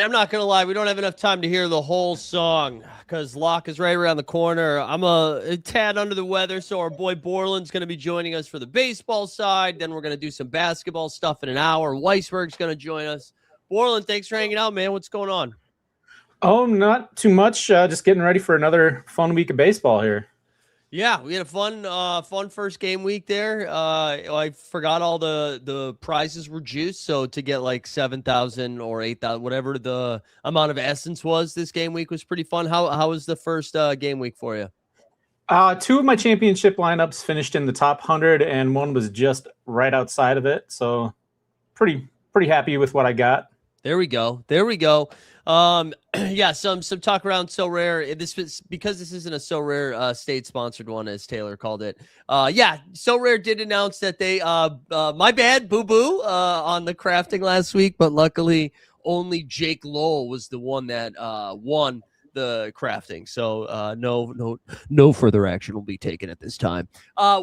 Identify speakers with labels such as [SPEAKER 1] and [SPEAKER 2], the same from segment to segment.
[SPEAKER 1] I'm not going to lie. We don't have enough time to hear the whole song because Locke is right around the corner. I'm a tad under the weather, so our boy Borland's going to be joining us for the baseball side. Then we're going to do some basketball stuff in an hour. Weisberg's going to join us. Borland, thanks for hanging out, man. What's going on?
[SPEAKER 2] Oh, not too much. Just getting ready for another fun week of baseball here.
[SPEAKER 1] Yeah, we had a fun first game week there. I forgot all the prizes were juiced, so to get like 7,000 or 8,000, whatever the amount of essence was, this game week was pretty fun. How was the first game week for you?
[SPEAKER 2] Two of my championship lineups finished in the top 100, and one was just right outside of it. So pretty happy with what I got.
[SPEAKER 1] There we go. Yeah, some talk around So Rare. This was because this isn't a So Rare state sponsored one, as Taylor called it. Yeah, So Rare did announce that they my bad, boo on the crafting last week, but luckily only Jake Lowell was the one that won the crafting. So no further action will be taken at this time.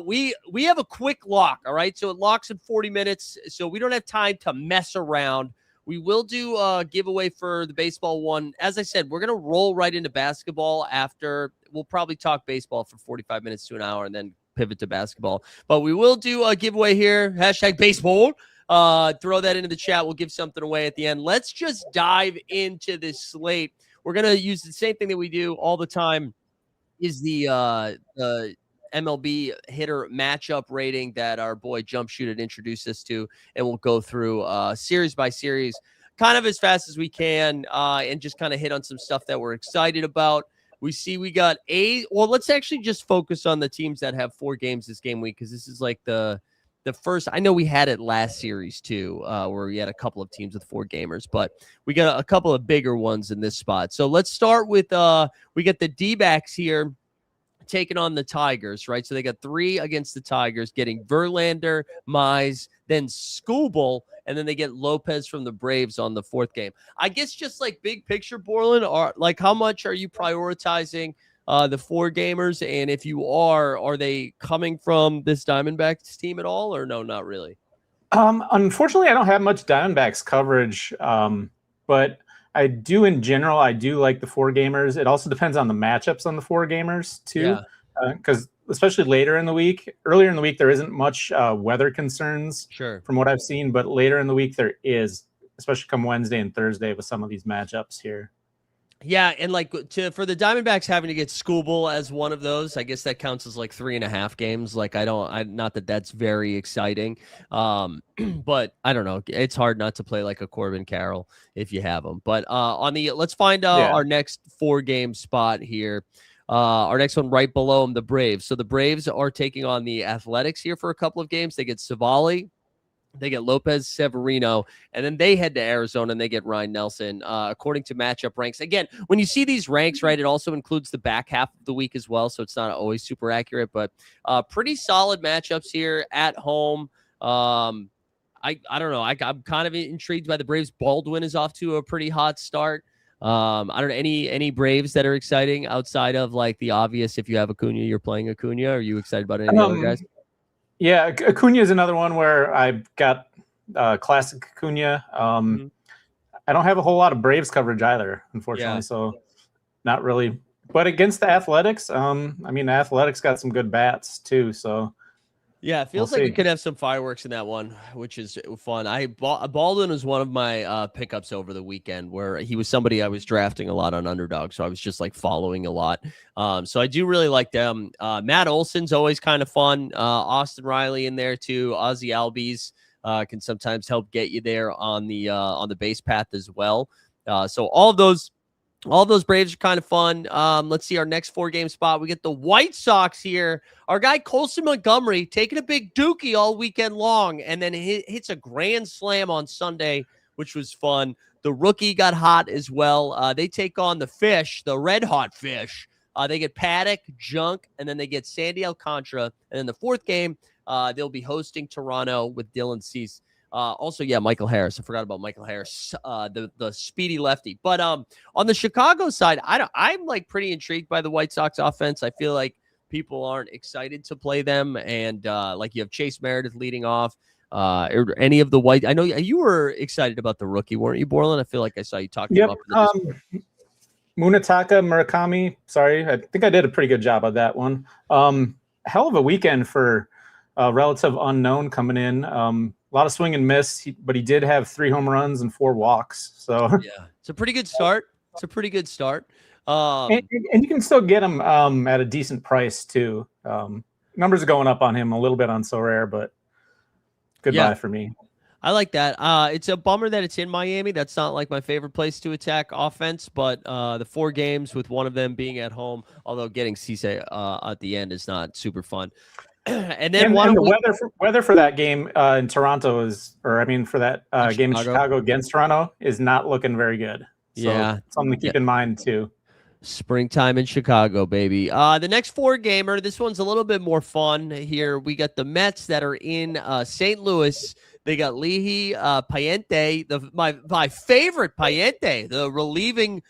[SPEAKER 1] We have a quick lock, all right? So it locks in 40 minutes, so we don't have time to mess around. We will do a giveaway for the baseball one. As I said, we're going to roll right into basketball after. We'll probably talk baseball for 45 minutes to an hour and then pivot to basketball. But we will do a giveaway here. Hashtag baseball. Throw that into the chat. We'll give something away at the end. Let's just dive into this slate. We're going to use the same thing that we do all the time is the MLB hitter matchup rating that our boy Jump Shoot had introduced us to, and we'll go through series by series kind of as fast as we can and just kind of hit on some stuff that we're excited about. We got let's actually just focus on the teams that have 4 games this game week because this is like the first. I know we had it last series too, where we had a couple of teams with 4 gamers, but we got a couple of bigger ones in this spot. So let's start with we got the D-backs here taking on the Tigers, right? So they got 3 against the Tigers, getting Verlander, Mize, then Skubal, and then they get Lopez from the Braves on the 4th game. I guess just like big picture, Borland, like how much are you prioritizing the 4 gamers? And if you are they coming from this Diamondbacks team at all, or no, not really?
[SPEAKER 2] Unfortunately, I don't have much Diamondbacks coverage, but I do in general. I do like the 4 gamers. It also depends on the matchups on the 4 gamers too, because especially later in the week. Earlier in the week, there isn't much weather concerns, from what I've seen, but later in the week there is, especially come Wednesday and Thursday with some of these matchups here.
[SPEAKER 1] Yeah, and like for the Diamondbacks having to get Skubal as one of those, I guess that counts as like 3.5 games. Like not that that's very exciting, but I don't know. It's hard not to play like a Corbin Carroll if you have them. But let's find our next 4-game spot here. Our next one right below them, the Braves. So the Braves are taking on the Athletics here for a couple of games. They get Savali. They get Lopez Severino, and then they head to Arizona and they get Ryan Nelson. According to matchup ranks, again, when you see these ranks, right, it also includes the back half of the week as well, so it's not always super accurate, but pretty solid matchups here at home. I don't know. I'm kind of intrigued by the Braves. Baldwin is off to a pretty hot start. I don't know any Braves that are exciting outside of like the obvious. If you have Acuna, you're playing Acuna. Are you excited about any other guys?
[SPEAKER 2] Yeah, Acuna is another one where I've got classic Acuna. I don't have a whole lot of Braves coverage either, unfortunately, so not really. But against the Athletics, the Athletics got some good bats too, so
[SPEAKER 1] yeah, it feels like we could have some fireworks in that one, which is fun. Baldwin was one of my pickups over the weekend, where he was somebody I was drafting a lot on Underdog, so I was just like following a lot. So I do really like them. Matt Olson's always kind of fun. Austin Riley in there too. Ozzy Albies can sometimes help get you there on the base path as well. So all of those Braves are kind of fun. Let's see our next 4-game spot. We get the White Sox here. Our guy Colson Montgomery taking a big dookie all weekend long, and then hits a grand slam on Sunday, which was fun. The rookie got hot as well. They take on the Fish, the red hot Fish. They get Paddock, Junk, and then they get Sandy Alcantara. And then the 4th game, they'll be hosting Toronto with Dylan Cease. Also, Michael Harris. I forgot about Michael Harris, the speedy lefty. But on the Chicago side, I'm like pretty intrigued by the White Sox offense. I feel like people aren't excited to play them, and like you have Chase Meredith leading off. Any of the white. I know you were excited about the rookie, weren't you, Borland? I feel like I saw you talking
[SPEAKER 2] Yep.
[SPEAKER 1] him up in the Discord.
[SPEAKER 2] Munetaka Murakami. Sorry, I think I did a pretty good job of that one. Hell of a weekend for a relative unknown coming in. A lot of swing and miss, but he did have 3 home runs and 4 walks. So
[SPEAKER 1] yeah, it's a pretty good start.
[SPEAKER 2] And you can still get him at a decent price too. Numbers are going up on him a little bit on Sorare, but good buy for me.
[SPEAKER 1] I like that. It's a bummer that it's in Miami. That's not like my favorite place to attack offense, but the 4 games with one of them being at home, although getting Cisse at the end is not super fun. And then
[SPEAKER 2] the weather for that game in Toronto for that game in Chicago against Toronto is not looking very good. So something to keep in mind too.
[SPEAKER 1] Springtime in Chicago, baby. The next 4 gamer, this one's a little bit more fun here. We got the Mets that are in St. Louis. They got Leahy Payente, my favorite Payente, the relieving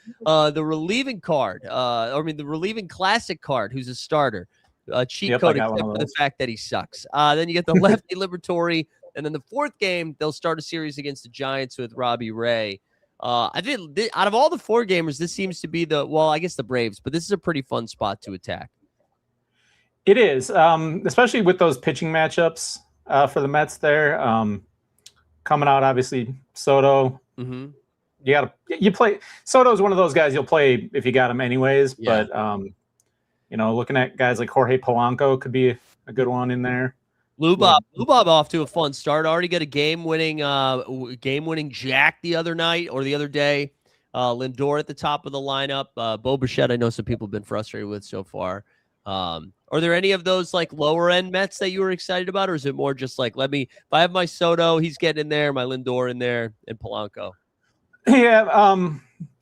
[SPEAKER 1] card. The relieving classic card, who's a starter. Cheat code except for the fact that he sucks. Then you get the lefty Liberatore, and then the 4th game, they'll start a series against the Giants with Robbie Ray. I think out of all the 4 gamers, this seems to be I guess the Braves, but this is a pretty fun spot to attack.
[SPEAKER 2] It is, especially with those pitching matchups for the Mets there. Coming out, obviously, Soto.
[SPEAKER 1] Mm-hmm.
[SPEAKER 2] You play. Soto's one of those guys you'll play if you got him anyways.
[SPEAKER 1] Yeah.
[SPEAKER 2] But looking at guys like Jorge Polanco could be a good one in there.
[SPEAKER 1] Lou Bob off to a fun start. Already got a game-winning jack the other night or the other day. Lindor at the top of the lineup. Bo Bichette, I know some people have been frustrated with so far. Are there any of those like lower end Mets that you were excited about, or is it more just like if I have my Soto, he's getting in there, my Lindor in there, and Polanco?
[SPEAKER 2] Yeah,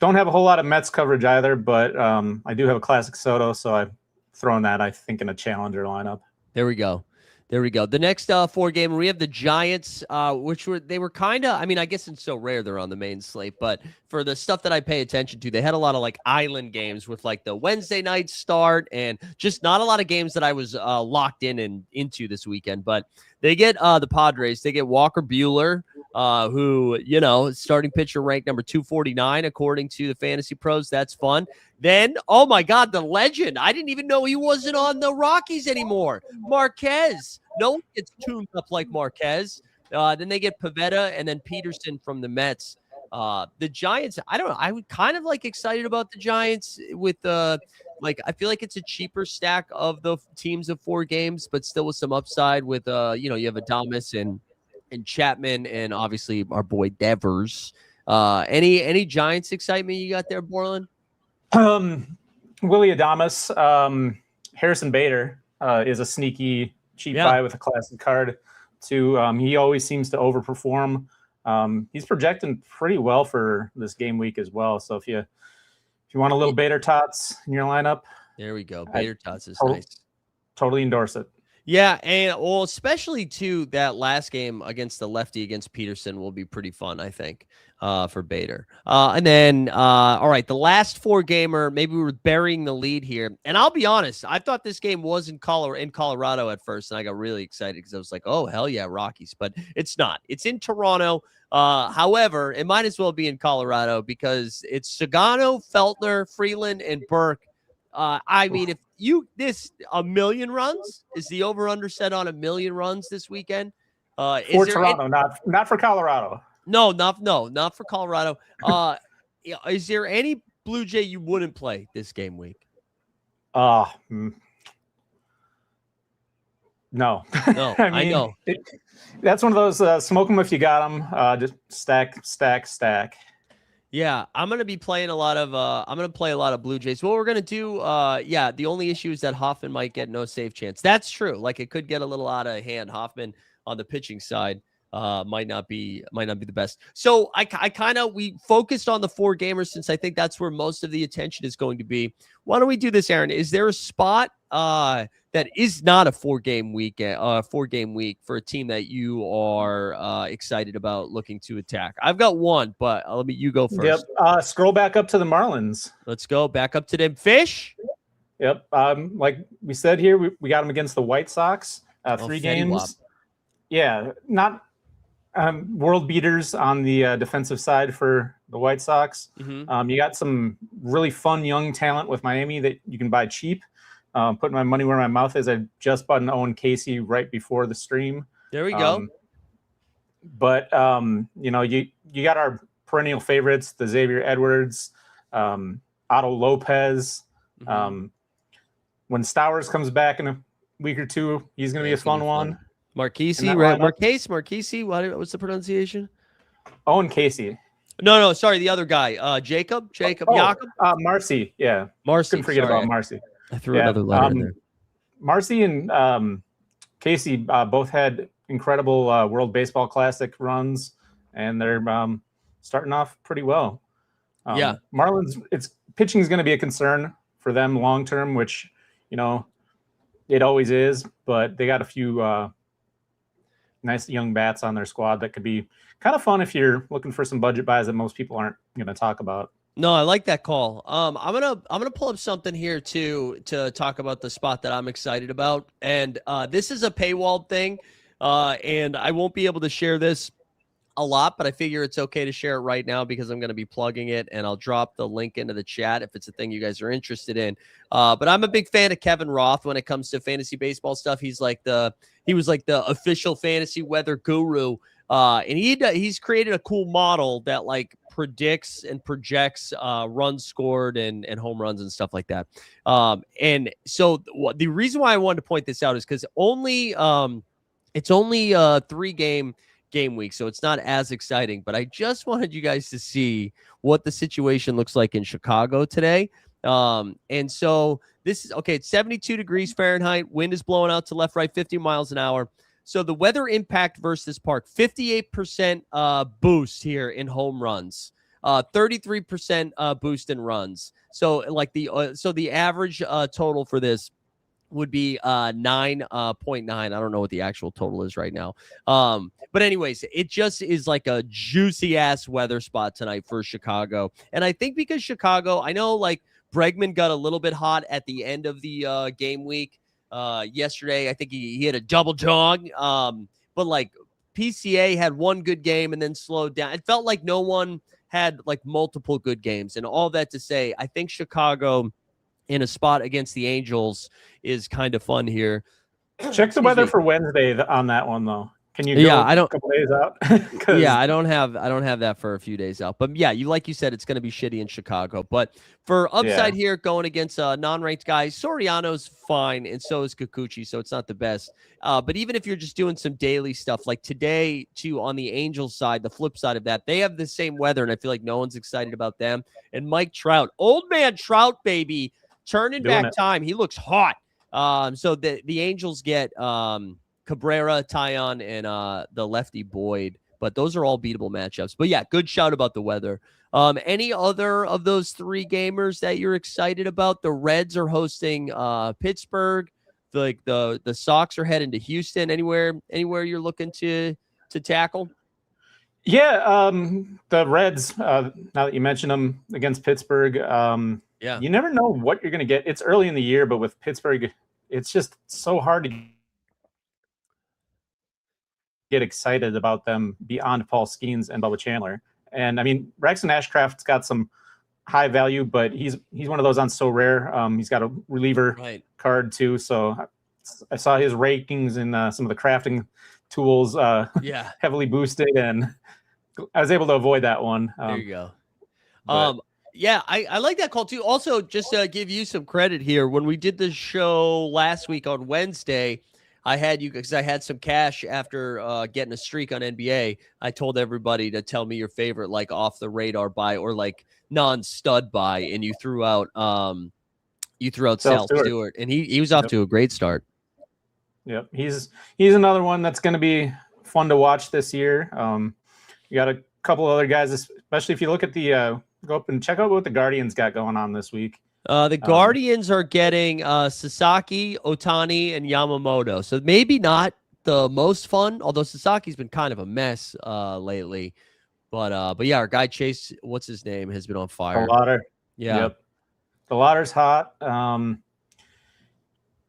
[SPEAKER 2] don't have a whole lot of Mets coverage either, but I do have a classic Soto, so I've thrown that I think in a challenger lineup.
[SPEAKER 1] There we go. The next 4 game, we have the Giants, which were kind of, I guess it's so rare they're on the main slate, but for the stuff that I pay attention to, they had a lot of like island games with like the Wednesday night start and just not a lot of games that I was locked in and into this weekend. But they get the Padres, they get Walker Buehler, who, starting pitcher ranked number 249 according to the Fantasy Pros. That's fun. Then, oh my God, the legend. I didn't even know he wasn't on the Rockies anymore. Marquez. No one gets tuned up like Marquez. Then they get Pivetta and then Peterson from the Mets. The Giants, I don't know. I would kind of like excited about the Giants with I feel like it's a cheaper stack of the teams of 4 games, but still with some upside with, you have Adames and Chapman and obviously our boy Devers. Any Giants excitement you got there, Borland?
[SPEAKER 2] Willie Adames, Harrison Bader is a sneaky cheap buy with a classic card too. He always seems to overperform. He's projecting pretty well for this game week as well. So if you want a little Bader Tots in your lineup,
[SPEAKER 1] there we go. Bader Tots is nice.
[SPEAKER 2] Totally endorse it.
[SPEAKER 1] Yeah, and especially too that last game against the lefty against Peterson will be pretty fun, I think, for Bader. And then, all right, the last 4 gamer, maybe we were burying the lead here. And I'll be honest, I thought this game was in Colorado at first, and I got really excited because I was like, oh, hell yeah, Rockies. But it's not. It's in Toronto. However, it might as well be in Colorado because it's Sagano, Feltner, Freeland, and Burke. If a million runs is the over/under set on 1 million runs this weekend.
[SPEAKER 2] For Toronto, not for Colorado.
[SPEAKER 1] No, not for Colorado. Is there any Blue Jay you wouldn't play this game week?
[SPEAKER 2] No.
[SPEAKER 1] I know.
[SPEAKER 2] That's one of those smoke them if you got them. Just stack.
[SPEAKER 1] Yeah, I'm gonna be playing a lot of. I'm gonna play a lot of Blue Jays. What we're gonna do, the only issue is that Hoffman might get no save chance. That's true. Like it could get a little out of hand. Hoffman on the pitching side might not be the best. So we focused on the 4 gamers since I think that's where most of the attention is going to be. Why don't we do this, Aaron? Is there a spot that is not a 4-game week, 4-game week for a team that you are excited about looking to attack? I've got one, but you go first.
[SPEAKER 2] Yep. Scroll back up to the Marlins.
[SPEAKER 1] Let's go back up to them fish.
[SPEAKER 2] Yep. Like we said here, we got them against the White Sox. 3 games.
[SPEAKER 1] Wop.
[SPEAKER 2] Yeah, not world beaters on the defensive side for the White Sox.
[SPEAKER 1] Mm-hmm.
[SPEAKER 2] You got some really fun young talent with Miami that you can buy cheap. Putting my money where my mouth is. I just bought an Owen Casey right before the stream.
[SPEAKER 1] There we go.
[SPEAKER 2] But you got our perennial favorites, the Xavier Edwards, Otto Lopez.
[SPEAKER 1] Mm-hmm.
[SPEAKER 2] When Stowers comes back in a week or two, he's going to be a fun one.
[SPEAKER 1] Marquise, right? Marquise. What's the pronunciation?
[SPEAKER 2] Owen Casey.
[SPEAKER 1] No, sorry, the other guy. Jacob.
[SPEAKER 2] Marcy. Yeah,
[SPEAKER 1] Marcy.
[SPEAKER 2] Couldn't forget about Marcy.
[SPEAKER 1] I threw another letter in there.
[SPEAKER 2] Marcy and Casey both had incredible World Baseball Classic runs, and they're starting off pretty well. Marlins, pitching is going to be a concern for them long term, which it always is. But they got a few nice young bats on their squad that could be kind of fun if you're looking for some budget buys that most people aren't going to talk about.
[SPEAKER 1] No, I like that call. I'm gonna pull up something here too to talk about the spot that I'm excited about, and this is a paywalled thing, and I won't be able to share this a lot, but I figure it's okay to share it right now because I'm going to be plugging it, and I'll drop the link into the chat if it's a thing you guys are interested in. But I'm a big fan of Kevin Roth when it comes to fantasy baseball stuff. He was like the official fantasy weather guru. And he's created a cool model that like predicts and projects runs scored and home runs and stuff like that. And so the reason why I wanted to point this out is because it's only a 3-game week, so it's not as exciting. But I just wanted you guys to see what the situation looks like in Chicago today. And so this is okay. It's 72 degrees Fahrenheit. Wind is blowing out to left, right, 50 miles an hour. So the weather impact versus this park, 58% boost here in home runs, 33% boost in runs. So like the average total for this would be 9.9. I don't know what the actual total is right now. But anyways, it just is like a juicy ass weather spot tonight for Chicago. And I think because Chicago, I know like Bregman got a little bit hot at the end of the game week. Yesterday, I think he had a double dog. But like PCA had one good game and then slowed down. It felt like no one had like multiple good games. And all that to say, I think Chicago in a spot against the Angels is kind of fun here.
[SPEAKER 2] Check the weather for Wednesday on that one though. Can you go a couple days out?
[SPEAKER 1] Yeah, I don't have that for a few days out. But yeah, like you said, it's going to be shitty in Chicago. But for upside here, going against non-ranked guys, Soriano's fine, and so is Kikuchi, so it's not the best. But even if you're just doing some daily stuff, like today, too, on the Angels side, the flip side of that, they have the same weather, and I feel like no one's excited about them. And Mike Trout, old man Trout, baby, turning back time. He looks hot. So the Angels get Cabrera, Tyon, and the lefty Boyd. But those are all beatable matchups. But yeah, good shout about the weather. Any other of those 3 gamers that you're excited about? The Reds are hosting Pittsburgh. The Sox are heading to Houston. Anywhere you're looking to tackle?
[SPEAKER 2] Yeah, the Reds. Now that you mentioned them against Pittsburgh, you never know what you're going to get. It's early in the year, but with Pittsburgh, it's just so hard to get excited about them beyond Paul Skeens and Bubba Chandler. And I mean, Braxton Ashcraft's got some high value, but he's one of those on So Rare. He's got a reliever card too. So I saw his rankings in some of the crafting tools heavily boosted, and I was able to avoid that one.
[SPEAKER 1] There you go. Yeah, I like that call too. Also, just to give you some credit here, when we did the show last week on Wednesday, I had you because I had some cash after getting a streak on NBA. I told everybody to tell me your favorite like off the radar buy or like non-stud buy, and you threw out Sal Stewart, and he was off to a great start.
[SPEAKER 2] Yep, he's another one that's going to be fun to watch this year. You got a couple other guys, especially if you look at the go up and check out what the Guardians got going on this week.
[SPEAKER 1] The Guardians are getting Sasaki, Otani, and Yamamoto. So maybe not the most fun, although Sasaki's been kind of a mess lately. But yeah, our guy Chase, what's his name, has been on fire.
[SPEAKER 2] The Lauder.
[SPEAKER 1] Yeah.
[SPEAKER 2] Yep. The Lauder's hot.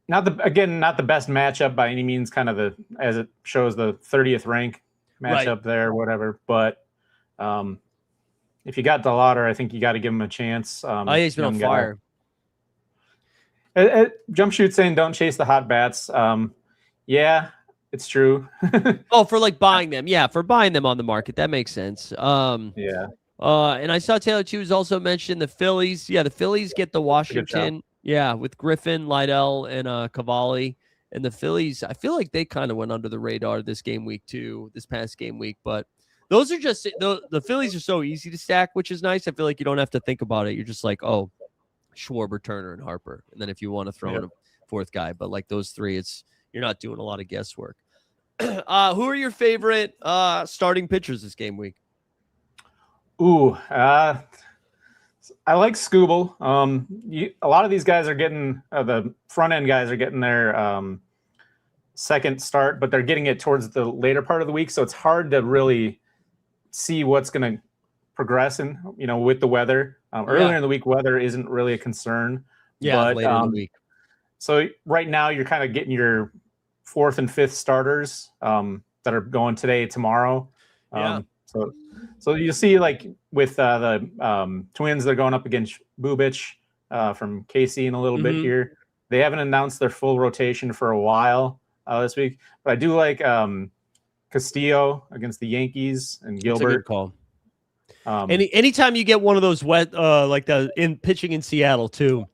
[SPEAKER 2] Not the best matchup by any means, kind of as it shows the 30th rank matchup there, whatever. But if you got DeLauder, I think you got to give him a chance.
[SPEAKER 1] He's been on fire.
[SPEAKER 2] Jump shoot saying don't chase the hot bats. Yeah, it's true.
[SPEAKER 1] For like buying them. Yeah, for buying them on the market. That makes sense.
[SPEAKER 2] Yeah.
[SPEAKER 1] And I saw Taylor Hughes also mention the Phillies. Yeah, the Phillies get the Washington. Yeah, with Griffin, Lydell, and Cavalli. And the Phillies, I feel like they kind of went under the radar this past game week. But those are just the Phillies are so easy to stack, which is nice. I feel like you don't have to think about it. You're just like, oh, Schwarber, Turner, and Harper. And then if you want to throw in a fourth guy, but like those three, you're not doing a lot of guesswork. Who are your favorite starting pitchers this game week?
[SPEAKER 2] Ooh, I like Scooble. A lot of these guys are getting the front end guys are getting their second start, but they're getting it towards the later part of the week, so it's hard to really see what's going to progress in, with the weather. Earlier in the week, weather isn't really a concern.
[SPEAKER 1] Yeah, but later in the week.
[SPEAKER 2] So right now, you're kind of getting your fourth and fifth starters that are going today, tomorrow. So you see, like with the Twins, they're going up against Bubich from KC in a little bit here. They haven't announced their full rotation for a while this week, but I do like Castillo against the Yankees and Gilbert.
[SPEAKER 1] That's a good call. Anytime you get one of those wet, like in pitching in Seattle too,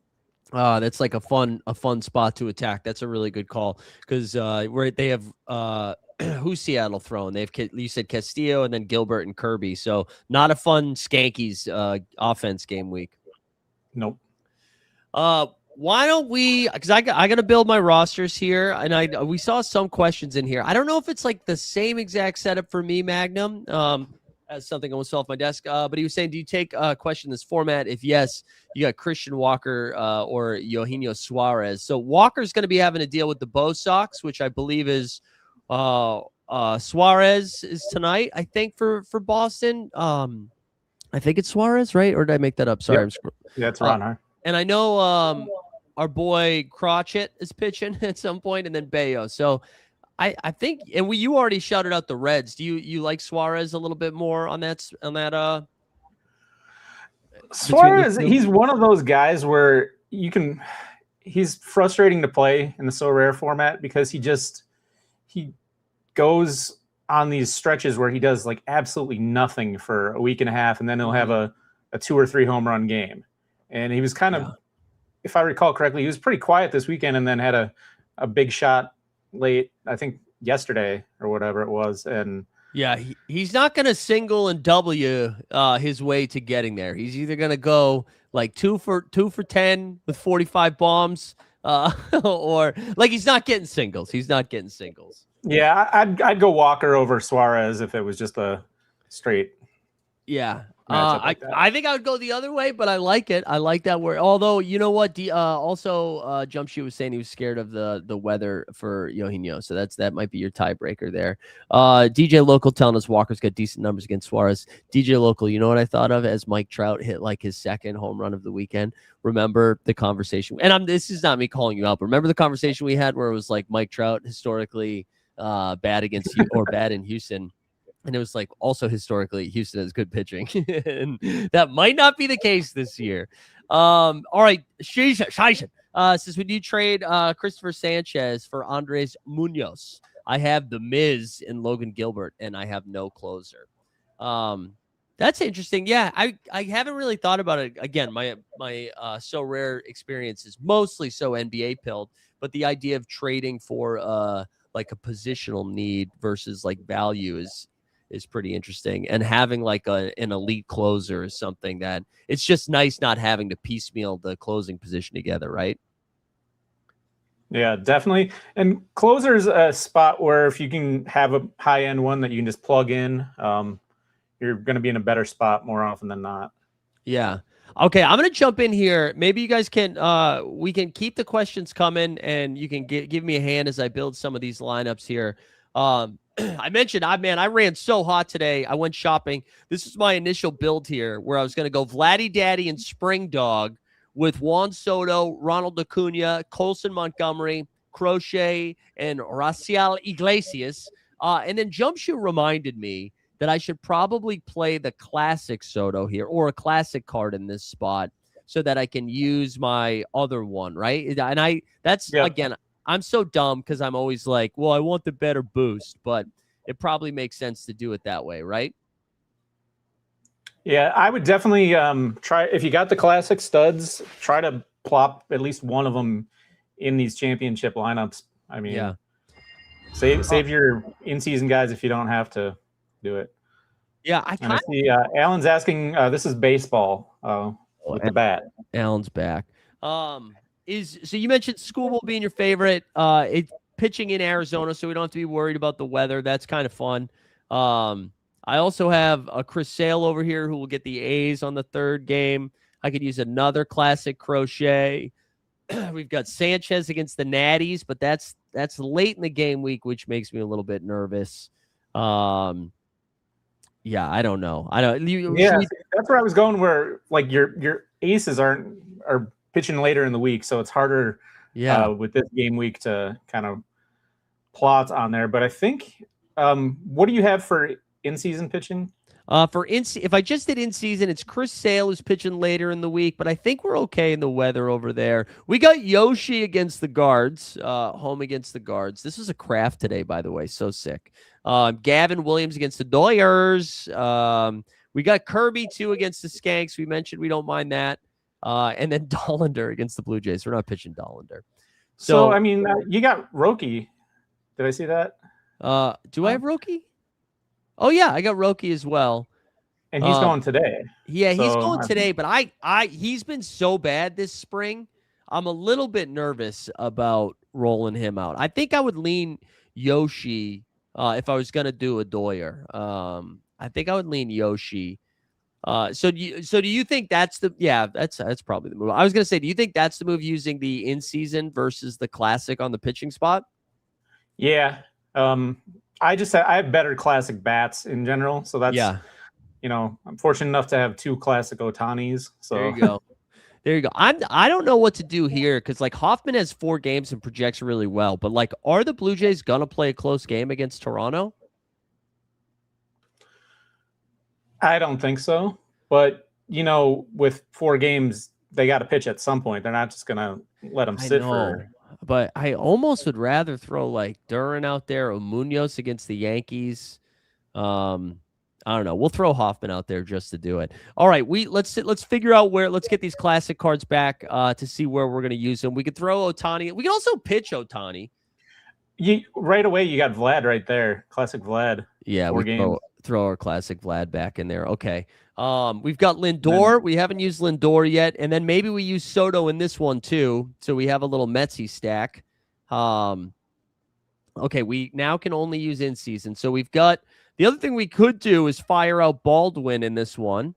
[SPEAKER 1] that's like a fun spot to attack. That's a really good call because they have who's Seattle throwing? You said Castillo and then Gilbert and Kirby. So not a fun Skankies offense game week.
[SPEAKER 2] Nope.
[SPEAKER 1] Why don't we? Because I got to build my rosters here, and we saw some questions in here. I don't know if it's like the same exact setup for me, Magnum. As something almost fell off my desk. But he was saying, do you take a question in this format? If yes, you got Christian Walker or Eugenio Suarez. So Walker's going to be having to deal with the Bo Sox, which I believe is Suarez is tonight, I think, for Boston. I think it's Suarez, right? Or did I make that up? Sorry.
[SPEAKER 2] Yep. Yeah, it's Ron.
[SPEAKER 1] And I know our boy Crotchet is pitching at some point, and then Bayo. So I think, and you already shouted out the Reds. Do you like Suarez a little bit more on that?
[SPEAKER 2] Suarez, he's one of those guys where he's frustrating to play in the Sorare format because he goes on these stretches where he does like absolutely nothing for a week and a half, and then he'll have a 2 or 3 home run game. And he was kind of, if I recall correctly, he was pretty quiet this weekend and then had a big shot late, I think yesterday or whatever it was. And
[SPEAKER 1] yeah, he's not going to single and W his way to getting there. He's either going to go like 2 for 10 with 45 bombs or like he's not getting singles.
[SPEAKER 2] Yeah, I'd go Walker over Suarez if it was just a straight.
[SPEAKER 1] Yeah. I think I would go the other way, but I like it. I like that word. Although, you know what? Also, Jump Shoot was saying he was scared of the weather for Eugenio. So that might be your tiebreaker there. DJ Local telling us Walker's got decent numbers against Suarez. DJ Local, you know what I thought of as Mike Trout hit like his second home run of the weekend? Remember the conversation? And this is not me calling you out, but remember the conversation we had where it was like Mike Trout historically bad against you or bad in Houston. And it was like also historically Houston has good pitching. And that might not be the case this year. All right. Since we do trade Christopher Sanchez for Andres Munoz, I have the Miz and Logan Gilbert, and I have no closer. That's interesting. Yeah, I haven't really thought about it. Again, my So Rare experience is mostly so NBA pilled, but the idea of trading for like a positional need versus like value is pretty interesting. And having like an elite closer is something that it's just nice not having to piecemeal the closing position together, right?
[SPEAKER 2] Yeah, definitely. And closer's a spot where if you can have a high-end one that you can just plug in, you're going to be in a better spot more often than not.
[SPEAKER 1] Yeah. Okay, I'm going to jump in here. Maybe you guys can we can keep the questions coming, and you can give me a hand as I build some of these lineups here. I mentioned, I ran so hot today. I went shopping. This is my initial build here where I was going to go Vladdy Daddy and Spring Dog with Juan Soto, Ronald Acuna, Colson Montgomery, Crochet, and Raciel Iglesias. And then Jump Shoe reminded me that I should probably play the classic Soto here or a classic card in this spot so that I can use my other one, right? And that's, again, I'm so dumb because I'm always like, well, I want the better boost, but it probably makes sense to do it that way, right?
[SPEAKER 2] Yeah, I would definitely try, if you got the classic studs, try to plop at least one of them in these championship lineups. I mean, save your in-season guys if you don't have to do it.
[SPEAKER 1] Yeah,
[SPEAKER 2] I see Alan's asking, this is baseball with the bat.
[SPEAKER 1] Alan's back. So you mentioned Schoolboy being your favorite. It's pitching in Arizona, so we don't have to be worried about the weather. That's kind of fun. I also have a Chris Sale over here who will get the A's on the third game. I could use another classic Crochet. We've got Sanchez against the Natties, but that's late in the game week, which makes me a little bit nervous. Yeah, I don't know.
[SPEAKER 2] That's where I was going. Where like your aces are pitching later in the week, so it's harder. With this game week to kind of plot on there. But I think, what do you have for in-season pitching?
[SPEAKER 1] If I just did in season, it's Chris Sale who's pitching later in the week, but I think we're okay in the weather over there. We got Yoshi against the Guards, home against the Guards. This is a craft today, by the way. So sick. Gavin Williams against the Doyers. We got Kirby too against the Skanks. We mentioned we don't mind that. And then Dollander against the Blue Jays. We're not pitching Dollander.
[SPEAKER 2] So I mean, you got Roki. Did I see that?
[SPEAKER 1] Do I have Roki? Oh yeah, I got Roki as well.
[SPEAKER 2] And he's going today.
[SPEAKER 1] Yeah, he's going today, but he's been so bad this spring. I'm a little bit nervous about rolling him out. I think I would lean Yoshi if I was going to do a Doyer. I think I would lean Yoshi. So do you think that's that's probably the move. I was going to say, do you think that's the move, using the in-season versus the classic on the pitching spot?
[SPEAKER 2] Yeah. I have better classic bats in general. So that's, I'm fortunate enough to have two classic Otanis. So
[SPEAKER 1] there you go. I don't know what to do here because like Hoffman has 4 games and projects really well, but like, are the Blue Jays gonna play a close game against Toronto?
[SPEAKER 2] I don't think so. But with 4 games, they got to pitch at some point. They're not just gonna let them sit for.
[SPEAKER 1] But I almost would rather throw like Duran out there or Munoz against the Yankees. I don't know. We'll throw Hoffman out there just to do it. All right, let's figure out where. Let's get these classic cards back to see where we're going to use them. We could throw Ohtani. We can also pitch Ohtani.
[SPEAKER 2] Right away, you got Vlad right there. Classic Vlad.
[SPEAKER 1] Yeah, we throw our classic Vlad back in there. Okay. We've got Lindor. We haven't used Lindor yet. And then maybe we use Soto in this one too. So we have a little Metsy stack. Okay, we now can only use in season. So we've got, the other thing we could do is fire out Baldwin in this one.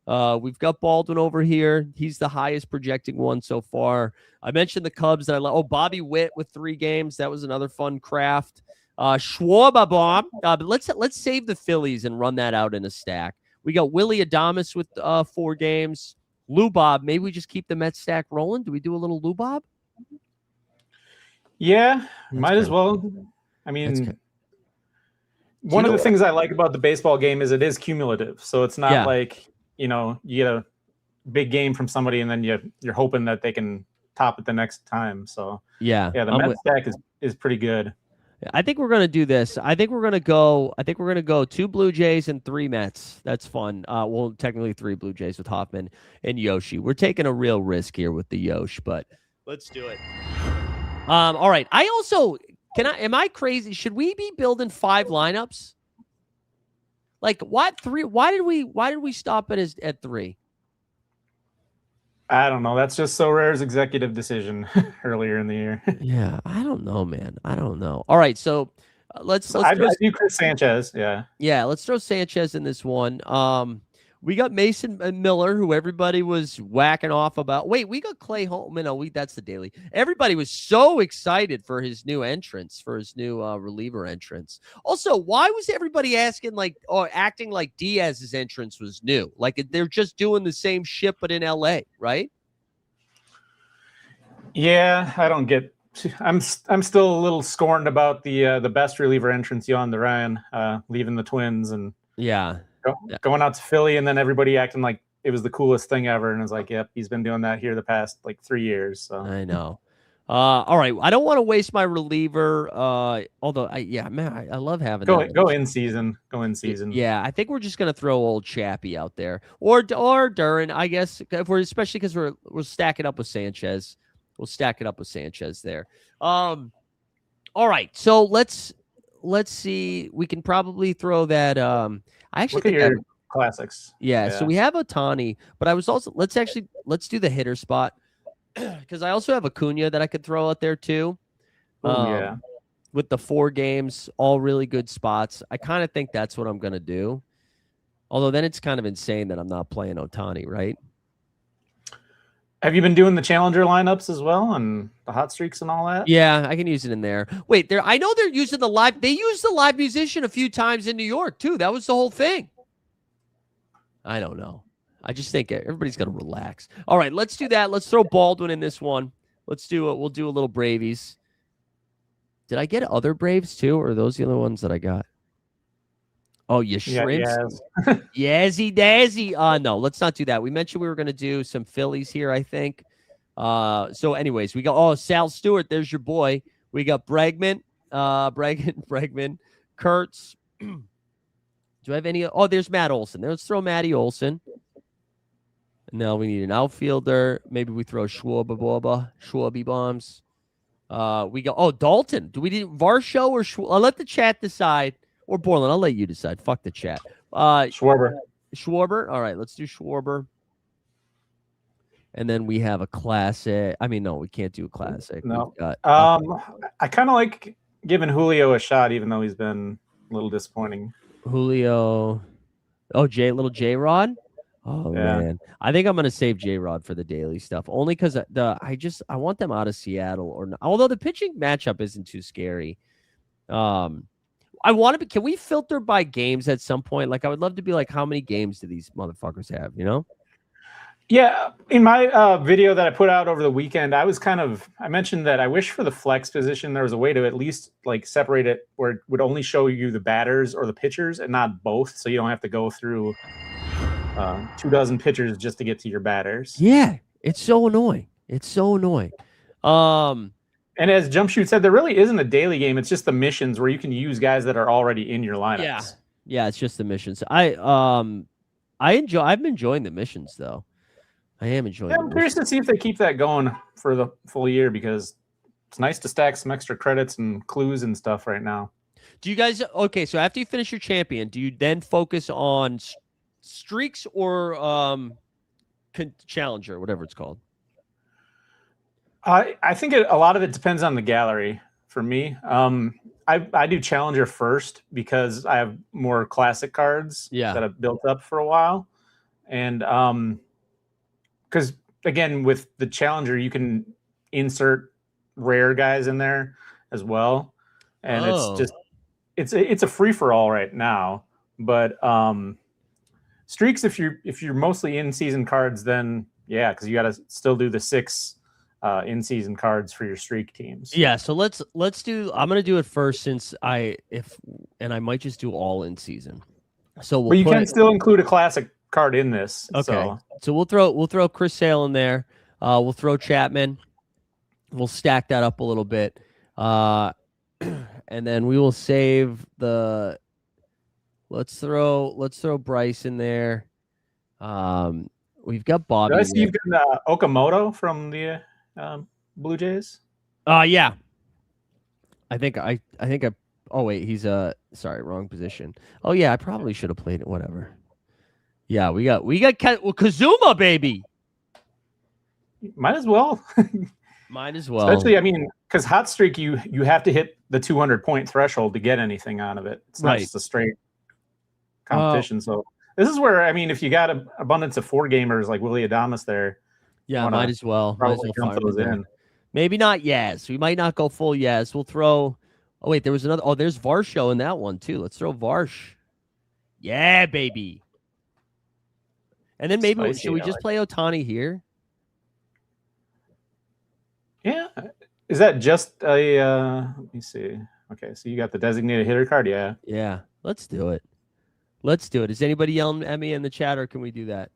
[SPEAKER 1] We've got Baldwin over here. He's the highest projecting one so far. I mentioned the Cubs that I love. Oh, Bobby Witt with 3 games. That was another fun craft. Schwarber bomb. But let's save the Phillies and run that out in a stack. We got Willie Adames with 4 games. Lubob. Maybe we just keep the Mets stack rolling. Do we do a little Lubob?
[SPEAKER 2] Yeah, might as well. I mean, one of the things I like about the baseball game is it is cumulative. So it's not like, you get a big game from somebody and then you're hoping that they can top it the next time. So the Mets stack is pretty good.
[SPEAKER 1] I think we're going to do this. I think we're going to go 2 Blue Jays and 3 Mets. That's fun. Well, technically 3 Blue Jays with Hoffman and Yoshi. We're taking a real risk here with the Yosh, but let's do it. All right. I also am I crazy? Should we be building 5 lineups? Like what 3? Why did we stop it at 3?
[SPEAKER 2] I don't know. That's just Sorare's executive decision earlier in the year.
[SPEAKER 1] Yeah, I don't know, man. I don't know. All right, so let's
[SPEAKER 2] I do Chris Sanchez. Yeah,
[SPEAKER 1] let's throw Sanchez in this one. We got Mason Miller, who everybody was whacking off about. Wait, we got Clay Holman. No, that's the daily. Everybody was so excited for his new entrance, for his new reliever entrance. Also, why was everybody asking acting like Diaz's entrance was new? Like they're just doing the same shit, but in LA, right?
[SPEAKER 2] Yeah, I don't get I'm still a little scorned about the best reliever entrance, Yon Duran, leaving the Twins and
[SPEAKER 1] Yeah.
[SPEAKER 2] going out to Philly, and then everybody acting like it was the coolest thing ever. And it's like, yep, he's been doing that here the past like 3 years. So
[SPEAKER 1] I know. All right. I don't want to waste my reliever. Although I love having
[SPEAKER 2] go
[SPEAKER 1] that.
[SPEAKER 2] go in season. Go in season.
[SPEAKER 1] Yeah, I think we're just gonna throw old Chappie out there, or Duran. I guess if we're especially because we're stacking up with Sanchez. We'll stack it up with Sanchez there. All right. So let's see. We can probably throw that. I actually
[SPEAKER 2] Look at
[SPEAKER 1] think
[SPEAKER 2] your classics.
[SPEAKER 1] yeah. So we have Otani, but I was also let's do the hitter spot because I also have Acuna that I could throw out there too.
[SPEAKER 2] Yeah.
[SPEAKER 1] With the 4 games, all really good spots. I kind of think that's what I'm going to do. Although then it's kind of insane that I'm not playing Otani, right?
[SPEAKER 2] Have you been doing the challenger lineups as well and the hot streaks and all that?
[SPEAKER 1] Yeah, I can use it in there. Wait, I know they're using the live. They used the live musician a few times in New York too. That was the whole thing. I don't know. I just think everybody's got to relax. All right, let's do that. Let's throw Baldwin in this one. Let's do it. We'll do a little Bravies. Did I get other Braves too, or are those the other ones that I got? Oh, you shrimps. Yazzy Dazzy. No, let's not do that. We mentioned we were going to do some Phillies here, I think. So anyways, we got Sal Stewart. There's your boy. We got Bregman, Bregman, Kurtz. Do I have any? Oh, there's Matt Olson. Let's throw Matty Olson. Now we need an outfielder. Maybe we throw Schwarby bombs. We go. Dalton. Do we need Varsho or Schwarber? I'll let the chat decide. Or Borland. I'll let you decide. Fuck the chat.
[SPEAKER 2] Schwarber.
[SPEAKER 1] All right, let's do Schwarber. And then we have a classic. I mean, no, we can't do a classic.
[SPEAKER 2] No. I kind of like giving Julio a shot, even though he's been a little disappointing.
[SPEAKER 1] Julio. Oh, little J-Rod. Oh yeah. Man, I think I'm gonna save J-Rod for the daily stuff, only because I want them out of Seattle or not. Although the pitching matchup isn't too scary. I want to be. Can we filter by games at some point? Like, I would love to be like, how many games do these motherfuckers have? You know?
[SPEAKER 2] Yeah. In my video that I put out over the weekend, I mentioned that I wish for the flex position there was a way to at least like separate it where it would only show you the batters or the pitchers and not both, so you don't have to go through 24 pitchers just to get to your batters.
[SPEAKER 1] Yeah, it's so annoying.
[SPEAKER 2] And as Jumpshoot said, there really isn't a daily game. It's just the missions where you can use guys that are already in your lineups.
[SPEAKER 1] Yeah, it's just the missions. I'm enjoying the missions though. I am enjoying.
[SPEAKER 2] Yeah, I'm curious to see if they keep that going for the full year because it's nice to stack some extra credits and clues and stuff right now.
[SPEAKER 1] Do you guys? Okay, so after you finish your champion, do you then focus on streaks or challenger, whatever it's called?
[SPEAKER 2] I think a lot of it depends on the gallery for me. I do challenger first because I have more classic cards that I've built up for a while. And because again, with the challenger, you can insert rare guys in there as well. And it's a free for all right now. But streaks, if you're mostly in season cards, then yeah, because you got to still do the 6 in-season cards for your streak teams.
[SPEAKER 1] Yeah, so let's do. I'm gonna do it first since I might just do all in season. So
[SPEAKER 2] but you can still include a classic card in this.
[SPEAKER 1] Okay, so we'll throw Chris Sale in there. We'll throw Chapman. We'll stack that up a little bit, and then we will save the. Let's throw Bryce in there. We've got Bobby.
[SPEAKER 2] Did I see you've got Okamoto from the Blue Jays?
[SPEAKER 1] Yeah. I think oh wait, he's sorry, wrong position. Oh yeah, I probably should have played it. Whatever. Yeah, we got Kazuma, baby.
[SPEAKER 2] Might as well. Especially, I mean, because hot streak, you have to hit the 200-point threshold to get anything out of it. It's not just a straight competition. So this is where, I mean, if you got an abundance of 4 gamers like Willie Adamas there,
[SPEAKER 1] might as well.
[SPEAKER 2] Probably jump those in.
[SPEAKER 1] Maybe not Yaz. We might not go full Yaz. We'll throw. Oh wait, there was another. Oh, there's Varsho in that one too. Let's throw Varsh. Yeah, baby. And then maybe should we just play Otani here?
[SPEAKER 2] Yeah. Is that just a? Let me see. Okay, so you got the designated hitter card, yeah.
[SPEAKER 1] Yeah, let's do it. Let's do it. Is anybody yelling at me in the chat, or can we do that?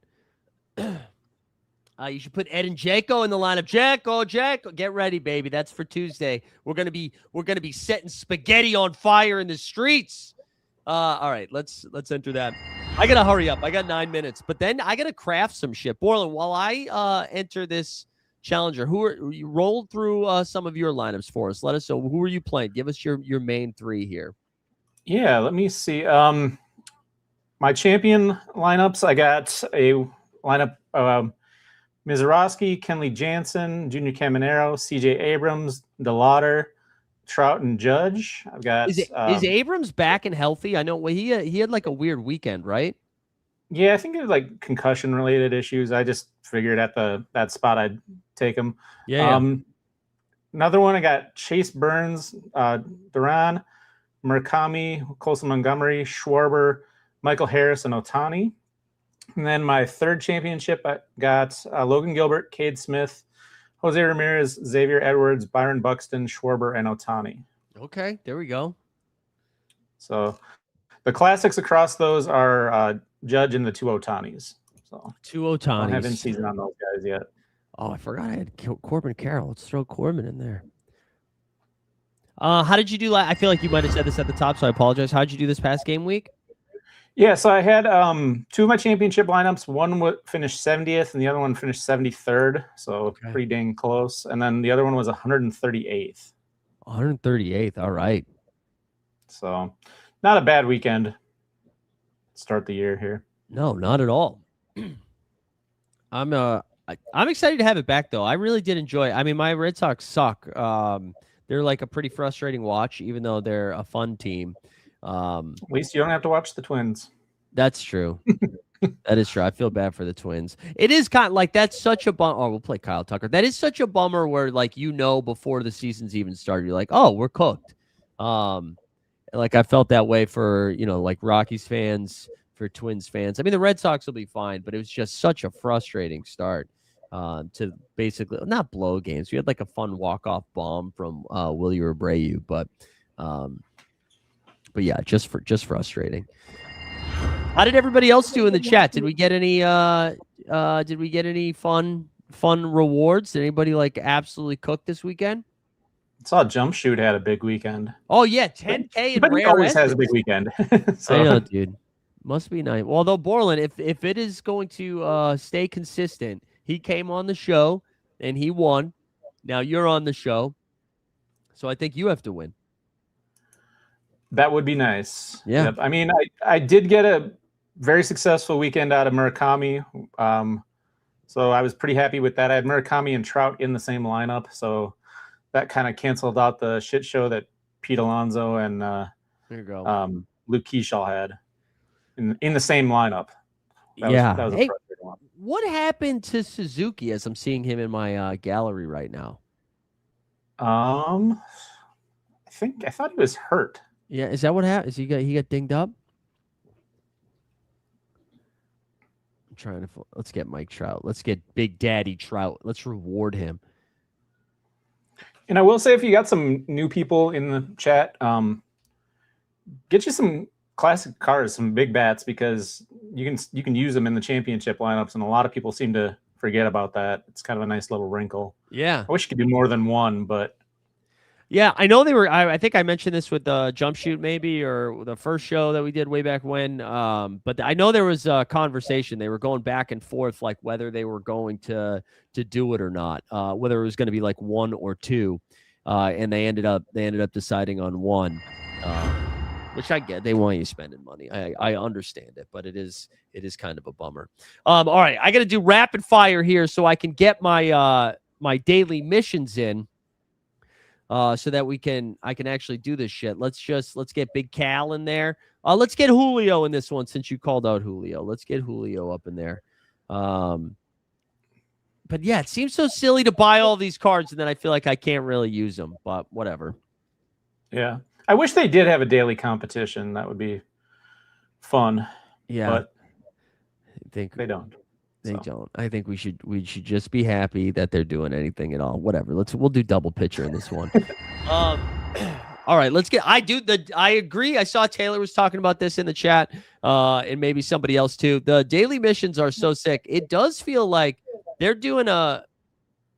[SPEAKER 1] You should put Ed and Jacko in the lineup. Jacko, get ready, baby. That's for Tuesday. We're gonna be setting spaghetti on fire in the streets. All right, let's enter that. I gotta hurry up. I got 9 minutes, but then I gotta craft some shit. Borland, while I enter this challenger, you rolled through some of your lineups for us? Let us know, who are you playing? Give us your main three here.
[SPEAKER 2] Yeah, let me see. My champion lineups. I got a lineup. Mizorowski, Kenley Jansen, Junior Caminero, CJ Abrams, DeLauder, Trout, and Judge. I've got.
[SPEAKER 1] Is Abrams back and healthy? I know he had like a weird weekend, right?
[SPEAKER 2] Yeah, I think it was like concussion related issues. I just figured at that spot I'd take him.
[SPEAKER 1] Yeah.
[SPEAKER 2] Another one, I got Chase Burns, Duran, Murakami, Colson Montgomery, Schwarber, Michael Harris, and Ohtani. And then my third championship, I got Logan Gilbert, Cade Smith, Jose Ramirez, Xavier Edwards, Byron Buxton, Schwarber, and Ohtani.
[SPEAKER 1] Okay, there we go.
[SPEAKER 2] So the classics across those are Judge and the two Ohtanis. So
[SPEAKER 1] 2 Ohtanis.
[SPEAKER 2] I don't have in season on those guys yet.
[SPEAKER 1] Oh, I forgot I had Corbin Carroll. Let's throw Corbin in there. How did you do? I feel like you might have said this at the top, so I apologize. How did you do this past game week?
[SPEAKER 2] Yeah, so I had two of my championship lineups. One finished 70th, and the other one finished 73rd, so pretty dang close. And then the other one was 138th.
[SPEAKER 1] 138th, all right.
[SPEAKER 2] So not a bad weekend. Start the year here.
[SPEAKER 1] No, not at all. I'm excited to have it back, though. I really did enjoy it. I mean, my Red Sox suck. They're like a pretty frustrating watch, even though they're a fun team.
[SPEAKER 2] At least you don't have to watch the Twins.
[SPEAKER 1] That's true. That is true. I feel bad for the Twins. It is kind of like, that's such a bummer. Oh, we'll play Kyle Tucker. That is such a bummer where, like, before the season's even started, you're like, oh, we're cooked. Like I felt that way for, like Rockies fans, for Twins fans. I mean, the Red Sox will be fine, but it was just such a frustrating start to basically not blow games. We had like a fun walk-off bomb from Willie Abreu, but yeah, just frustrating. How did everybody else do in the chat? Did we get any fun rewards? Did anybody like absolutely cook this weekend?
[SPEAKER 2] I saw Jump Shoot had a big weekend.
[SPEAKER 1] Oh yeah, 10K and
[SPEAKER 2] but
[SPEAKER 1] rare.
[SPEAKER 2] He always has a big weekend.
[SPEAKER 1] So. I know, dude. Must be nice. Well, although Borland, if it is going to stay consistent, he came on the show and he won. Now you're on the show, so I think you have to win.
[SPEAKER 2] That would be nice.
[SPEAKER 1] Yeah.
[SPEAKER 2] Yep. I mean, I did get a very successful weekend out of Murakami. So I was pretty happy with that. I had Murakami and Trout in the same lineup. So that kind of canceled out the shit show that Pete Alonso and
[SPEAKER 1] there you go.
[SPEAKER 2] Luke Keyshaw had in the same lineup. That was a frustrating one.
[SPEAKER 1] What happened to Suzuki as I'm seeing him in my gallery right now?
[SPEAKER 2] I thought he was hurt.
[SPEAKER 1] Yeah, is that what happened? He got dinged up? I'm trying to. Let's get Mike Trout. Let's get Big Daddy Trout. Let's reward him.
[SPEAKER 2] And I will say, if you got some new people in the chat, get you some classic cards, some big bats, because you can use them in the championship lineups, and a lot of people seem to forget about that. It's kind of a nice little wrinkle.
[SPEAKER 1] Yeah,
[SPEAKER 2] I wish you could do more than one, but.
[SPEAKER 1] Yeah, I know they were. I think I mentioned this with the Jump Shoot, maybe, or the first show that we did way back when. But I know there was a conversation. They were going back and forth, like whether they were going to do it or not, whether it was going to be like one or two, and they ended up deciding on one, which I get. They want you spending money. I understand it, but it is kind of a bummer. All right, I got to do rapid fire here so I can get my my daily missions in. So that I can actually do this shit. Let's get Big Cal in there. Let's get Julio in this one since you called out Julio. Let's get Julio up in there. But yeah, it seems so silly to buy all these cards and then I feel like I can't really use them, but whatever.
[SPEAKER 2] Yeah. I wish they did have a daily competition. That would be fun.
[SPEAKER 1] Yeah.
[SPEAKER 2] But
[SPEAKER 1] I think
[SPEAKER 2] they don't.
[SPEAKER 1] They
[SPEAKER 2] So.
[SPEAKER 1] don't. I think we should just be happy that they're doing anything at all. Whatever. We'll do double pitcher in this one. All right, let's get. I agree. I saw Taylor was talking about this in the chat, and maybe somebody else too. The daily missions are so sick. It does feel like they're doing a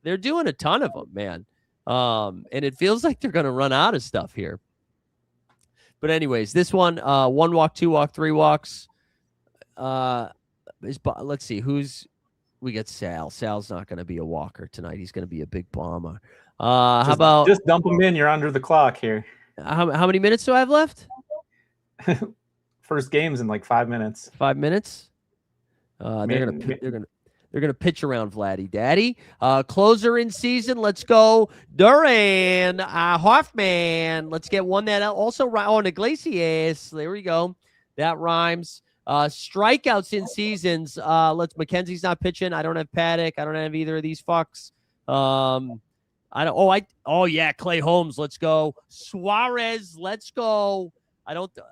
[SPEAKER 1] ton of them, man. And it feels like they're gonna run out of stuff here. But anyways, this one, 1 walk, 2 walk, 3 walks. Let's see we get Sal. Sal's not going to be a walker tonight. He's going to be a big bomber. How about
[SPEAKER 2] just dump him in? You're under the clock here.
[SPEAKER 1] How many minutes do I have left?
[SPEAKER 2] First game's in like 5 minutes.
[SPEAKER 1] 5 minutes. They're gonna pitch around Vladdy Daddy. Closer in season. Let's go, Duran Hoffman. Let's get one that also on Iglesias. There we go. That rhymes. Strikeouts in seasons. Mackenzie's not pitching. I don't have Paddock. I don't have either of these fucks. Yeah, Clay Holmes. Let's go. Suarez. Let's go. Sasaki.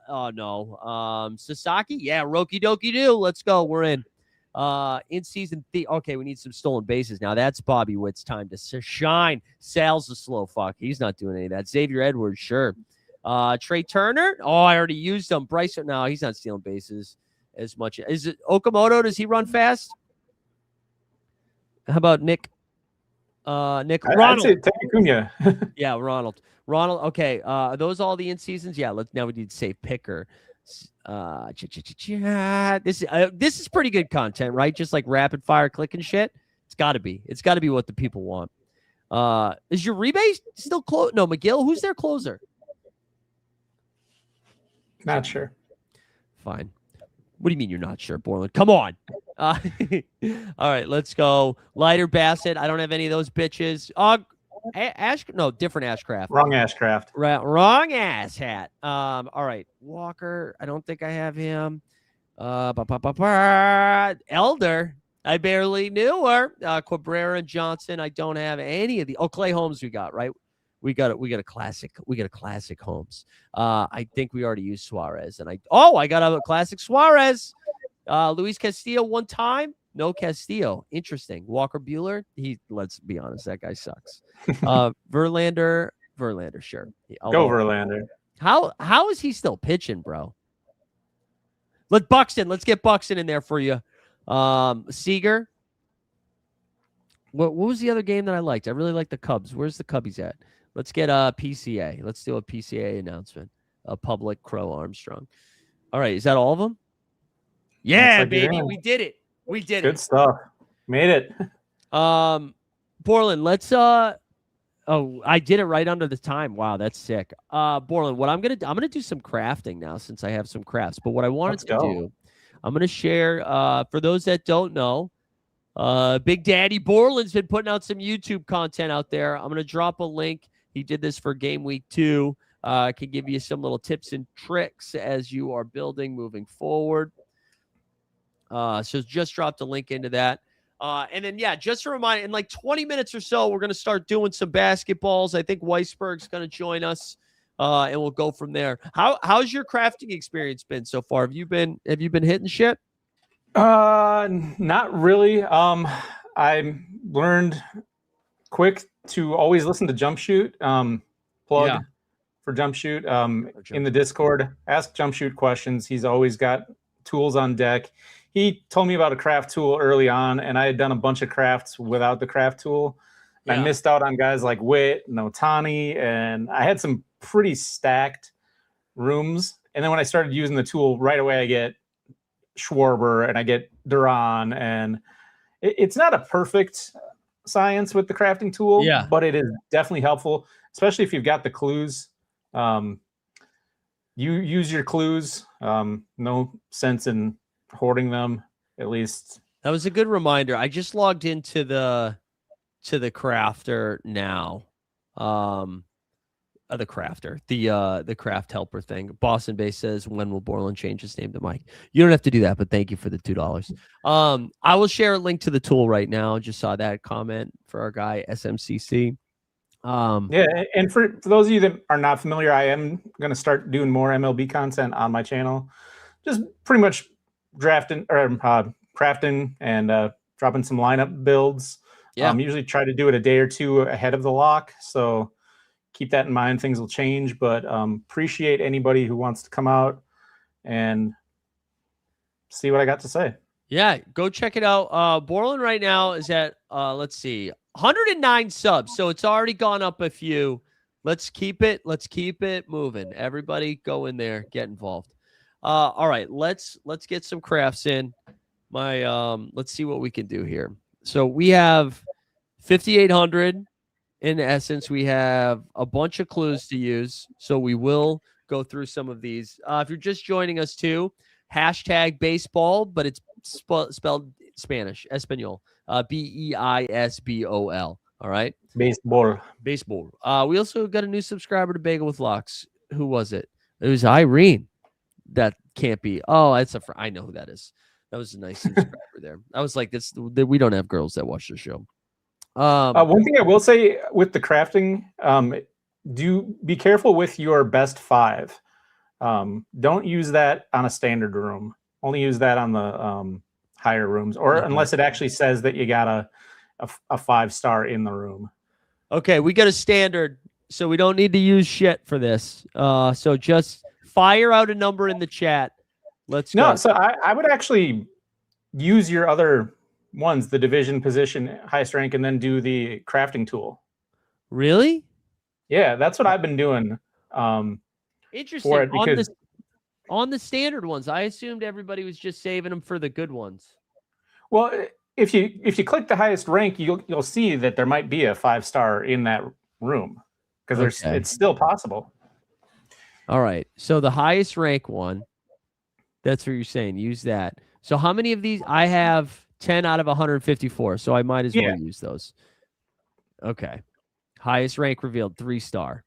[SPEAKER 1] Yeah, Roki Doki do. Let's go. We're in. In season okay, we need some stolen bases now. That's Bobby Witt's time to shine. Sal's a slow fuck. He's not doing any of that. Xavier Edwards, sure. Trey Turner. Oh, I already used him. Bryson. No, he's not stealing bases as much. Is it Okamoto? Does he run fast? How about Nick? Ronald.
[SPEAKER 2] I'd say Acuna.
[SPEAKER 1] Yeah, Ronald. Okay. Are those all the in seasons? Yeah. Now we need to say picker. This is pretty good content, right? Just like rapid fire clicking shit. It's got to be what the people want. Is your rebate still close? No, McGill. Who's their closer?
[SPEAKER 2] Not sure.
[SPEAKER 1] Fine. What do you mean you're not sure, Borland? Come on. All right, let's go. Lighter Bassett. I don't have any of those bitches. Different Ashcraft.
[SPEAKER 2] Wrong Ashcraft.
[SPEAKER 1] Wrong ass hat. All right. Walker. I don't think I have him. Elder. I barely knew her. Cabrera and Johnson. I don't have any of the. Oh, Clay Holmes. We got right. We got a classic. We got a classic Holmes. I think we already used Suarez, and I got a classic Suarez. Luis Castillo one time. No Castillo. Interesting. Walker Buehler. Let's be honest, that guy sucks. Verlander, sure.
[SPEAKER 2] Go Verlander.
[SPEAKER 1] How is he still pitching, bro? Let's get Buxton in there for you. Seager. What was the other game that I liked? I really like the Cubs. Where's the Cubbies at? Let's get a PCA. Let's do a PCA announcement. A public Crow Armstrong. All right, is that all of them? Yeah, like baby, we did it.
[SPEAKER 2] Good stuff. Made it.
[SPEAKER 1] Borland, let's I did it right under the time. Wow, that's sick. Borland, what I'm gonna do some crafting now since I have some crafts. But what I wanted to do, I'm gonna share for those that don't know, Big Daddy Borland's been putting out some YouTube content out there. I'm gonna drop a link. He did this for Game Week 2. Can give you some little tips and tricks as you are building moving forward. So just dropped a link into that. And then, just a reminder, in like 20 minutes or so, we're going to start doing some basketballs. I think Weisberg's going to join us, and we'll go from there. How's your crafting experience been so far? Have you been hitting shit?
[SPEAKER 2] Not really. I learned quick to always listen to Jump Shoot. For Jump Shoot in the Discord. Ask Jump Shoot questions. He's always got tools on deck. He told me about a craft tool early on, and I had done a bunch of crafts without the craft tool. Yeah. I missed out on guys like Witt and Otani, and I had some pretty stacked rooms. And then when I started using the tool, right away I get Schwarber and I get Duran, and it's not a perfect science with the crafting tool, but it is definitely helpful, especially if you've got the clues. You use your clues. No sense in hoarding them, at least.
[SPEAKER 1] That was a good reminder. I just logged into the crafter now. The crafter, the craft helper thing. Boston Bay says, when will Borland change his name to Mike? You don't have to do that, but thank you for the $2. I will share a link to the tool right now. Just saw that comment for our guy SMCC.
[SPEAKER 2] And for those of you that are not familiar, I am going to start doing more MLB content on my channel. Just pretty much drafting or crafting and dropping some lineup builds.
[SPEAKER 1] Yeah.
[SPEAKER 2] Usually try to do it a day or two ahead of the lock. So keep that in mind. Things will change, but appreciate anybody who wants to come out and see what I got to say.
[SPEAKER 1] Yeah, go check it out. Borland right now is at, let's see, 109 subs. So it's already gone up a few. Let's keep it moving. Everybody go in there, get involved. All right, let's get some crafts in. Let's see what we can do here. So we have 5,800 in essence. We have a bunch of clues to use. So we will go through some of these. If you're just joining us too, hashtag baseball, but it's spelled Spanish, Espanol, Beisbol. All right.
[SPEAKER 2] Baseball.
[SPEAKER 1] We also got a new subscriber to Bagel with Locks. Who was it? It was Irene. That can't be. Oh, I know who that is. That was a nice subscriber there. I was like, we don't have girls that watch the show.
[SPEAKER 2] One thing I will say with the crafting, do be careful with your best 5. Don't use that on a standard room. Only use that on the higher rooms, or unless it actually says that you got a 5-star in the room.
[SPEAKER 1] Okay, we got a standard, so we don't need to use shit for this. So just fire out a number in the chat. Let's go.
[SPEAKER 2] No, so I would actually use your other ones, the division, position, highest rank, and then do the crafting tool.
[SPEAKER 1] Really?
[SPEAKER 2] Yeah, that's what I've been doing.
[SPEAKER 1] Interesting.
[SPEAKER 2] For it because
[SPEAKER 1] on the standard ones, I assumed everybody was just saving them for the good ones.
[SPEAKER 2] Well, if you click the highest rank, you'll see that there might be a 5-star in that room, because it's still possible.
[SPEAKER 1] All right. So the highest rank one, that's what you're saying. Use that. So how many of these? I have 10 out of 154, so I might as well use those. Okay. Highest rank revealed, 3-star.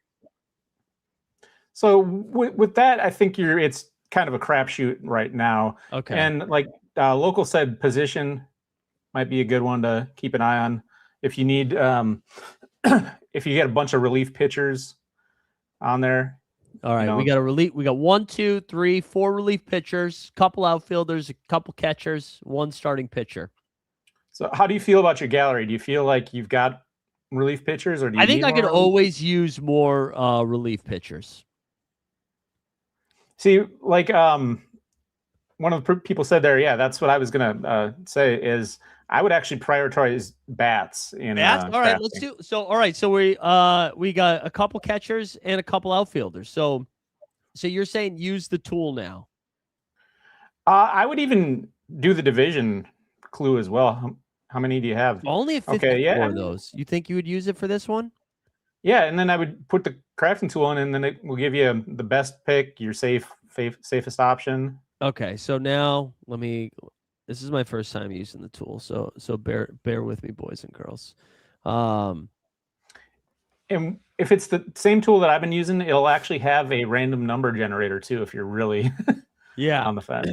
[SPEAKER 2] So with that, I think it's kind of a crapshoot right now.
[SPEAKER 1] Okay.
[SPEAKER 2] And like Local said, position might be a good one to keep an eye on. If you need, if you get a bunch of relief pitchers on there.
[SPEAKER 1] All right. We got a relief. We got 1, 2, 3, 4 relief pitchers, couple outfielders, a couple catchers, 1 starting pitcher.
[SPEAKER 2] So how do you feel about your gallery? Do you feel like you've got relief pitchers, or do you
[SPEAKER 1] I think
[SPEAKER 2] need
[SPEAKER 1] I could
[SPEAKER 2] more
[SPEAKER 1] always use more relief pitchers.
[SPEAKER 2] See, like one of the people said there, yeah, that's what I was gonna say is I would actually prioritize bats in
[SPEAKER 1] bats. All right,
[SPEAKER 2] crafting.
[SPEAKER 1] let's do so. All right, so we got a couple catchers and a couple outfielders. So you're saying use the tool now?
[SPEAKER 2] I would even do the division clue as well. How many do you have?
[SPEAKER 1] Only 54 of those. You think you would use it for this one?
[SPEAKER 2] Yeah, and then I would put the crafting tool in, and then it will give you the best pick, your safest option.
[SPEAKER 1] Okay, so now this is my first time using the tool, so bear with me, boys and girls.
[SPEAKER 2] And if it's the same tool that I've been using, it'll actually have a random number generator too, if you're really on the fence.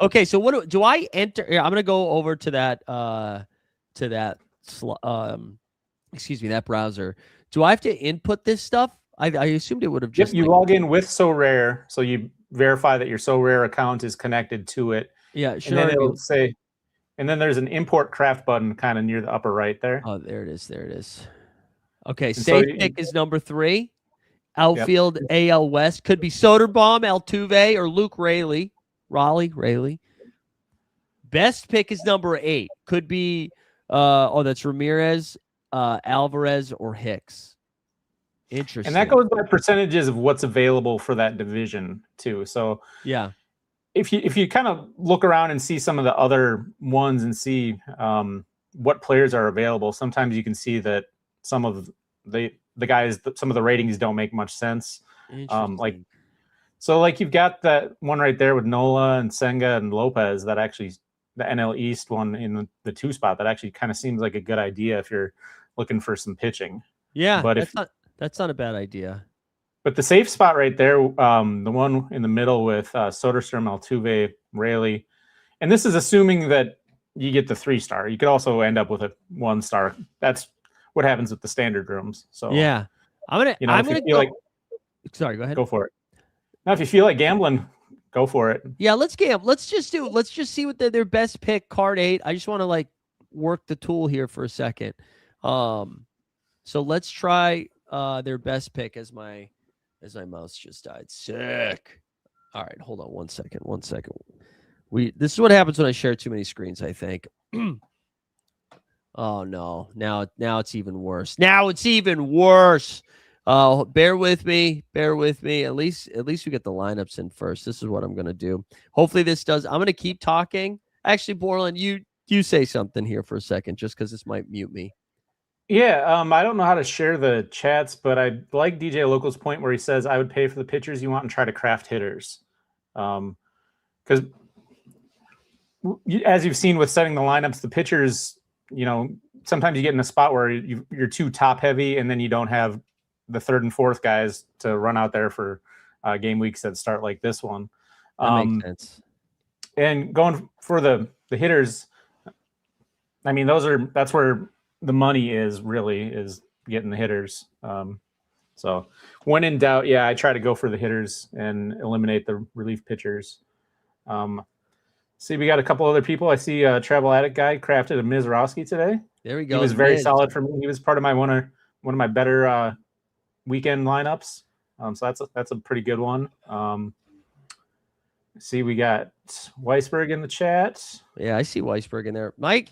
[SPEAKER 1] Okay, so what do I enter? Here, I'm gonna go over to that that browser. Do I have to input this stuff? I assumed it would have just.
[SPEAKER 2] Yep, you log in with Sorare, so you verify that your Sorare account is connected to it.
[SPEAKER 1] Yeah, sure.
[SPEAKER 2] And then it'll say, and then there's an import craft button kind of near the upper right there.
[SPEAKER 1] Oh, there it is. Okay, safe pick is number 3. Outfield, AL West. Could be Soderbaum, Altuve, or Luke Rayleigh. Raleigh. Best pick is number 8. Could be, that's Ramirez, Alvarez, or Hicks. Interesting.
[SPEAKER 2] And that goes by percentages of what's available for that division too. So
[SPEAKER 1] yeah,
[SPEAKER 2] if you kind of look around and see some of the other ones and see what players are available, sometimes you can see that some of the guys, some of the ratings don't make much sense. Like you've got that one right there with Nola and Senga and Lopez, that actually the NL East one in the 2 spot, that actually kind of seems like a good idea if you're looking for some pitching.
[SPEAKER 1] Yeah,
[SPEAKER 2] but
[SPEAKER 1] that's not a bad idea.
[SPEAKER 2] But the safe spot right there, the one in the middle with Soderstrom, Altuve, Rayleigh, and this is assuming that you get the 3-star. You could also end up with a 1-star. That's what happens with the standard rooms. So
[SPEAKER 1] yeah, I'm gonna go. Sorry, go ahead.
[SPEAKER 2] Go for it. Now, if you feel like gambling, go for it.
[SPEAKER 1] Yeah, let's gamble. Let's just see what their best pick, card 8. I just want to work the tool here for a second. So let's try their best pick as my mouse just died. Sick. All right, hold on 1 second. 1 second. This is what happens when I share too many screens, I think. Oh no. Now it's even worse. Now it's even worse. Bear with me. Bear with me. At least we get the lineups in first. This is what I'm gonna do. Hopefully this does. I'm gonna keep talking. Actually, Borland, you say something here for a second, just because this might mute me.
[SPEAKER 2] Yeah, I don't know how to share the chats, but I like DJ Local's point where he says I would pay for the pitchers you want and try to craft hitters. Because as you've seen with setting the lineups, the pitchers, sometimes you get in a spot where you're too top heavy, and then you don't have the third and fourth guys to run out there for game weeks that start like this one.
[SPEAKER 1] That makes sense.
[SPEAKER 2] And going for the hitters, I mean, that's where the money is getting the hitters. So when in doubt, I try to go for the hitters and eliminate the relief pitchers. See, we got a couple other people. I see Travel Addict guy crafted a Mizrowski today.
[SPEAKER 1] There we go.
[SPEAKER 2] He was very solid for me. He was part of one of my better weekend lineups. So that's a pretty good one. See, we got Weisberg in the chat.
[SPEAKER 1] Yeah, I see Weisberg in there. Mike,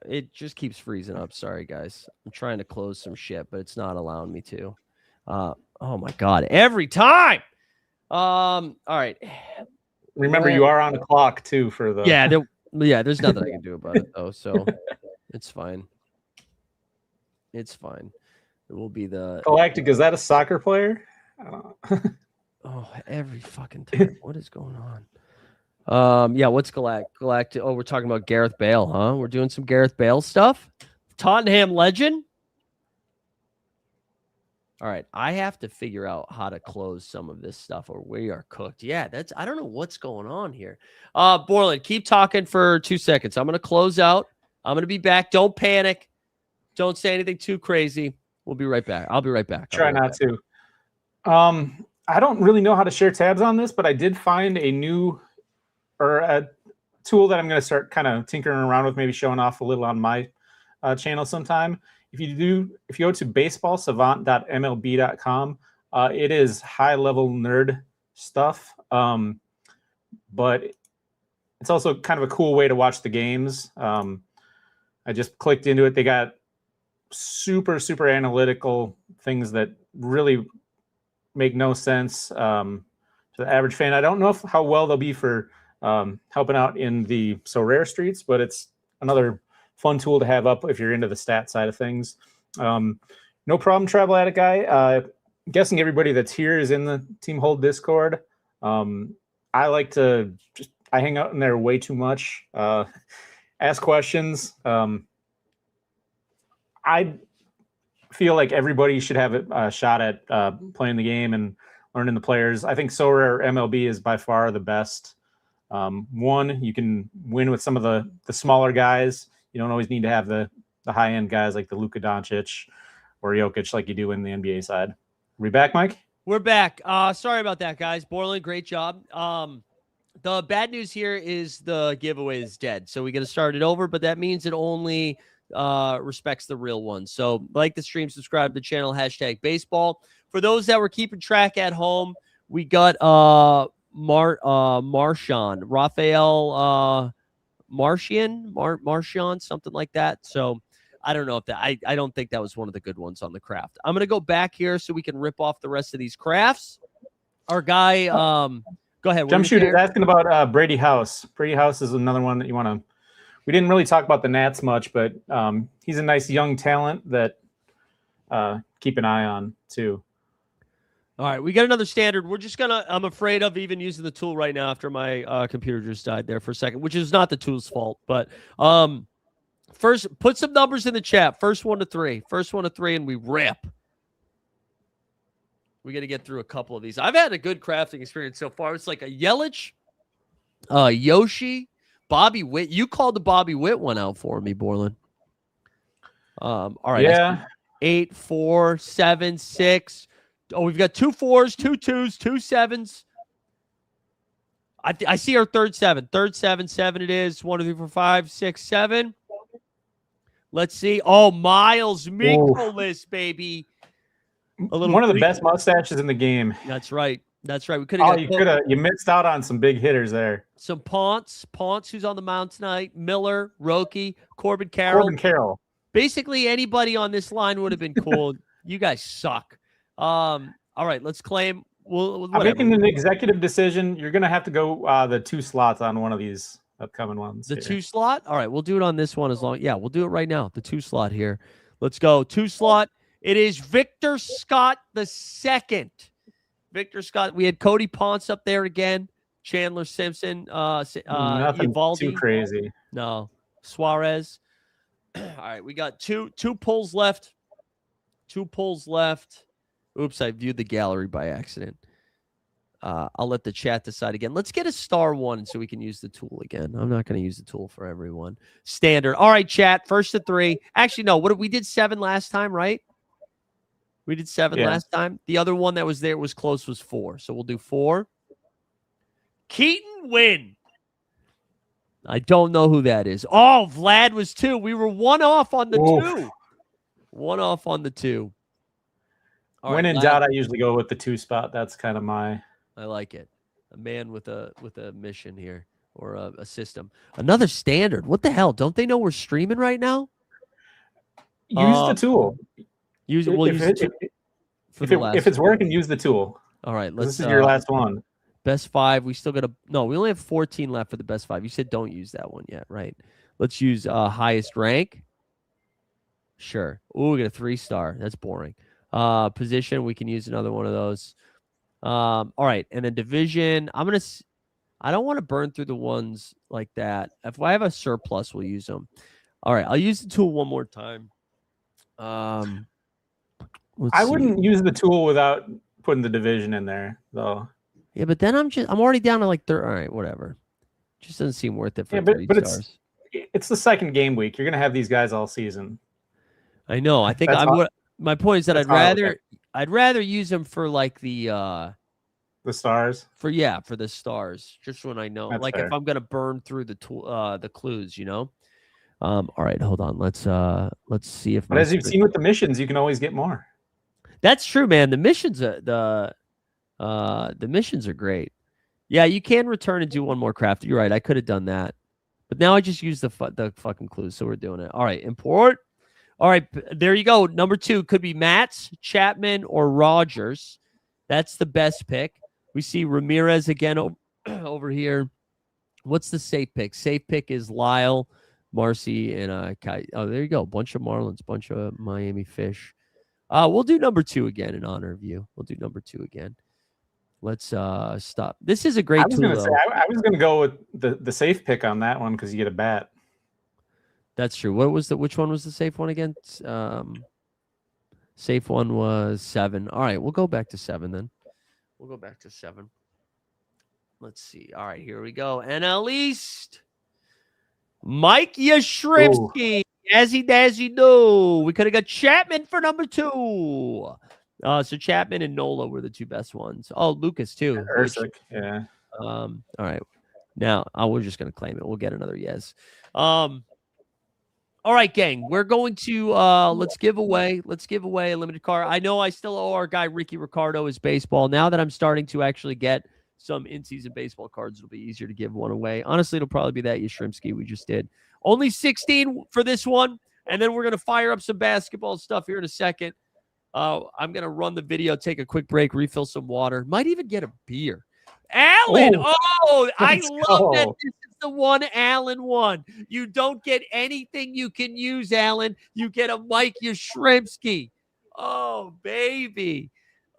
[SPEAKER 1] it just keeps freezing up. Sorry, guys. I'm trying to close some shit, but it's not allowing me to. Oh my God, every time. All right.
[SPEAKER 2] Remember, you are on the clock too for the.
[SPEAKER 1] There's nothing I can do about it though, so it's fine. It's fine. It will be the
[SPEAKER 2] Galactic. Is that a soccer player? I don't know.
[SPEAKER 1] Oh, every fucking time. What is going on? What's Galactic? Oh, we're talking about Gareth Bale, huh? We're doing some Gareth Bale stuff. Tottenham legend. All right, I have to figure out how to close some of this stuff, or we are cooked. Yeah, I don't know what's going on here. Borland, keep talking for 2 seconds. I'm gonna close out. I'm gonna be back. Don't panic. Don't say anything too crazy. We'll be right back. I'll be right back.
[SPEAKER 2] Try not to. I don't really know how to share tabs on this, but I did find a tool that I'm going to start kind of tinkering around with, maybe showing off a little on my channel sometime. If you go to baseballsavant.mlb.com, it is high level nerd stuff, but it's also kind of a cool way to watch the games. I just clicked into it. They got super, super analytical things that really make no sense to the average fan. I don't know how well they'll be for helping out in the Sorare streets, but it's another fun tool to have up if you're into the stat side of things. No problem, Travel Addict guy. Guessing everybody that's here is in the Team Hold Discord. I like to I hang out in there way too much. Ask questions. I feel like everybody should have a shot at playing the game and learning the players. I think Sorare MLB is by far the best. One, you can win with some of the smaller guys. You don't always need to have the high-end guys like the Luka Doncic or Jokic like you do in the NBA side. Are we back, Mike?
[SPEAKER 1] We're back. Sorry about that, guys. Borland, great job. The bad news here is the giveaway is dead. So we got to start it over, but that means it only respects the real ones. So like the stream, subscribe to the channel, #baseball. For those that were keeping track at home, we got Raphael Martian, something like that. So I don't know if that I don't think that was one of the good ones on the craft. I'm gonna go back here so we can rip off the rest of these crafts. Our guy, go ahead.
[SPEAKER 2] Jump Shoot is asking about Brady House. Brady House is another one that you want to. We didn't really talk about the Nats much, but he's a nice young talent that keep an eye on too.
[SPEAKER 1] All right, we got another standard. We're just gonna. I'm afraid of even using the tool right now after my computer just died there for a second, which is not the tool's fault. But first, put some numbers in the chat. First one to three, and we rip. We got to get through a couple of these. I've had a good crafting experience so far. It's like a Yelich, Yoshi, Bobby Witt. You called the Bobby Witt one out for me, Borland. All right.
[SPEAKER 2] Yeah.
[SPEAKER 1] 8, 4, 7, 6. Oh, we've got 2 4s, 2 2s, 2 7s. I see our third 7. Third 7, 7 it is. 1, 2, 3, 4, 5, 6, 7. Let's see. Oh, Miles Mikolas, baby.
[SPEAKER 2] One of the best mustaches in the game.
[SPEAKER 1] That's right. That's right. We could have
[SPEAKER 2] you missed out on some big hitters there.
[SPEAKER 1] Some Ponce, who's on the mound tonight, Miller, Roki, Corbin Carroll. Basically, anybody on this line would have been cool. You guys suck. All right, let's claim.
[SPEAKER 2] I'm making an executive decision. You're going to have to go the 2 slots on one of these upcoming ones.
[SPEAKER 1] The 2 slot? All right, we'll do it on this one as long. Yeah, we'll do it right now. The 2 slot here. Let's go. 2 slot. It is Victor Scott II. Victor Scott. We had Cody Ponce up there again. Chandler Simpson.
[SPEAKER 2] Nothing
[SPEAKER 1] Evaldi.
[SPEAKER 2] too crazy.
[SPEAKER 1] No. Suarez. All right, we got two pulls left. 2 pulls left. Oops, I viewed the gallery by accident. I'll let the chat decide again. Let's get a star 1 so we can use the tool again. I'm not going to use the tool for everyone. Standard. All right, chat. First to 3. Actually, no. We did 7 last time, right? We did 7 last time. The other one that was there was 4. So we'll do 4. Keaton Wynn. I don't know who that is. Oh, Vlad was 2. We were 1 off on the 2. 1 off on the 2.
[SPEAKER 2] When in doubt, I usually go with the 2 spot. That's kind of my.
[SPEAKER 1] I like it. A man with a mission here or a system. Another standard. What the hell? Don't they know we're streaming right now?
[SPEAKER 2] Use the tool.
[SPEAKER 1] If
[SPEAKER 2] it's working, use the tool.
[SPEAKER 1] All right,
[SPEAKER 2] this is your last one.
[SPEAKER 1] Best 5. We still got no. We only have 14 left for the best 5. You said don't use that one yet, right? Let's use highest rank. Sure. Ooh, we got a 3-star. That's boring. Position. We can use another one of those. All right, and then division. I don't want to burn through the ones like that. If I have a surplus, we'll use them. All right, I'll use the tool one more time. I
[SPEAKER 2] wouldn't use the tool without putting the division in there, though.
[SPEAKER 1] Yeah, but then I'm already down to like 30. All right, whatever. Just doesn't seem worth it for 3 stars.
[SPEAKER 2] It's the second game week. You're gonna have these guys all season.
[SPEAKER 1] I know. I think my point is that I'd rather use them for like the
[SPEAKER 2] stars.
[SPEAKER 1] For the stars. Just when I know,
[SPEAKER 2] That's
[SPEAKER 1] like
[SPEAKER 2] fair.
[SPEAKER 1] if I'm gonna burn through the clues, you know. All right, hold on. Let's see if.
[SPEAKER 2] But as you've seen with the missions, you can always get more.
[SPEAKER 1] That's true, man. The missions the missions are great. Yeah, you can return and do one more craft. You're right. I could have done that, but now I just use the fucking clues, so we're doing it. All right, import. All right, there you go. Number 2 could be Matz, Chapman, or Rogers. That's the best pick. We see Ramirez again over here. What's the safe pick? Safe pick is Lyle, Marcy, and Kai. Oh, there you go. Bunch of Marlins, bunch of Miami Fish. We'll do number 2 again in honor of you. We'll do number 2 again. Let's stop. This is a great tool.
[SPEAKER 2] I was gonna go with the safe pick on that one because you get a bat.
[SPEAKER 1] That's true. Which one was the safe one again? Safe one was 7. All right, we'll go back to 7 then. We'll go back to 7. Let's see. All right, here we go. NL East. Mike Yastrzemski. As he do. We could have got Chapman for number 2. So Chapman and Nola were the 2 best ones. Oh, Lucas too.
[SPEAKER 2] Ursic, yeah.
[SPEAKER 1] All right. Now we're just gonna claim it. We'll get another yes. All right, gang. We're going to let's give away a limited card. I know I still owe our guy Ricky Ricardo his baseball. Now that I'm starting to actually get some in-season baseball cards, it'll be easier to give one away. Honestly, it'll probably be that Yastrzemski we just did. Only 16 for this one, and then we're gonna fire up some basketball stuff here in a second. I'm gonna run the video, take a quick break, refill some water, might even get a beer. Alan, I love that this is the one Alan won. You don't get anything you can use, Alan. You get a Mike Yastrzemski. Oh, baby.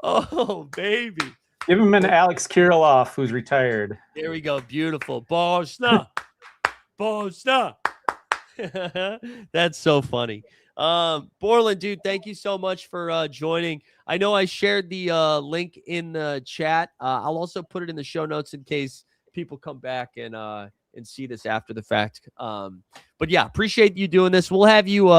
[SPEAKER 2] Give him an Alex Kirilloff, who's retired.
[SPEAKER 1] There we go. Beautiful. Bosna. That's so funny. Borland, dude, thank you so much for joining. I know I shared the link in the chat. I'll also put it in the show notes in case people come back and see this after the fact. But yeah, appreciate you doing this. We'll have you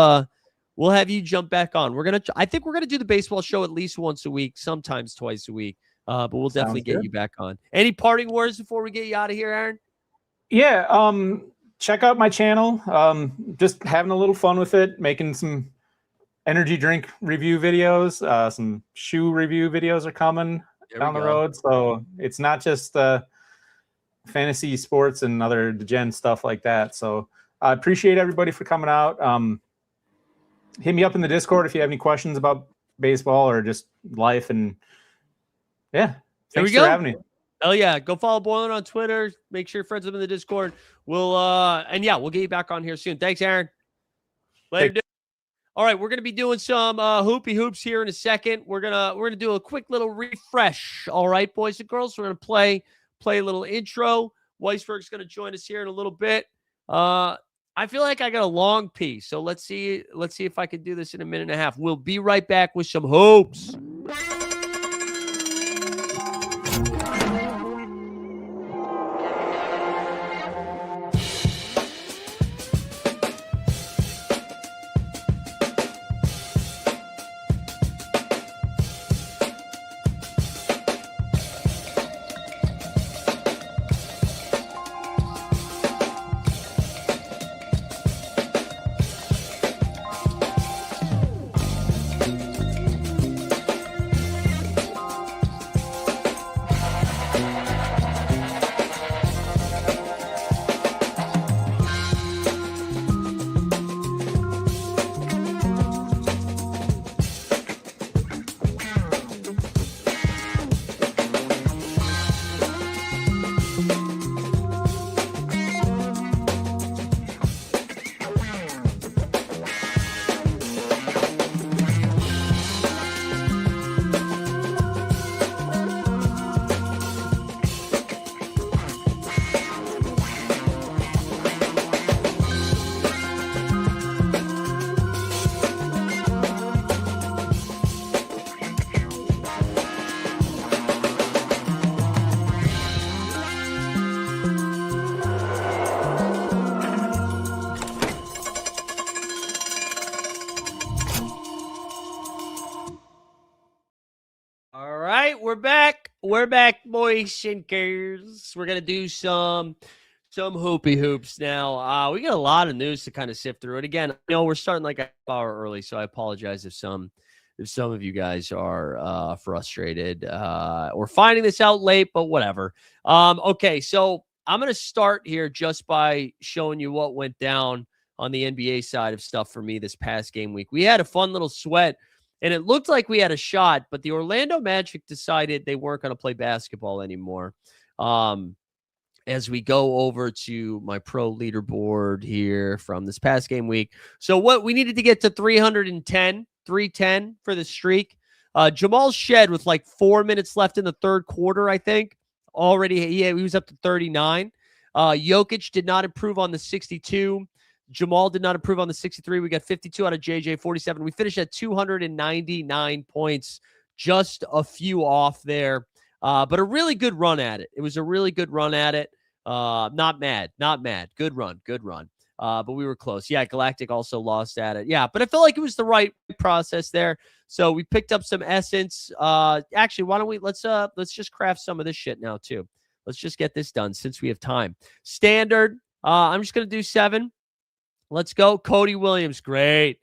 [SPEAKER 1] jump back on. I think we're gonna do the baseball show at least once a week, sometimes twice a week. But we'll definitely get you back on. Any parting words before we get you out of here, Aaron?
[SPEAKER 2] Yeah. check out my channel. Just having a little fun with it, making some energy drink review videos. Some shoe review videos are coming down the road. So it's not just fantasy sports and other degen stuff like that. So I appreciate everybody for coming out. Hit me up in the Discord if you have any questions about baseball or just life. And yeah, thanks for having me.
[SPEAKER 1] Oh yeah, go follow Boylan on Twitter. Make sure your friends up in the Discord. We'll we'll get you back on here soon. Thanks, Aaron. Later. Hey. All right, we're gonna be doing some hoopy hoops here in a second. We're gonna do a quick little refresh. All right, boys and girls. We're gonna play a little intro. Weisberg's gonna join us here in a little bit. I feel like I got a long piece, so let's see if I can do this in a minute and a half. We'll be right back with some hoops. We're back, boys and girls. We're gonna do some hoopy hoops now. We got a lot of news to kind of sift through. And again, we're starting like an hour early, so I apologize if some of you guys are frustrated or finding this out late, but whatever. Okay, so I'm gonna start here just by showing you what went down on the NBA side of stuff for me this past game week. We had a fun little sweat. And it looked like we had a shot, but the Orlando Magic decided they weren't going to play basketball anymore. As we go over to my pro leaderboard here from this past game week. So what we needed to get to 310 for the streak. Jamal Shed with like 4 minutes left in the third quarter, I think. Already, he was up to 39. Jokic did not improve on the 62. Jamal did not improve on the 63. We got 52 out of JJ, 47. We finished at 299 points, just a few off there. But a really good run at it. It was a really good run at it. Not mad. Good run. But we were close. Yeah, Galactic also lost at it. Yeah, but I felt like it was the right process there. So we picked up some essence. Actually, why don't we let's just craft some of this shit now too. Let's just get this done since we have time. Standard. I'm just gonna do 7. Let's go. Cody Williams. Great.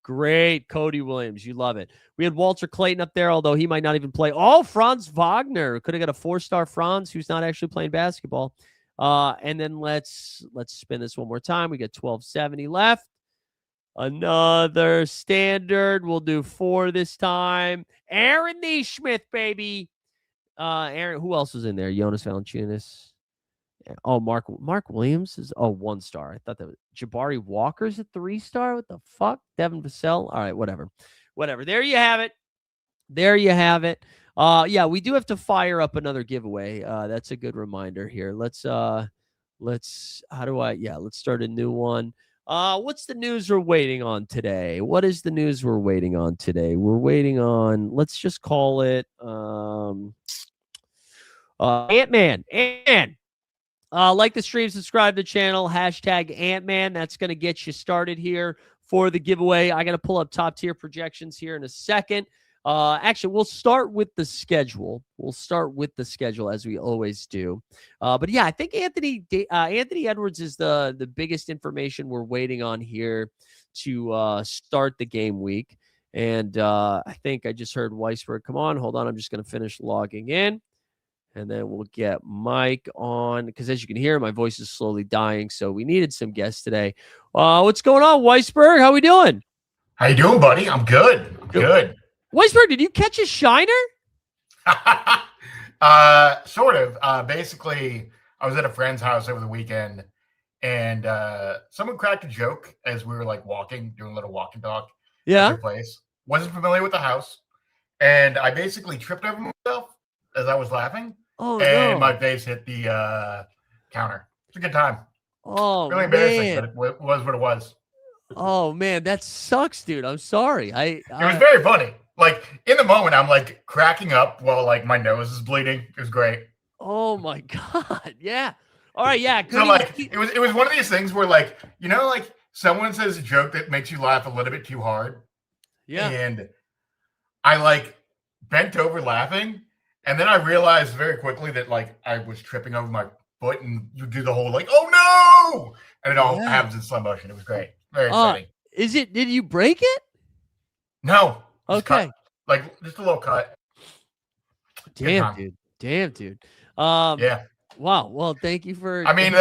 [SPEAKER 1] Cody Williams. You love it. We had Walter Clayton up there, although he might not even play. Oh, Franz Wagner. Could have got a 4-star Franz who's not actually playing basketball. And then let's spin this one more time. We got 1270 left. Another standard. We'll do 4 this time. Aaron Neesmith, baby. Aaron, who else was in there? Jonas Valanciunas. Oh, Mark Williams is 1 star. I thought that was Jabari Walker's a 3-star. What the fuck? Devin Vassell. All right, whatever. There you have it. Yeah, we do have to fire up another giveaway. That's a good reminder here. Let's start a new one. What's the news we're waiting on today? What is the news we're waiting on today? We're waiting on, let's just call it Ant-Man. Like the stream, subscribe to the channel, #Ant-Man. That's going to get you started here for the giveaway. I got to pull up top tier projections here in a second. Actually, we'll start with the schedule. We'll start with the schedule as we always do. But yeah, I think Anthony Edwards is the biggest information we're waiting on here to start the game week. And I think I just heard Weisberg. Come on, hold on. I'm just going to finish logging in. And then we'll get Mike on because, as you can hear, my voice is slowly dying. So we needed some guests today. What's going on, Weisberg? How we doing?
[SPEAKER 3] How you doing, buddy? I'm good. Good.
[SPEAKER 1] Weisberg, did you catch a shiner?
[SPEAKER 3] Sort of. Basically, I was at a friend's house over the weekend, and someone cracked a joke as we were like walking, doing a little walk and talk.
[SPEAKER 1] Yeah.
[SPEAKER 3] At their place. Wasn't familiar with the house, and I basically tripped over myself as I was laughing.
[SPEAKER 1] Oh,
[SPEAKER 3] and
[SPEAKER 1] no.
[SPEAKER 3] my face hit the counter. It's a good time.
[SPEAKER 1] Oh,
[SPEAKER 3] really embarrassing,
[SPEAKER 1] man.
[SPEAKER 3] but it was what it was.
[SPEAKER 1] Oh, man, that sucks, dude. I'm sorry.
[SPEAKER 3] It was very funny. Like, in the moment, I'm, like, cracking up while, like, my nose is bleeding. It was great.
[SPEAKER 1] Oh, my God. Yeah. All right, yeah.
[SPEAKER 3] So, like, it was one of these things where, like, you know, like, someone says a joke that makes you laugh a little bit too hard.
[SPEAKER 1] Yeah.
[SPEAKER 3] And I, like, bent over laughing. And then I realized very quickly that, like, I was tripping over my foot, and you do the whole, like, oh, no! And it all happens in slow motion. It was great. Very exciting.
[SPEAKER 1] Did you break it?
[SPEAKER 3] No.
[SPEAKER 1] Okay.
[SPEAKER 3] Like, just a little cut.
[SPEAKER 1] Damn, dude.
[SPEAKER 3] Yeah.
[SPEAKER 1] Wow. Well, thank you for.
[SPEAKER 3] I mean,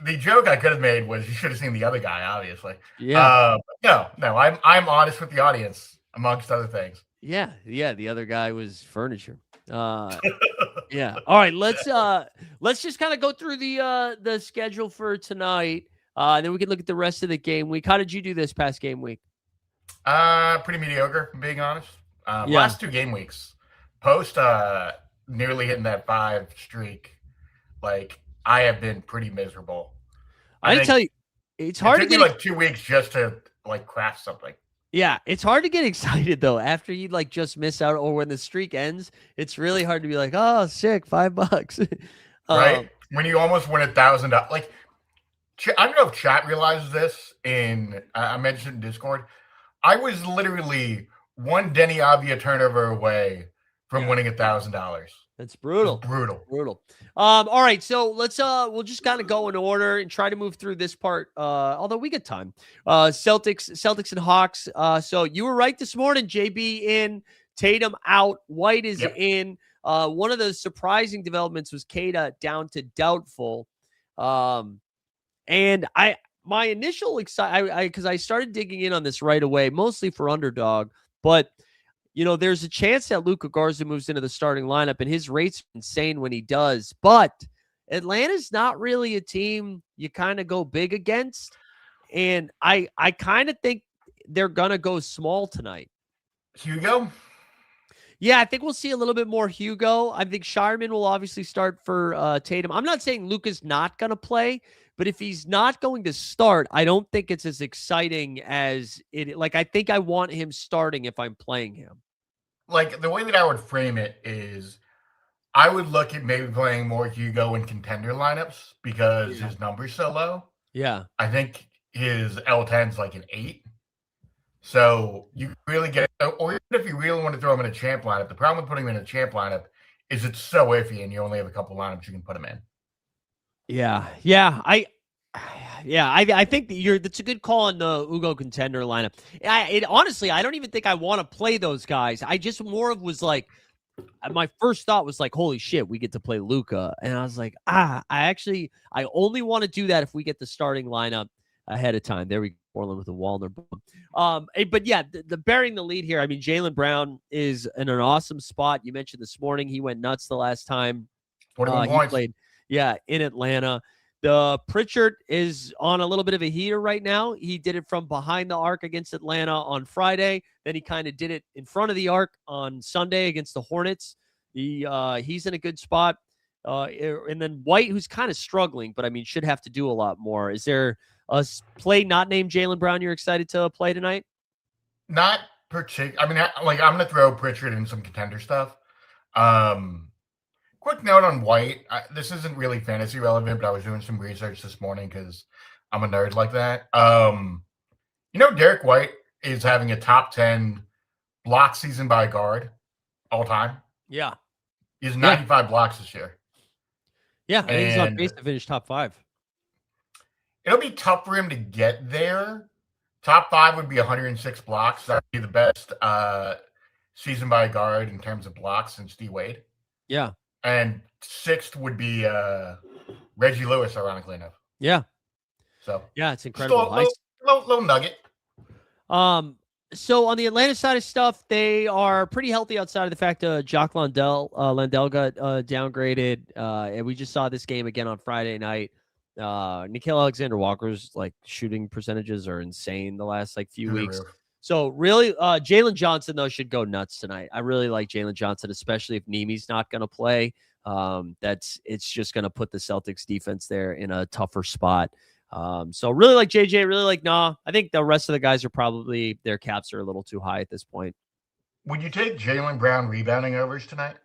[SPEAKER 3] the joke I could have made was you should have seen the other guy, obviously.
[SPEAKER 1] Yeah.
[SPEAKER 3] No. I'm honest with the audience, amongst other things.
[SPEAKER 1] Yeah. The other guy was furniture. Yeah. All right. Let's just kind of go through the schedule for tonight. And then we can look at the rest of the game week. How did you do this past game week?
[SPEAKER 3] Pretty mediocre, being honest. Last 2 game weeks, post nearly hitting that 5 streak. Like, I have been pretty miserable.
[SPEAKER 1] I tell you, it's hard to get
[SPEAKER 3] like 2 weeks just to like craft something.
[SPEAKER 1] Yeah, it's hard to get excited though after you like just miss out or when the streak ends. It's really hard to be like, oh, sick, $5.
[SPEAKER 3] Right? When you almost win $1,000. Like, I don't know if chat realizes this. I mentioned in Discord, I was literally one Denny Avia turnover away from winning $1,000.
[SPEAKER 1] That's brutal. Brutal. All right, so let's we'll just kind of go in order and try to move through this part. Although we get time. Celtics and Hawks. So you were right this morning. JB in, Tatum out, White is in. One of the surprising developments was Kata down to doubtful. And my initial excitement, because I started digging in on this right away, mostly for underdog, but you know, there's a chance that Luka Garza moves into the starting lineup, and his rate's insane when he does. But Atlanta's not really a team you kind of go big against, and I kind of think they're gonna go small tonight.
[SPEAKER 3] Hugo?
[SPEAKER 1] Yeah, I think we'll see a little bit more Hugo. I think Shireman will obviously start for Tatum. I'm not saying Luka's not gonna play, but if he's not going to start, I don't think it's as exciting as it. Like, I think I want him starting if I'm playing him.
[SPEAKER 3] Like, the way that I would frame it is I would look at maybe playing more Hugo in contender lineups because his number's so low.
[SPEAKER 1] Yeah.
[SPEAKER 3] I think his L10's like an 8. So you really get it. Or even if you really want to throw him in a champ lineup, the problem with putting him in a champ lineup is it's so iffy and you only have a couple lineups you can put him in.
[SPEAKER 1] Yeah. I think that's a good call on the Ugo contender lineup. Honestly, I don't even think I want to play those guys. I just was like, my first thought was like, holy shit, we get to play Luka. And I was like, I only want to do that if we get the starting lineup ahead of time. There we go, Portland with a Wallner bomb. But yeah, the bearing the lead here. I mean, Jaylen Brown is in an awesome spot. You mentioned this morning he went nuts the last time
[SPEAKER 3] 41
[SPEAKER 1] he
[SPEAKER 3] points.
[SPEAKER 1] played. Yeah, in Atlanta. The Pritchard is on a little bit of a heater right now. He did it from behind the arc against Atlanta on Friday. Then he kind of did it in front of the arc on Sunday against the Hornets. He's in a good spot. And then White, who's kind of struggling, but I mean, should have to do a lot more. Is there a play not named Jaylen Brown you're excited to play tonight?
[SPEAKER 3] Not particular. I mean, like, I'm going to throw Pritchard in some contender stuff. Quick note on White. This isn't really fantasy relevant, but I was doing some research this morning because I'm a nerd like that. You know, Derek White is having a top 10 block season by guard all time.
[SPEAKER 1] Yeah.
[SPEAKER 3] He has 95 blocks this year.
[SPEAKER 1] Yeah, I think he's on pace to finish top 5.
[SPEAKER 3] It'll be tough for him to get there. Top 5 would be 106 blocks. That would be the best season by guard in terms of blocks since D Wade.
[SPEAKER 1] Yeah.
[SPEAKER 3] And 6th would be Reggie Lewis, ironically enough.
[SPEAKER 1] Yeah.
[SPEAKER 3] So
[SPEAKER 1] yeah, it's incredible.
[SPEAKER 3] Little nugget.
[SPEAKER 1] So on the Atlanta side of stuff, they are pretty healthy outside of the fact Jock Landell got downgraded. And we just saw this game again on Friday night. Nickeil Alexander-Walker's like shooting percentages are insane the last like few weeks. So really, Jalen Johnson though should go nuts tonight. I really like Jalen Johnson, especially if Nemi's not going to play. It's just going to put the Celtics defense there in a tougher spot. So really like JJ, really like Nah. I think the rest of the guys are probably their caps are a little too high at this point.
[SPEAKER 3] Would you take Jaylen Brown rebounding overs tonight?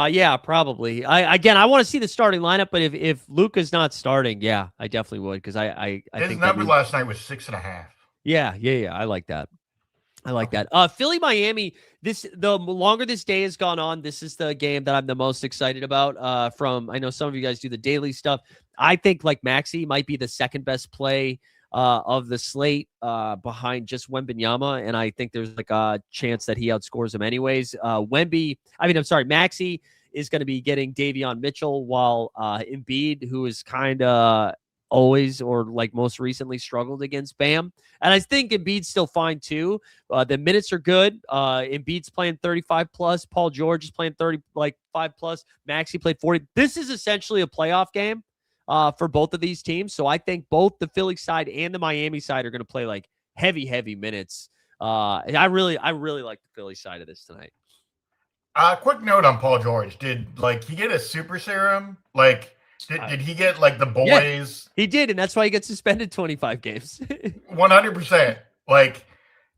[SPEAKER 1] Yeah, probably. I want to see the starting lineup, but if Luka's not starting, yeah, I definitely would because I
[SPEAKER 3] his
[SPEAKER 1] think
[SPEAKER 3] number last night was 6.5.
[SPEAKER 1] Yeah. I like that. Philly, Miami. The longer this day has gone on, this is the game that I'm the most excited about. I know some of you guys do the daily stuff. I think like Maxey might be the second best play of the slate behind just Wembanyama, and I think there's like a chance that he outscores him anyways. Maxey is going to be getting Davion Mitchell, while Embiid, who is kind of always or like most recently struggled against Bam. And I think Embiid's still fine too. The minutes are good. Embiid's playing 35 plus. Paul George is playing 35 plus. Maxey played 40. This is essentially a playoff game for both of these teams. So I think both the Philly side and the Miami side are going to play like heavy minutes. And I really like the Philly side of this tonight.
[SPEAKER 3] Quick note on Paul George. Did he get a super serum? Did he get like the boys?
[SPEAKER 1] Yeah, he did, and that's why he gets suspended 25 games.
[SPEAKER 3] 100%. Like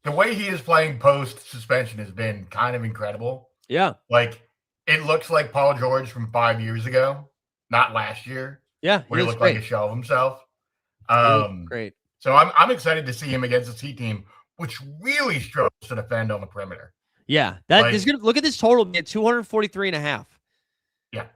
[SPEAKER 3] the way he is playing post suspension has been kind of incredible.
[SPEAKER 1] Yeah.
[SPEAKER 3] Like it looks like Paul George from 5 years ago, not last year.
[SPEAKER 1] Yeah.
[SPEAKER 3] Where he looked like a shell of himself.
[SPEAKER 1] Great.
[SPEAKER 3] So I'm excited to see him against this Heat team, which really struggles to defend on the perimeter.
[SPEAKER 1] Yeah. That is gonna look at this total at 243.5.
[SPEAKER 3] Yeah.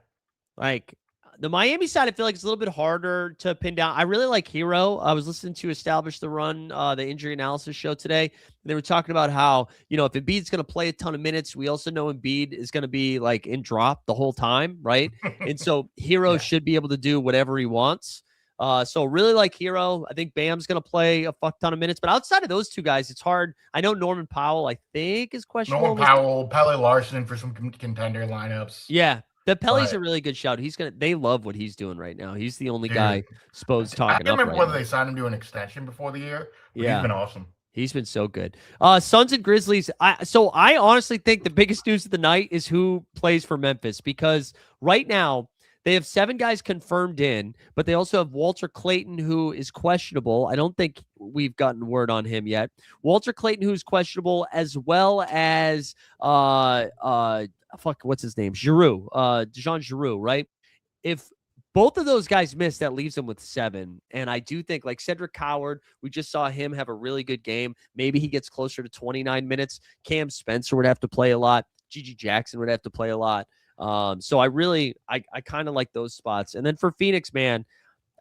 [SPEAKER 1] Like the Miami side, I feel like it's a little bit harder to pin down. I really like Hero. I was listening to Establish the Run, the injury analysis show today. They were talking about how, if Embiid's going to play a ton of minutes, we also know Embiid is going to be like in drop the whole time, right? And so Hero should be able to do whatever he wants. So really like Hero. I think Bam's going to play a fuck ton of minutes. But outside of those two guys, it's hard. I know Norman Powell, I think, is questionable.
[SPEAKER 3] Norman Powell, Pelle Larson for some contender lineups.
[SPEAKER 1] Yeah. The Pelly's a really good shout. They love what he's doing right now. He's the only guy supposed talking up.
[SPEAKER 3] I can't remember whether they signed him to an extension before the year. But he's been awesome.
[SPEAKER 1] He's been so good. Suns and Grizzlies. I honestly think the biggest news of the night is who plays for Memphis, because right now they have 7 guys confirmed in, but they also have Walter Clayton, who is questionable. I don't think we've gotten word on him yet. Walter Clayton, who's questionable, as well as what's his name? Giroux, Dejan Giroux, right? If both of those guys miss, that leaves them with 7. And I do think like Cedric Howard, we just saw him have a really good game. Maybe he gets closer to 29 minutes. Cam Spencer would have to play a lot. Gigi Jackson would have to play a lot. So I kind of like those spots. And then for Phoenix, man,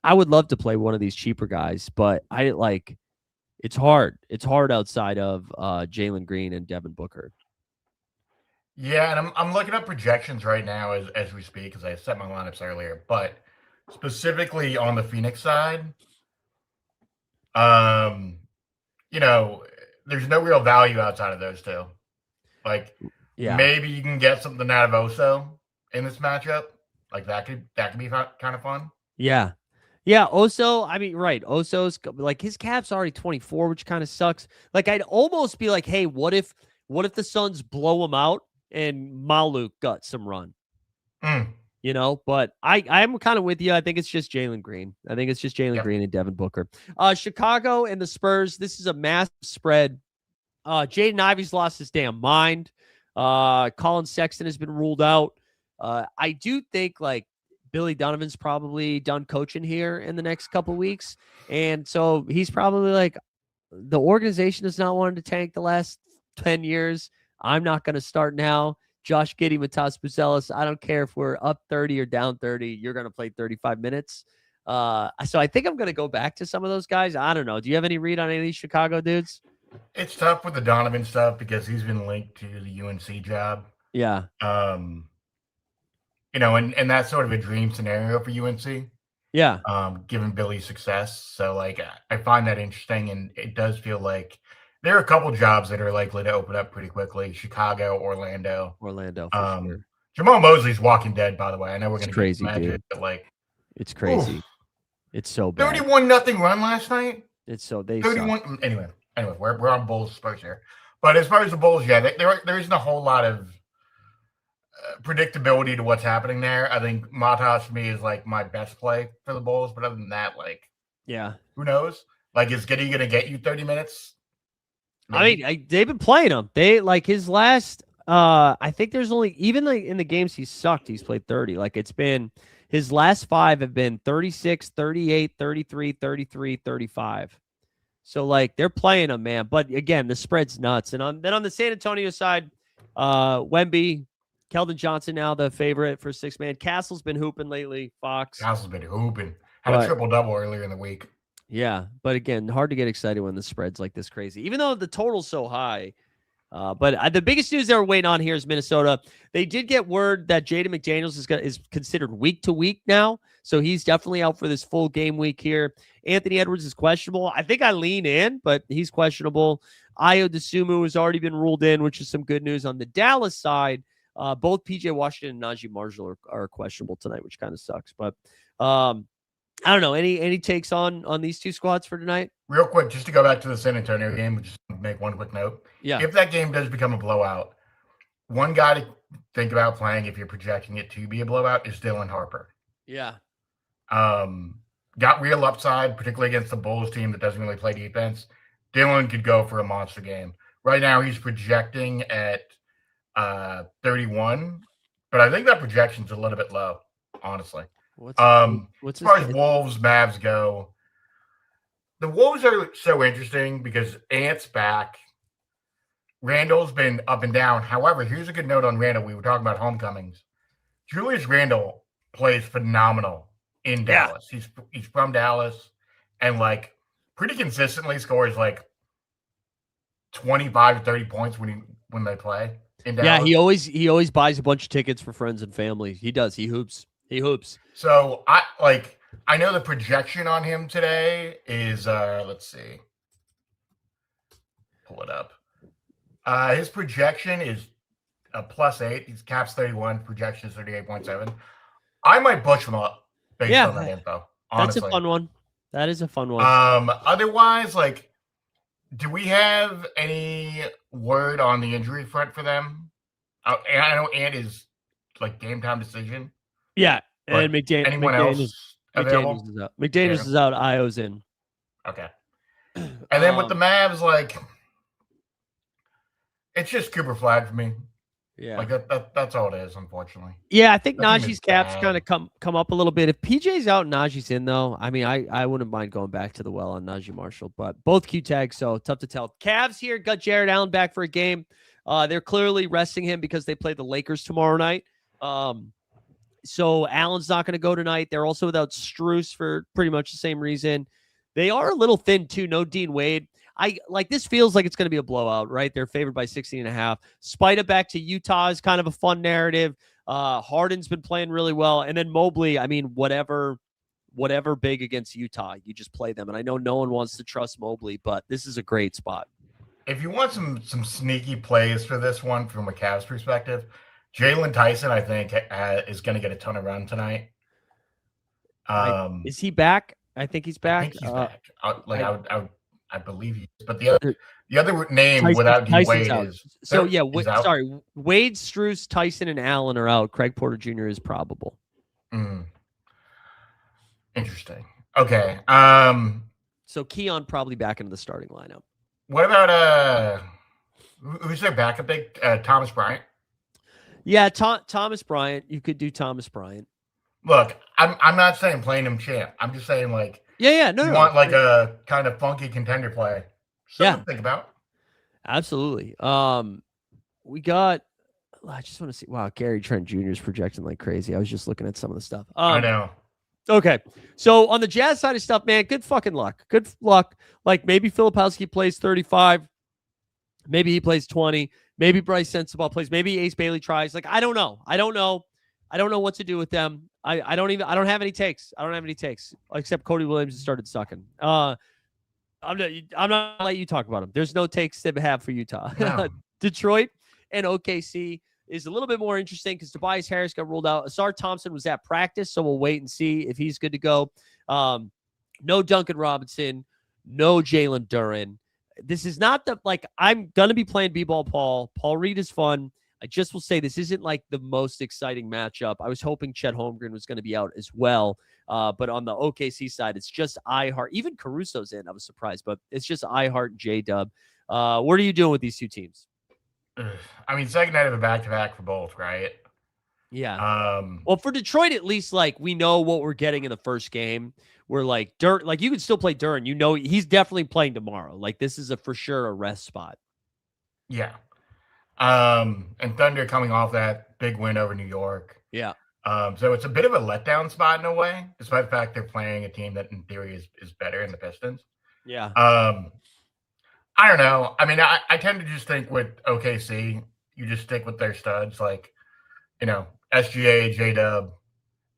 [SPEAKER 1] I would love to play one of these cheaper guys, but it's hard. It's hard outside of Jalen Green and Devin Booker.
[SPEAKER 3] Yeah, and I'm looking up projections right now as we speak, because I set my lineups earlier. But specifically on the Phoenix side, there's no real value outside of those two. Maybe you can get something out of Oso in this matchup. Like that could be kind of fun.
[SPEAKER 1] Yeah. Yeah, Oso, right. Oso's like his cap's already 24, which kind of sucks. Like I'd almost be like, hey, what if the Suns blow him out and Maluk got some run? But I'm kind of with you. I think it's just Jalen Green. I think it's just Jalen Green and Devin Booker. Chicago and the Spurs, this is a massive spread. Jaden Ivey's lost his damn mind. Colin Sexton has been ruled out. I do think like Billy Donovan's probably done coaching here in the next couple weeks. And so he's probably like, the organization has not wanted to tank the last 10 years. I'm not going to start now. Josh Giddey, Matas Buzelis. I don't care if we're up 30 or down 30. You're going to play 35 minutes. So I think I'm going to go back to some of those guys. I don't know. Do you have any read on any of these Chicago dudes?
[SPEAKER 3] It's tough with the Donovan stuff because he's been linked to the UNC job.
[SPEAKER 1] Yeah.
[SPEAKER 3] And that's sort of a dream scenario for UNC.
[SPEAKER 1] Yeah.
[SPEAKER 3] Given Billy's success. So like, I find that interesting, and it does feel like there are a couple jobs that are likely to open up pretty quickly. Chicago, Orlando,
[SPEAKER 1] for sure.
[SPEAKER 3] Jamal Mosley's Walking Dead, by the way. I know we're going to
[SPEAKER 1] crazy, dude.
[SPEAKER 3] but like,
[SPEAKER 1] it's crazy. Oof. It's so bad.
[SPEAKER 3] 31-0 run last night.
[SPEAKER 1] It's so they
[SPEAKER 3] 31. Suck. Anyway, we're on Bulls Spurs here. But as far as the Bulls, yeah, there isn't a whole lot of predictability to what's happening there. I think Matas for me is like my best play for the Bulls, but other than that, like,
[SPEAKER 1] yeah,
[SPEAKER 3] who knows? Like, is Giddey going to get you 30 minutes?
[SPEAKER 1] Maybe. I mean, they've been playing him. They like his last. I think there's only even like in the games he sucked, he's played 30. Like it's been his last 5 have been 36, 38, 33, 33, 35. So like they're playing him, man. But again, the spread's nuts. And then on the San Antonio side, Wemby. Keldon Johnson now the favorite for 6-man. Castle's been hooping lately. Fox.
[SPEAKER 3] Castle's been hooping. Had a triple-double earlier in the week.
[SPEAKER 1] Yeah, but again, hard to get excited when the spread's like this crazy, even though the total's so high. But the biggest news they're waiting on here is Minnesota. They did get word that Jaden McDaniels is considered week to week now, so he's definitely out for this full game week here. Anthony Edwards is questionable. I think I lean in, but he's questionable. Ayo Dosunmu has already been ruled in, which is some good news on the Dallas side. Both PJ Washington and Najee Marshall are questionable tonight, which kind of sucks. But I don't know. Any takes on these two squads for tonight?
[SPEAKER 3] Real quick, just to go back to the San Antonio game, just make one quick note.
[SPEAKER 1] Yeah.
[SPEAKER 3] If that game does become a blowout, one guy to think about playing if you're projecting it to be a blowout is Dylan Harper.
[SPEAKER 1] Yeah.
[SPEAKER 3] Got real upside, particularly against the Bulls team that doesn't really play defense. Dylan could go for a monster game. Right now, he's projecting at 31, but I think that projection's a little bit low, honestly.
[SPEAKER 1] What's
[SPEAKER 3] as far as Wolves, Mavs go, the Wolves are so interesting because Ant's back. Randall's been up and down. However, here's a good note on Randall. We were talking about homecomings. Julius Randle plays phenomenal in Dallas. He's from Dallas, and like pretty consistently scores like 25 to 30 points when they play.
[SPEAKER 1] Yeah, he always buys a bunch of tickets for friends and family. He does. He hoops.
[SPEAKER 3] So I know the projection on him today is let's see. Pull it up. His projection is a +8. He's caps 31. Projection is 38.7. I might butch him up based on that info. Honestly.
[SPEAKER 1] That's a fun one. That is a fun one.
[SPEAKER 3] Otherwise, like, do we have any word on the injury front for them? And I know Ant is like game time decision.
[SPEAKER 1] Yeah, and
[SPEAKER 3] McDaniels
[SPEAKER 1] is out. McDaniels is out. Io's in.
[SPEAKER 3] Okay. And then with the Mavs, like, it's just Cooper Flag for me.
[SPEAKER 1] Yeah,
[SPEAKER 3] like that's all it is, unfortunately.
[SPEAKER 1] Yeah, I think Najee's caps kind of come up a little bit. If PJ's out and Najee's in, though, I mean, I wouldn't mind going back to the well on Najee Marshall, but both Q tags, so tough to tell. Cavs here got Jared Allen back for a game. They're clearly resting him because they play the Lakers tomorrow night. So Allen's not going to go tonight. They're also without Strus for pretty much the same reason. They are a little thin too. No Dean Wade. This feels like it's going to be a blowout, right? They're favored by 16.5. Spida back to Utah is kind of a fun narrative. Harden's been playing really well. And then Mobley, I mean, whatever big against Utah, you just play them. And I know no one wants to trust Mobley, but this is a great spot.
[SPEAKER 3] If you want some sneaky plays for this one from a Cavs perspective, Jalen Tyson, I think, is going to get a ton of run tonight.
[SPEAKER 1] Is he back? I think he's back.
[SPEAKER 3] I think he's back. I believe he is. But the other name without D Wade is
[SPEAKER 1] Wade, Strus, Tyson, and Allen are out. Craig Porter Jr. is probable.
[SPEAKER 3] Interesting. Okay.
[SPEAKER 1] So Keon probably back into the starting lineup.
[SPEAKER 3] What about who's their backup big? Thomas Bryant?
[SPEAKER 1] Yeah, Thomas Bryant. You could do Thomas Bryant.
[SPEAKER 3] Look, I'm not saying playing him champ. I'm just saying like
[SPEAKER 1] you want
[SPEAKER 3] like a kind of funky contender play. Something to think about.
[SPEAKER 1] Absolutely. We got. I just want to see. Wow, Gary Trent Jr. is projecting like crazy. I was just looking at some of the stuff.
[SPEAKER 3] I know.
[SPEAKER 1] Okay, so on the Jazz side of stuff, man, good fucking luck. Good luck. Like maybe Filipowski plays 35. Maybe he plays 20. Maybe Bryce Sensabaugh plays. Maybe Ace Bailey tries. Like I don't know. I don't know what to do with them. I don't have any takes. I don't have any takes except Cody Williams has started sucking. I'm not gonna let you talk about him. There's no takes to have for Utah.
[SPEAKER 3] No.
[SPEAKER 1] Detroit and OKC is a little bit more interesting because Tobias Harris got ruled out. Asar Thompson was at practice, so we'll wait and see if he's good to go. No Duncan Robinson, no Jalen Duren. This is not I'm going to be playing B-ball Paul. Paul Reed is fun. I just will say this isn't like the most exciting matchup. I was hoping Chet Holmgren was going to be out as well. But on the OKC side, it's just iHeart. Even Caruso's in. I was surprised, but it's just iHeart and J-Dub. What are you doing with these two teams?
[SPEAKER 3] I mean, second night of a back-to-back for both, right?
[SPEAKER 1] Yeah. Well, for Detroit, at least we know what we're getting in the first game. We're Duren, you can still play Duren. He's definitely playing tomorrow. This is for sure a rest spot.
[SPEAKER 3] Yeah. And Thunder coming off that big win over New York.
[SPEAKER 1] Yeah.
[SPEAKER 3] So it's a bit of a letdown spot in a way, despite the fact they're playing a team that in theory is better in the Pistons.
[SPEAKER 1] Yeah.
[SPEAKER 3] I don't know. I mean, I tend to just think with OKC, you just stick with their studs, SGA, J-Dub,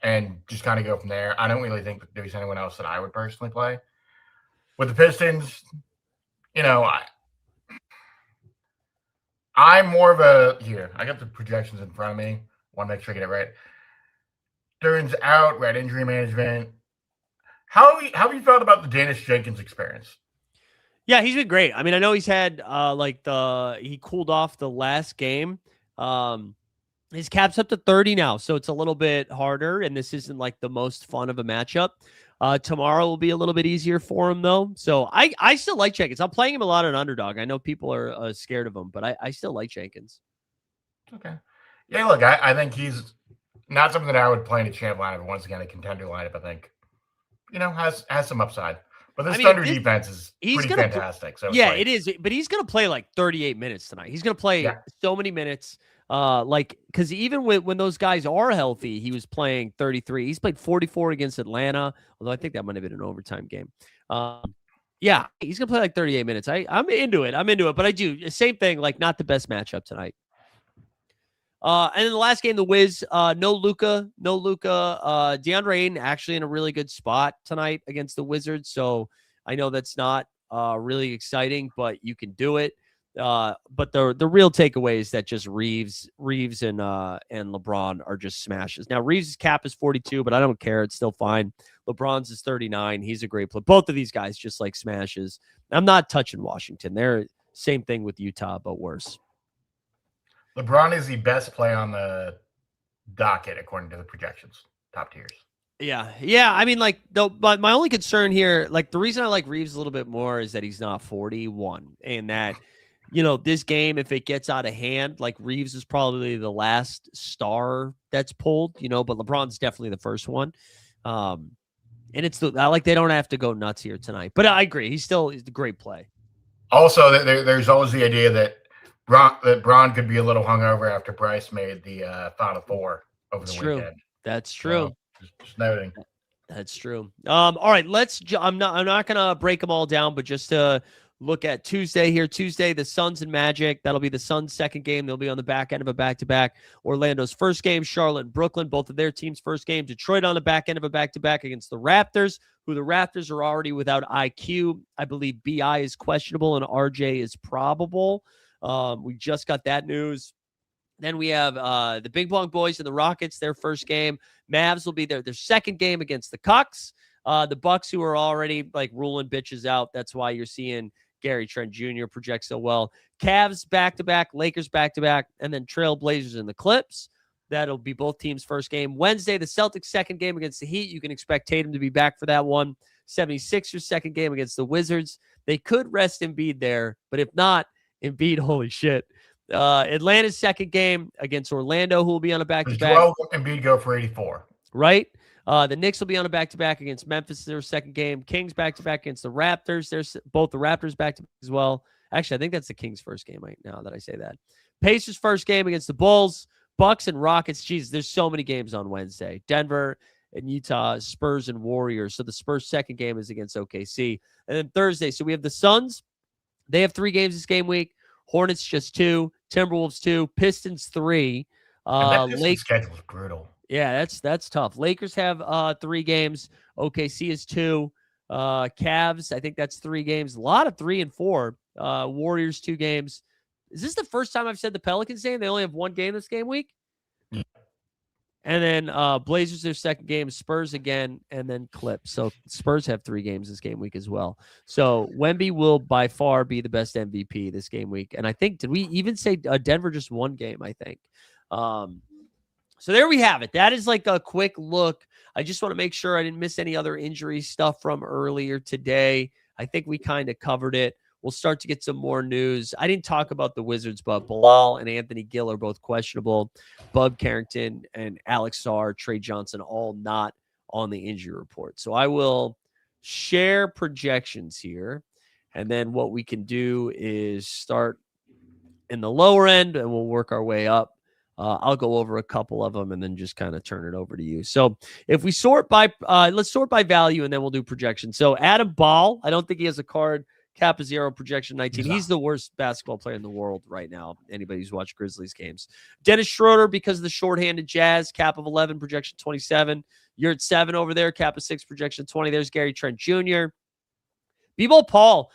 [SPEAKER 3] and just kind of go from there. I don't really think that there's anyone else that I would personally play. With the Pistons, I'm more of here. I got the projections in front of me. Want to make sure I get it right. Duren's out, red injury management. How have you felt about the Danish Jenkins experience?
[SPEAKER 1] Yeah, he's been great. I mean, I know he's had he cooled off the last game. His cap's up to 30 now, so it's a little bit harder, and this isn't the most fun of a matchup. Tomorrow will be a little bit easier for him, though. So I still like Jenkins. I'm playing him a lot on underdog. I know people are scared of him, but I still like Jenkins.
[SPEAKER 3] Okay. Yeah, look, I think he's not something that I would play in a champ lineup. Once again, a contender lineup, I think, has some upside. But this Thunder defense is pretty fantastic. So
[SPEAKER 1] yeah, it is. But he's going to play 38 minutes tonight. He's going to play so many minutes. Because even when those guys are healthy, he was playing 33. He's played 44 against Atlanta, although I think that might have been an overtime game. Yeah, he's going to play 38 minutes. I'm into it. But I do. Same thing, not the best matchup tonight. And then the last game, the Wiz, no Luka. DeAndre Ayton actually in a really good spot tonight against the Wizards. So I know that's not really exciting, but you can do it. But the real takeaway is that just Reeves and LeBron are just smashes. Now Reeves' cap is 42, but I don't care. It's still fine. LeBron's is 39. He's a great player. Both of these guys just smashes. I'm not touching Washington. They're same thing with Utah, but worse.
[SPEAKER 3] LeBron is the best play on the docket according to the projections, top tiers.
[SPEAKER 1] Yeah. I mean, but my only concern here, the reason I like Reeves a little bit more is that he's not 41, and that. This game, if it gets out of hand, Reeves is probably the last star that's pulled, but LeBron's definitely the first one. And it's they don't have to go nuts here tonight. But I agree. He's a great play. Also,
[SPEAKER 3] there's always the idea that Bron could be a little hungover after Bryce made the Final Four over the weekend.
[SPEAKER 1] That's true.
[SPEAKER 3] So, just noting.
[SPEAKER 1] That's true. All right, I'm not gonna break them all down, but just to look at Tuesday here. Tuesday, the Suns and Magic. That'll be the Suns' second game. They'll be on the back end of a back-to-back. Orlando's first game. Charlotte and Brooklyn, both of their teams' first game. Detroit on the back end of a back-to-back against the Raptors, who the Raptors are already without IQ. I believe BI is questionable and RJ is probable. We just got that news. Then we have the Big Blanc Boys and the Rockets, their first game. Mavs will be their second game against the Cucks. The Bucks, who are already ruling bitches out. That's why you're seeing Gary Trent Jr. project so well. Cavs back-to-back, Lakers back-to-back, and then Trailblazers and the Clips. That'll be both teams' first game. Wednesday, the Celtics' second game against the Heat. You can expect Tatum to be back for that one. 76ers' second game against the Wizards. They could rest Embiid there, but if not, Embiid, holy shit. Atlanta's second game against Orlando, who will be on a back-to-back.
[SPEAKER 3] 12 Embiid go for 84.
[SPEAKER 1] Right? The Knicks will be on a back-to-back against Memphis, their second game. Kings back-to-back against the Raptors. There's both the Raptors back-to-back as well. Actually, I think that's the Kings' first game right now that I say that. Pacers' first game against the Bulls. Bucks and Rockets. Jeez, there's so many games on Wednesday. Denver and Utah, Spurs and Warriors. So the Spurs' second game is against OKC. And then Thursday, so we have the Suns. They have 3 games this game week. Hornets just 2. Timberwolves 2. Pistons 3.
[SPEAKER 3] And that Pistons schedule is brutal.
[SPEAKER 1] Yeah, that's tough. Lakers have 3 games. OKC is 2. Cavs, I think that's 3 games. A lot of 3 and 4. Warriors 2 games. Is this the first time I've said the Pelicans game? They only have 1 game this game week?
[SPEAKER 3] Yeah.
[SPEAKER 1] And then Blazers their second game, Spurs again, and then Clips. So Spurs have 3 games this game week as well. So Wemby will by far be the best MVP this game week. And I think, did we even say Denver just 1 game, I think. So there we have it. That is like a quick look. I just want to make sure I didn't miss any other injury stuff from earlier today. I think we kind of covered it. We'll start to get some more news. I didn't talk about the Wizards, but Bilal and Anthony Gill are both questionable. Bub Carrington and Alex Sarr, Trey Johnson, all not on the injury report. So I will share projections here. And then what we can do is start in the lower end and we'll work our way up. I'll go over a couple of them and then just kind of turn it over to you. So if we sort by, let's sort by value and then we'll do projections. So Adam Ball, I don't think he has a card. Cap of 0, projection 19. He's the worst basketball player in the world right now. Anybody who's watched Grizzlies games. Dennis Schroeder, because of the shorthanded Jazz, cap of 11, projection 27. You're at 7 over there, cap of 6, projection 20. There's Gary Trent Jr. B-Ball Paul,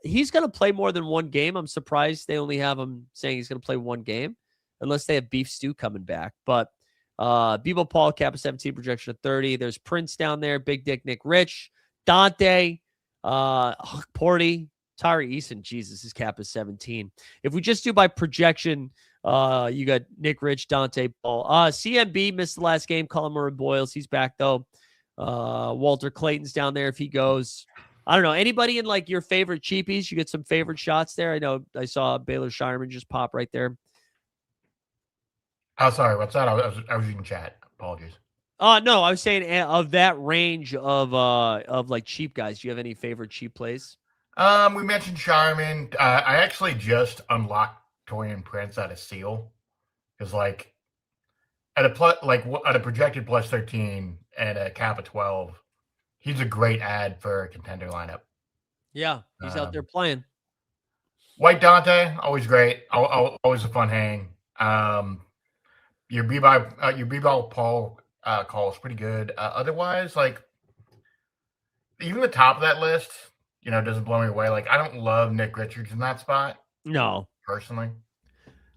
[SPEAKER 1] he's going to play more than 1 game. I'm surprised they only have him saying he's going to play 1 game, unless they have Beef Stew coming back. But B-Ball Paul, cap of 17, projection of 30. There's Prince down there, Big Dick Nick Rich, Dante, Porty, Tari Eason. Jesus, his cap is 17. If we just do by projection, you got Nick Rich, Dante, Paul. CMB missed the last game. Colin Murray Boyles, he's back though. Walter Clayton's down there if he goes. I don't know. Anybody in like your favorite cheapies? You get some favorite shots there. I know I saw Baylor Shireman just pop right there.
[SPEAKER 3] Oh, sorry. What's that? I was reading chat. Apologies.
[SPEAKER 1] No, I was saying of that range of like cheap guys. Do you have any favorite cheap plays?
[SPEAKER 3] We mentioned Shireman. I actually just unlocked Torian Prince at a seal because like at a projected plus 13 and a cap of 12, he's a great ad for a contender lineup.
[SPEAKER 1] Yeah, he's out there playing.
[SPEAKER 3] White Dante, always great. Always a fun hang. Your B-Ball Paul call is pretty good. Otherwise, like even the top of that list, doesn't blow me away. Like I don't love Nick Richards in that spot.
[SPEAKER 1] No,
[SPEAKER 3] personally.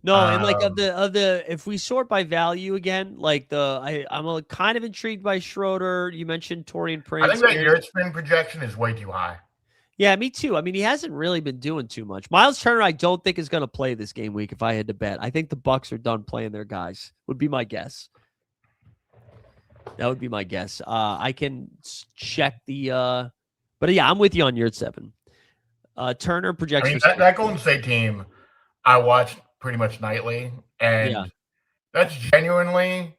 [SPEAKER 1] No, and like of the if we sort by value again, like I'm kind of intrigued by Schroeder. You mentioned Torian Prince.
[SPEAKER 3] I think that your spin projection is way too high.
[SPEAKER 1] Yeah, me too. I mean, he hasn't really been doing too much. Miles Turner, I don't think is going to play this game week. If I had to bet, I think the Bucks are done playing their guys. Would be my guess. That would be my guess. I can check the, but yeah, I'm with you on your 7. Turner projection.
[SPEAKER 3] I mean, that Golden State team, I watched pretty much nightly, and that's genuinely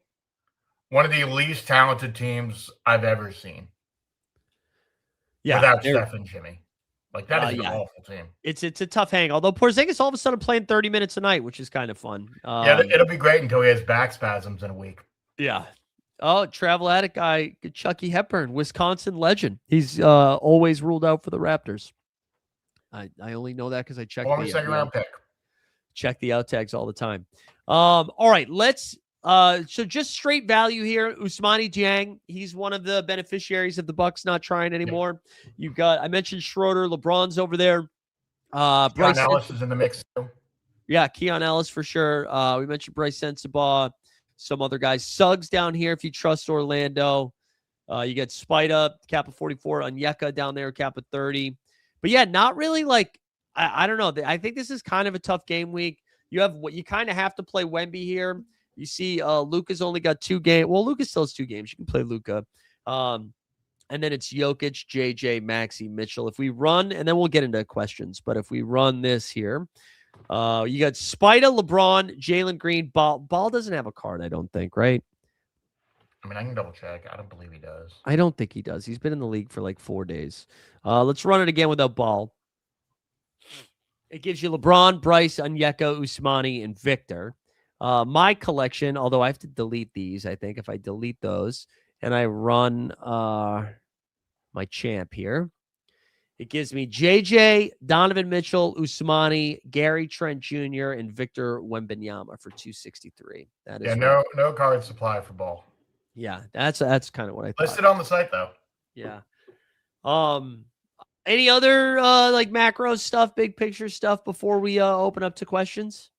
[SPEAKER 3] one of the least talented teams I've ever seen.
[SPEAKER 1] Yeah,
[SPEAKER 3] without Steph and Jimmy. Like that is an awful team.
[SPEAKER 1] It's a tough hang. Although Porzingis all of a sudden playing 30 minutes a night, which is kind of fun.
[SPEAKER 3] Yeah, it'll be great until he has back spasms in a week.
[SPEAKER 1] Yeah. Oh, travel addict guy, Chucky Hepburn, Wisconsin legend. He's always ruled out for the Raptors. I only know that because I check
[SPEAKER 3] the second round pick.
[SPEAKER 1] Check the out tags all the time. All right, let's so just straight value here. Ousmane Dieng, he's one of the beneficiaries of the Bucks not trying anymore. Yeah. You've got, I mentioned Schroeder, LeBron's over there.
[SPEAKER 3] Bryce Ellis is in the mix too.
[SPEAKER 1] Yeah, Keon Ellis for sure. We mentioned Bryce Sensabaugh, some other guys. Suggs down here if you trust Orlando. You got Spida, cap of 44, Onyeka down there, cap of 30. But yeah, not really like, I don't know. I think this is kind of a tough game week. You kind of have to play Wemby here. You see, Luka's only got 2 games. Well, Luka still has 2 games. You can play Luka. And then it's Jokic, JJ, Maxey, Mitchell. If we run, and then we'll get into questions, but if we run this here, you got Spida, LeBron, Jalen Green. Ball doesn't have a card, I don't think, right?
[SPEAKER 3] I mean, I can double check. I don't believe he does.
[SPEAKER 1] I don't think he does. He's been in the league for like 4 days. Let's run it again without Ball. It gives you LeBron, Bryce, Onyeka, Usmani, and Victor. My collection, although I have to delete these, I think if I delete those and I run my champ here, it gives me JJ, Donovan Mitchell, Usmani, Gary Trent Jr., and Victor Wembanyama for 263. That is
[SPEAKER 3] no card supply for ball.
[SPEAKER 1] Yeah, that's kind of what I thought.
[SPEAKER 3] Listed on the site though.
[SPEAKER 1] Yeah. Any other like macro stuff, big picture stuff before we open up to questions?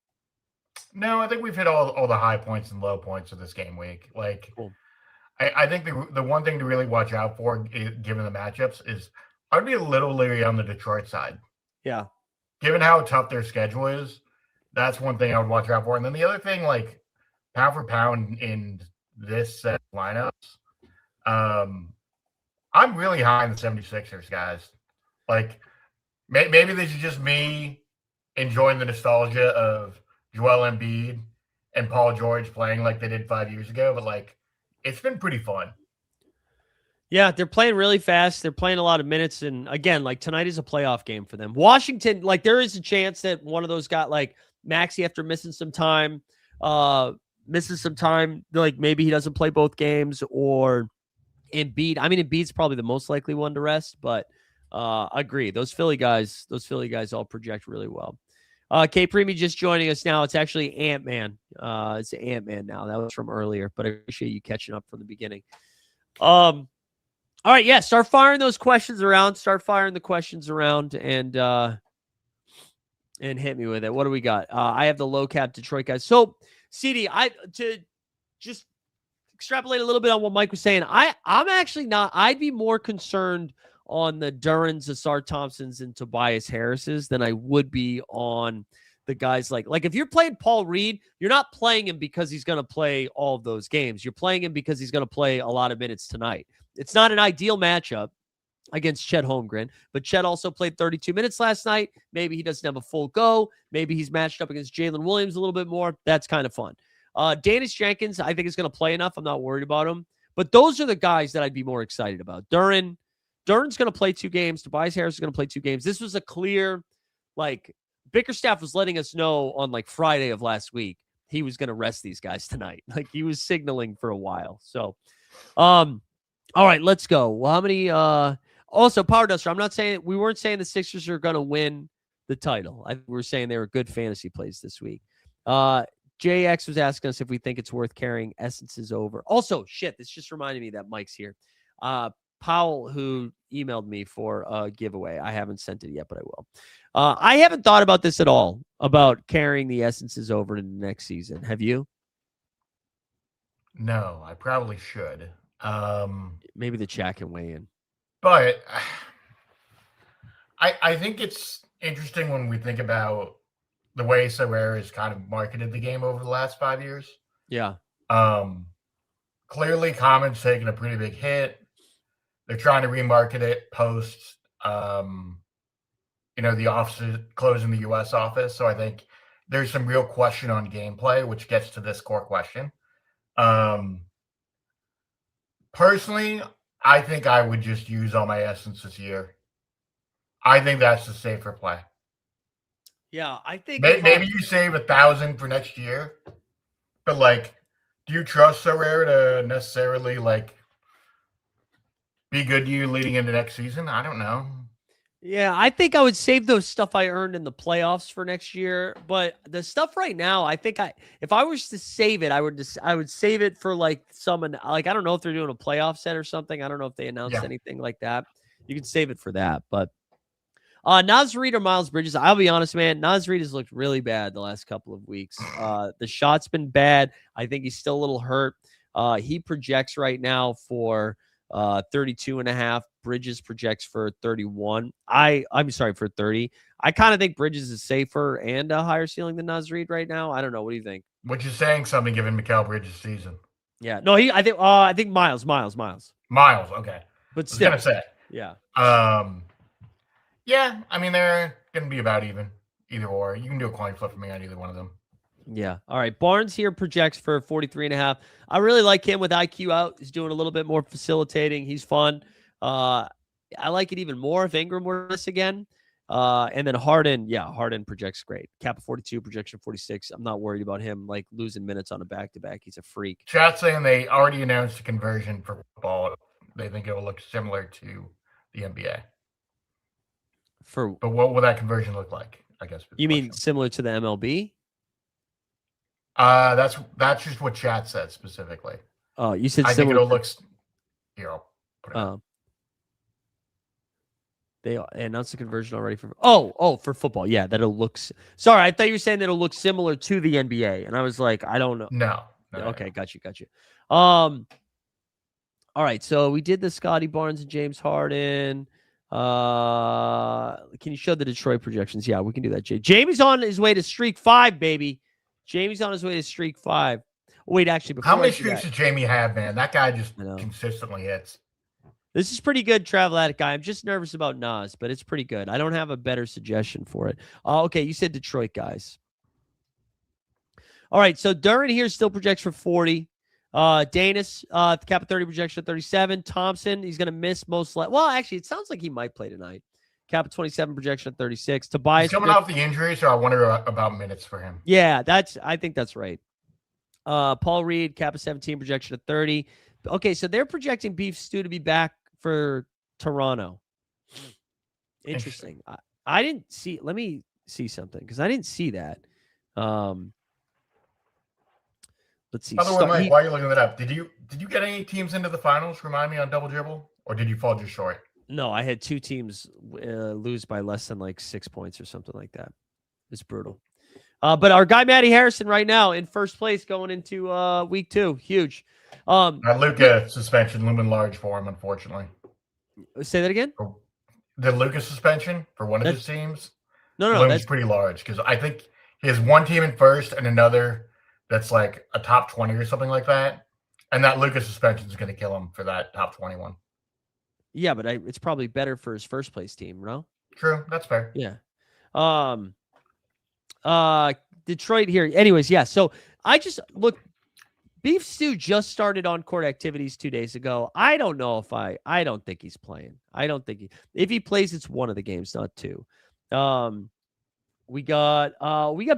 [SPEAKER 3] No, I think we've hit all the high points and low points of this game week. Like, cool. I think the one thing to really watch out for, given the matchups, is I'd be a little leery on the Detroit side.
[SPEAKER 1] Yeah.
[SPEAKER 3] Given how tough their schedule is, that's one thing I would watch out for. And then the other thing, like, pound for pound in this set of lineups, I'm really high in the 76ers, guys. Like, maybe this is just me enjoying the nostalgia of Joel Embiid and Paul George playing like they did 5 years ago, but, like, it's been pretty fun.
[SPEAKER 1] Yeah, they're playing really fast. They're playing a lot of minutes. And again, like tonight is a playoff game for them. Washington, like there is a chance that one of those got like Maxey after missing some time, like maybe he doesn't play both games, or Embiid. I mean, Embiid's probably the most likely one to rest, but I agree. Those Philly guys all project really well. K Premi just joining us now. It's actually Ant-Man. It's Ant-Man now. That was from earlier, but I appreciate you catching up from the beginning. All right, yeah, start firing those questions around. Start firing the questions around and hit me with it. What do we got? I have the low cap Detroit guys. So, CD, to just extrapolate a little bit on what Mike was saying, I'm actually not. I'd be more concerned on the Durans, Asar Thompsons, and Tobias Harrises than I would be on the guys like if you're playing Paul Reed, you're not playing him because he's going to play all of those games. You're playing him because he's going to play a lot of minutes tonight. It's not an ideal matchup against Chet Holmgren, but Chet also played 32 minutes last night. Maybe he doesn't have a full go. Maybe he's matched up against Jalen Williams a little bit more. That's kind of fun. Danis Jenkins, I think, is going to play enough. I'm not worried about him. But those are the guys that I'd be more excited about. Duran's going to play 2 games. Tobias Harris is going to play 2 games. This was a clear, like, Bickerstaff was letting us know on, like, Friday of last week he was going to rest these guys tonight. Like, he was signaling for a while. So, all right, let's go. Well, how many also Power Duster, we weren't saying the Sixers are going to win the title. We were saying they were good fantasy plays this week. JX was asking us if we think it's worth carrying Essences over. Also, shit, this just reminded me that Mike's here. Powell, who emailed me for a giveaway. I haven't sent it yet, but I will. I haven't thought about this at all, about carrying the Essences over into the next season. Have you?
[SPEAKER 3] No, I probably should.
[SPEAKER 1] Maybe the chat can weigh in.
[SPEAKER 3] But I think it's interesting when we think about the way Sorare has kind of marketed the game over the last 5 years.
[SPEAKER 1] Yeah.
[SPEAKER 3] Clearly, Common's taken a pretty big hit. They're trying to remarket it post, the office closing the U.S. office. So I think there's some real question on gameplay, which gets to this core question. Personally, I think I would just use all my essence this year. I think that's the safer play.
[SPEAKER 1] Yeah, I think
[SPEAKER 3] maybe you save 1,000 for next year, but like, do you trust Sorare to necessarily like be good to you leading into next season? I don't know.
[SPEAKER 1] Yeah, I think I would save those stuff I earned in the playoffs for next year. But the stuff right now, I think if I was to save it, I would save it for like I don't know if they're doing a playoff set or something. I don't know if they announced anything like that. You can save it for that. But Naz Reid or Miles Bridges, I'll be honest, man. Naz Reid has looked really bad the last couple of weeks. The shot's been bad. I think he's still a little hurt. He projects right now for 32.5. Bridges projects for 31. I'm sorry, for 30. I kind of think Bridges is safer and a higher ceiling than Naz Reid right now. I don't know. What do you think?
[SPEAKER 3] Which is saying something given Mikal Bridges' season.
[SPEAKER 1] Yeah. No, I think Miles.
[SPEAKER 3] Miles, okay.
[SPEAKER 1] But still.
[SPEAKER 3] I was gonna say.
[SPEAKER 1] Yeah.
[SPEAKER 3] Yeah, I mean, they're gonna be about even. Either or. You can do a coin flip for me on either one of them.
[SPEAKER 1] Yeah. All right. Barnes here projects for 43.5. I really like him with IQ out. He's doing a little bit more facilitating. He's fun. I like it even more if Ingram were this again. And then Harden, Harden projects great. Cap of 42, projection 46. I'm not worried about him like losing minutes on a back-to-back. He's a freak.
[SPEAKER 3] Chat saying they already announced a conversion for football. They think it will look similar to the NBA. But what will that conversion look like? I guess.
[SPEAKER 1] You mean similar to the MLB?
[SPEAKER 3] That's just what chat said specifically.
[SPEAKER 1] Oh, you said
[SPEAKER 3] I think it'll look. Here, I'll put it
[SPEAKER 1] They announced the conversion already for for football. Yeah, that'll look. Sorry, I thought you were saying that it'll look similar to the NBA, and I was like, I don't know.
[SPEAKER 3] No.
[SPEAKER 1] Okay, got you. All right, so we did the Scotty Barnes and James Harden. Can you show the Detroit projections? Yeah, we can do that. Jamie's on his way to streak 5, baby. Jamie's on his way to streak 5. Wait, actually,
[SPEAKER 3] how many streaks does Jamie have, man? That guy just consistently hits.
[SPEAKER 1] This is pretty good, Travel Addict guy. I'm just nervous about Nas, but it's pretty good. I don't have a better suggestion for it. Okay, you said Detroit guys. All right, so Duran here still projects for 40. Danis, cap of 30 projection of 37. Thompson, he's going to miss most likely. Well, actually, it sounds like he might play tonight. Cap of 27 projection of 36. Tobias
[SPEAKER 3] he's coming off the injury, so I wonder about minutes for him.
[SPEAKER 1] Yeah, I think that's right. Paul Reed, cap of 17 projection of 30. Okay, so they're projecting Beef Stew to be back for Toronto. Interesting. I didn't see. Let me see something because I didn't see that. Let's see.
[SPEAKER 3] By the way, Mike, while you're looking that up, did you get any teams into the finals? Remind me on Double Dribble, or did you fall just short?
[SPEAKER 1] No, I had 2 teams lose by less than like 6 points or something like that. It's brutal. But our guy Matty Harrison right now in first place going into week 2, huge.
[SPEAKER 3] Luka suspension looming large for him, unfortunately.
[SPEAKER 1] Say that again.
[SPEAKER 3] The Luka suspension for one of his teams.
[SPEAKER 1] No,
[SPEAKER 3] that's pretty large because I think he has one team in first and another that's like a top 20 or something like that, and that Luka suspension is going to kill him for that top 21.
[SPEAKER 1] Yeah, but it's probably better for his first place team, no?
[SPEAKER 3] True, that's fair.
[SPEAKER 1] Yeah. Detroit here. Anyways, yeah. So I just look. Beef Stew just started on court activities 2 days ago. I don't know if I don't think he's playing. I don't think if he plays, it's one of the games, not 2. We got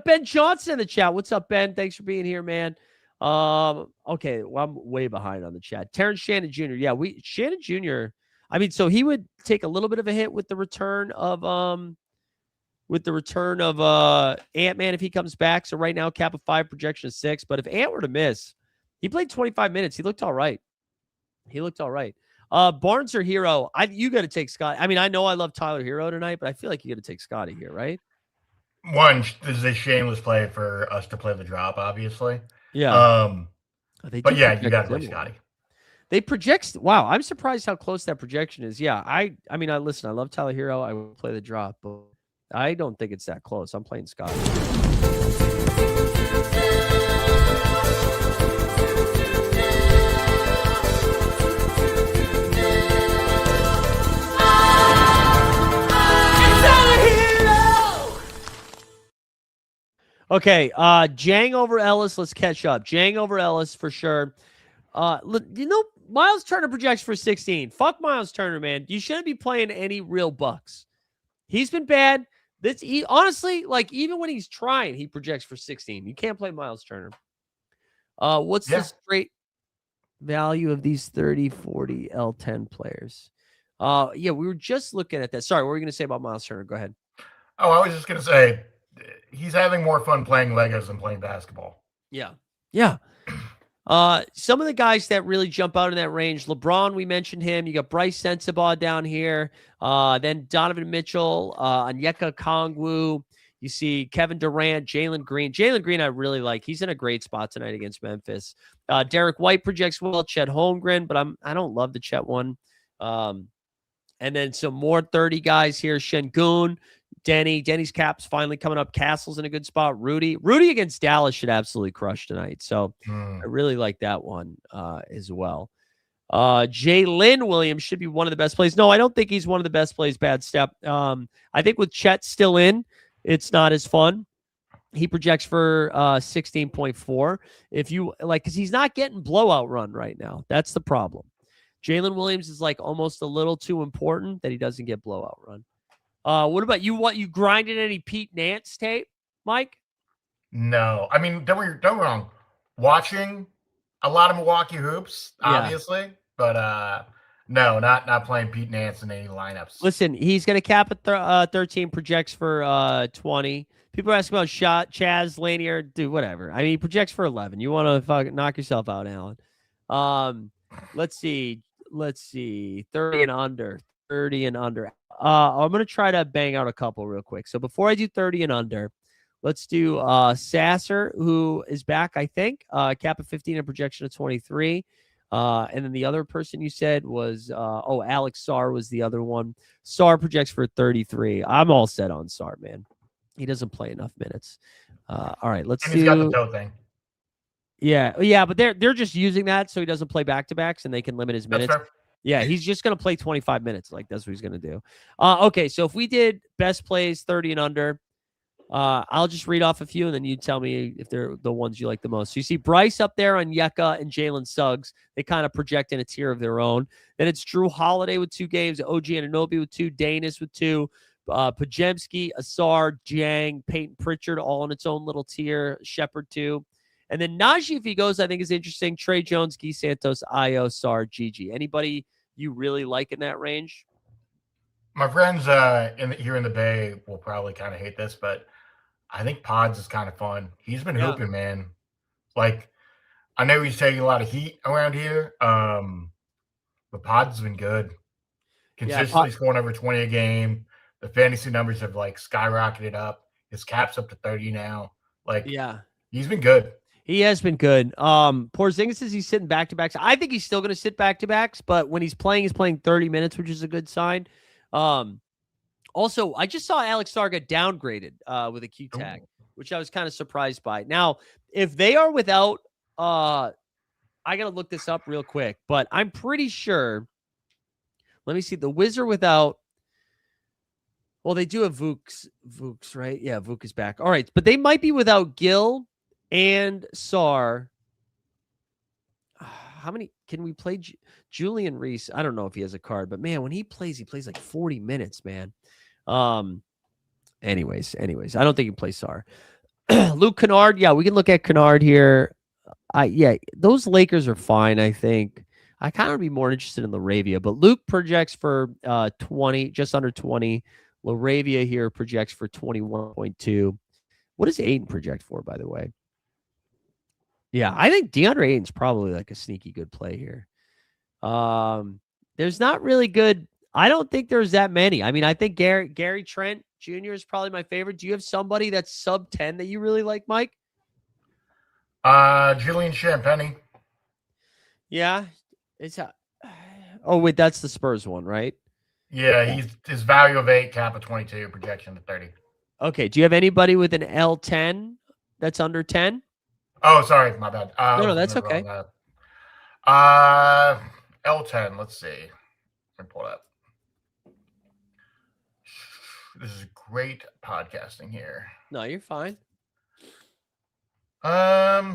[SPEAKER 1] Ben Johnson in the chat. What's up, Ben? Thanks for being here, man. Okay, well, I'm way behind on the chat. Terrence Shannon Jr. Yeah, Shannon Jr. I mean, so he would take a little bit of a hit with the return of Ant-Man if he comes back. So right now, cap of 5, projection of 6. But if Ant were to miss, he played 25 minutes. He looked all right. Barnes or Hero? You got to take Scott. I mean, I know I love Tyler Hero tonight, but I feel like you got to take Scotty here, right?
[SPEAKER 3] One, this is a shameless play for us to play the drop, obviously.
[SPEAKER 1] Yeah.
[SPEAKER 3] But yeah, you got to play Scotty.
[SPEAKER 1] They project. Wow, I'm surprised how close that projection is. Yeah, I mean, I love Tyler Hero. I will play the drop, but I don't think it's that close. I'm playing Scotty. Okay, Jang over Ellis. Let's catch up. Jang over Ellis for sure. Miles Turner projects for 16. Fuck Miles Turner, man. You shouldn't be playing any real Bucks. He's been bad. Honestly, like even when he's trying, he projects for 16. You can't play Miles Turner. What's the straight value of these 30, 40 L10 players? We were just looking at that. Sorry, what were you going to say about Miles Turner? Go ahead.
[SPEAKER 3] Oh, I was just going to say he's having more fun playing Legos than playing basketball.
[SPEAKER 1] Yeah. Some of the guys that really jump out in that range, LeBron, we mentioned him. You got Bryce Sensabaugh down here. Then Donovan Mitchell, Onyeka Okongwu. You see Kevin Durant, Jalen Green. Jalen Green I really like. He's in a great spot tonight against Memphis. Derek White projects well. Chet Holmgren, but I don't love the Chet one. And then some more 30 guys here. Şengün, Denny's cap's finally coming up. Castle's in a good spot. Rudy against Dallas should absolutely crush tonight. So I really like that one as well. Jalen Williams should be one of the best plays. No, I don't think he's one of the best plays. Bad step. I think with Chet still in, it's not as fun. He projects for 16.4. If you like, because he's not getting blowout run right now. That's the problem. Jalen Williams is like almost a little too important that he doesn't get blowout run. What about you? What, you grinded any Pete Nance tape, Mike?
[SPEAKER 3] No, I mean, don't get me wrong. Watching a lot of Milwaukee hoops, obviously, but no, not playing Pete Nance in any lineups.
[SPEAKER 1] Listen, he's going to cap at 13, projects for 20. People are asking about Chaz Lanier. Dude, whatever. I mean, he projects for 11. You want to fucking knock yourself out, Alan. Let's see. 30 and under. 30 and under. I'm going to try to bang out a couple real quick. So before I do 30 and under, let's do Sasser, who is back, I think. Cap at 15 and projection of 23. And then the other person you said was, Alex Sarr was the other one. Sarr projects for 33. I'm all set on Sarr, man. He doesn't play enough minutes. All right, let's
[SPEAKER 3] and
[SPEAKER 1] do.
[SPEAKER 3] He's got the toe thing.
[SPEAKER 1] Yeah, but they're just using that so he doesn't play back-to-backs and they can limit his minutes. Yeah, he's just going to play 25 minutes. Like, that's what he's going to do. Okay, so if we did best plays 30 and under, I'll just read off a few, and then you tell me if they're the ones you like the most. So you see Bryce up there on Yeka and Jalen Suggs. They kind of project in a tier of their own. Then it's Drew Holiday with 2 games, OG Anunoby with 2, Danis with 2, Pajemski, Asar, Jang, Peyton Pritchard, all in its own little tier, Shepard 2. And then Najee, if he goes, I think is interesting. Trey Jones, Guy Santos, Io, Sar, Gigi. Anybody you really like in that range?
[SPEAKER 3] My friends here in the Bay will probably kind of hate this, but I think Pods is kind of fun. He's been hooping, man. Like, I know he's taking a lot of heat around here, but Pods has been good. Consistently scoring over 20 a game. The fantasy numbers have, like, skyrocketed up. His cap's up to 30 now. Like, he's been good.
[SPEAKER 1] He has been good. Porzingis says he's sitting back-to-backs. I think he's still going to sit back-to-backs, but when he's playing 30 minutes, which is a good sign. Also, I just saw Alex Sarr get downgraded with a Q tag, which I was kind of surprised by. Now, if they are without, I got to look this up real quick, but I'm pretty sure. Let me see. The Wiz are without. Well, they do have Vooks, right? Yeah, Vuk is back. All right, but they might be without Gil and Sarr. How many can we play? Julian Reese, I don't know if he has a card, but man, when he plays like 40 minutes, man. Anyways, I don't think he plays Sarr. Luke Kennard, yeah, we can look at Kennard here. Those Lakers are fine, I think. I kind of be more interested in Laravia, but Luke projects for 20, just under 20. Laravia here projects for 21.2. What does Aiden project for, by the way? Yeah, I think DeAndre Ayton's probably like a sneaky good play here. There's not really good. I don't think there's that many. I mean, I think Gary Trent Jr. is probably my favorite. Do you have somebody that's sub 10 that you really like, Mike?
[SPEAKER 3] Julian Champagny.
[SPEAKER 1] Yeah. Oh, wait, that's the Spurs one, right?
[SPEAKER 3] Yeah, his value of 8, cap of 22, projection to 30.
[SPEAKER 1] Okay. Do you have anybody with an L10 that's under 10?
[SPEAKER 3] Oh, sorry, my bad.
[SPEAKER 1] No, that's okay.
[SPEAKER 3] L10, let's see. Let me pull it up. This is great podcasting here.
[SPEAKER 1] No, you're fine.
[SPEAKER 3] I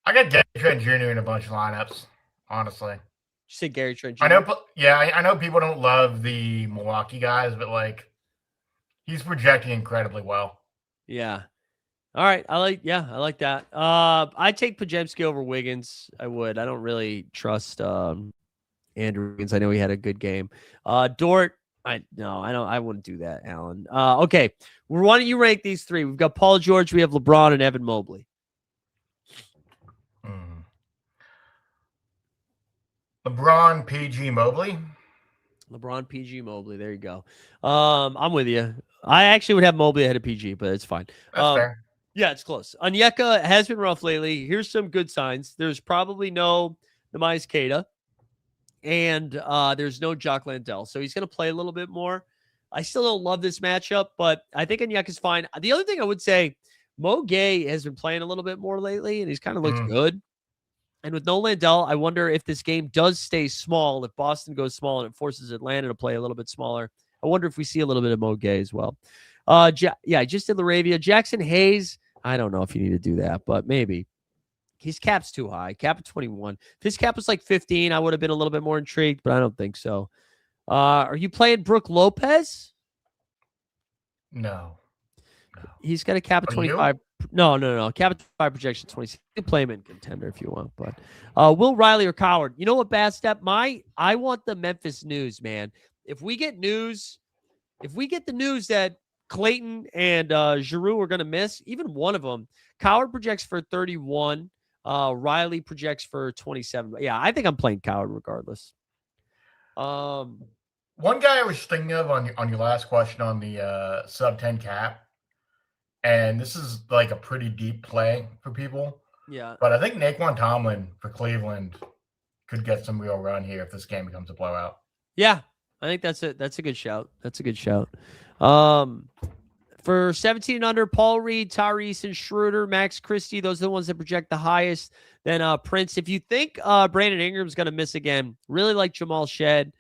[SPEAKER 3] got Gary Trent Jr. in a bunch of lineups, honestly.
[SPEAKER 1] You say Gary Trent Jr.?
[SPEAKER 3] I know people don't love the Milwaukee guys, but like he's projecting incredibly well.
[SPEAKER 1] Yeah. All right. I like that. I'd take Pajemski over Wiggins. I would. I don't really trust Andrew Wiggins. I know he had a good game. Dort, I wouldn't do that, Alan. Okay. Why don't you rank these three? We've got Paul George, we have LeBron, and Evan Mobley.
[SPEAKER 3] LeBron, PG, Mobley.
[SPEAKER 1] LeBron, PG, Mobley. There you go. I'm with you. I actually would have Mobley ahead of PG, but it's fine.
[SPEAKER 3] That's fair.
[SPEAKER 1] Yeah, it's close. Onyeka has been rough lately. Here's some good signs. There's probably no Nehemiah Queta, and there's no Jock Landell. So he's going to play a little bit more. I still don't love this matchup, but I think Onyeka's fine. The other thing I would say, Mo Gay has been playing a little bit more lately, and he's kind of looked good. And with no Landell, I wonder if this game does stay small, if Boston goes small and it forces Atlanta to play a little bit smaller. I wonder if we see a little bit of Mo Gay as well. I just did Laravia. Jackson Hayes, I don't know if you need to do that, but maybe. His cap's too high. Cap at 21. If his cap was like 15, I would have been a little bit more intrigued, but I don't think so. Are you playing Brooke Lopez?
[SPEAKER 3] No.
[SPEAKER 1] He's got a cap of 25. No. Cap of 25 projection 26. You can play him in contender if you want, but Will Riley or Coward. You know what, Bad Step? I want the Memphis news, man. If we get the news that Clayton and Giroux are going to miss, even one of them, Coward projects for 31. Riley projects for 27. But yeah, I think I'm playing Coward regardless.
[SPEAKER 3] One guy I was thinking of on your last question on the sub 10 cap, and this is like a pretty deep play for people.
[SPEAKER 1] Yeah.
[SPEAKER 3] But I think Naquan Tomlin for Cleveland could get some real run here if this game becomes a blowout.
[SPEAKER 1] Yeah, I think that's a good shout. That's a good shout. For 17 and under, Paul Reed, Tyrese, and Schroeder, Max Christie, those are the ones that project the highest. Then Prince. If you think Brandon Ingram's going to miss again, really like Jamal Shed.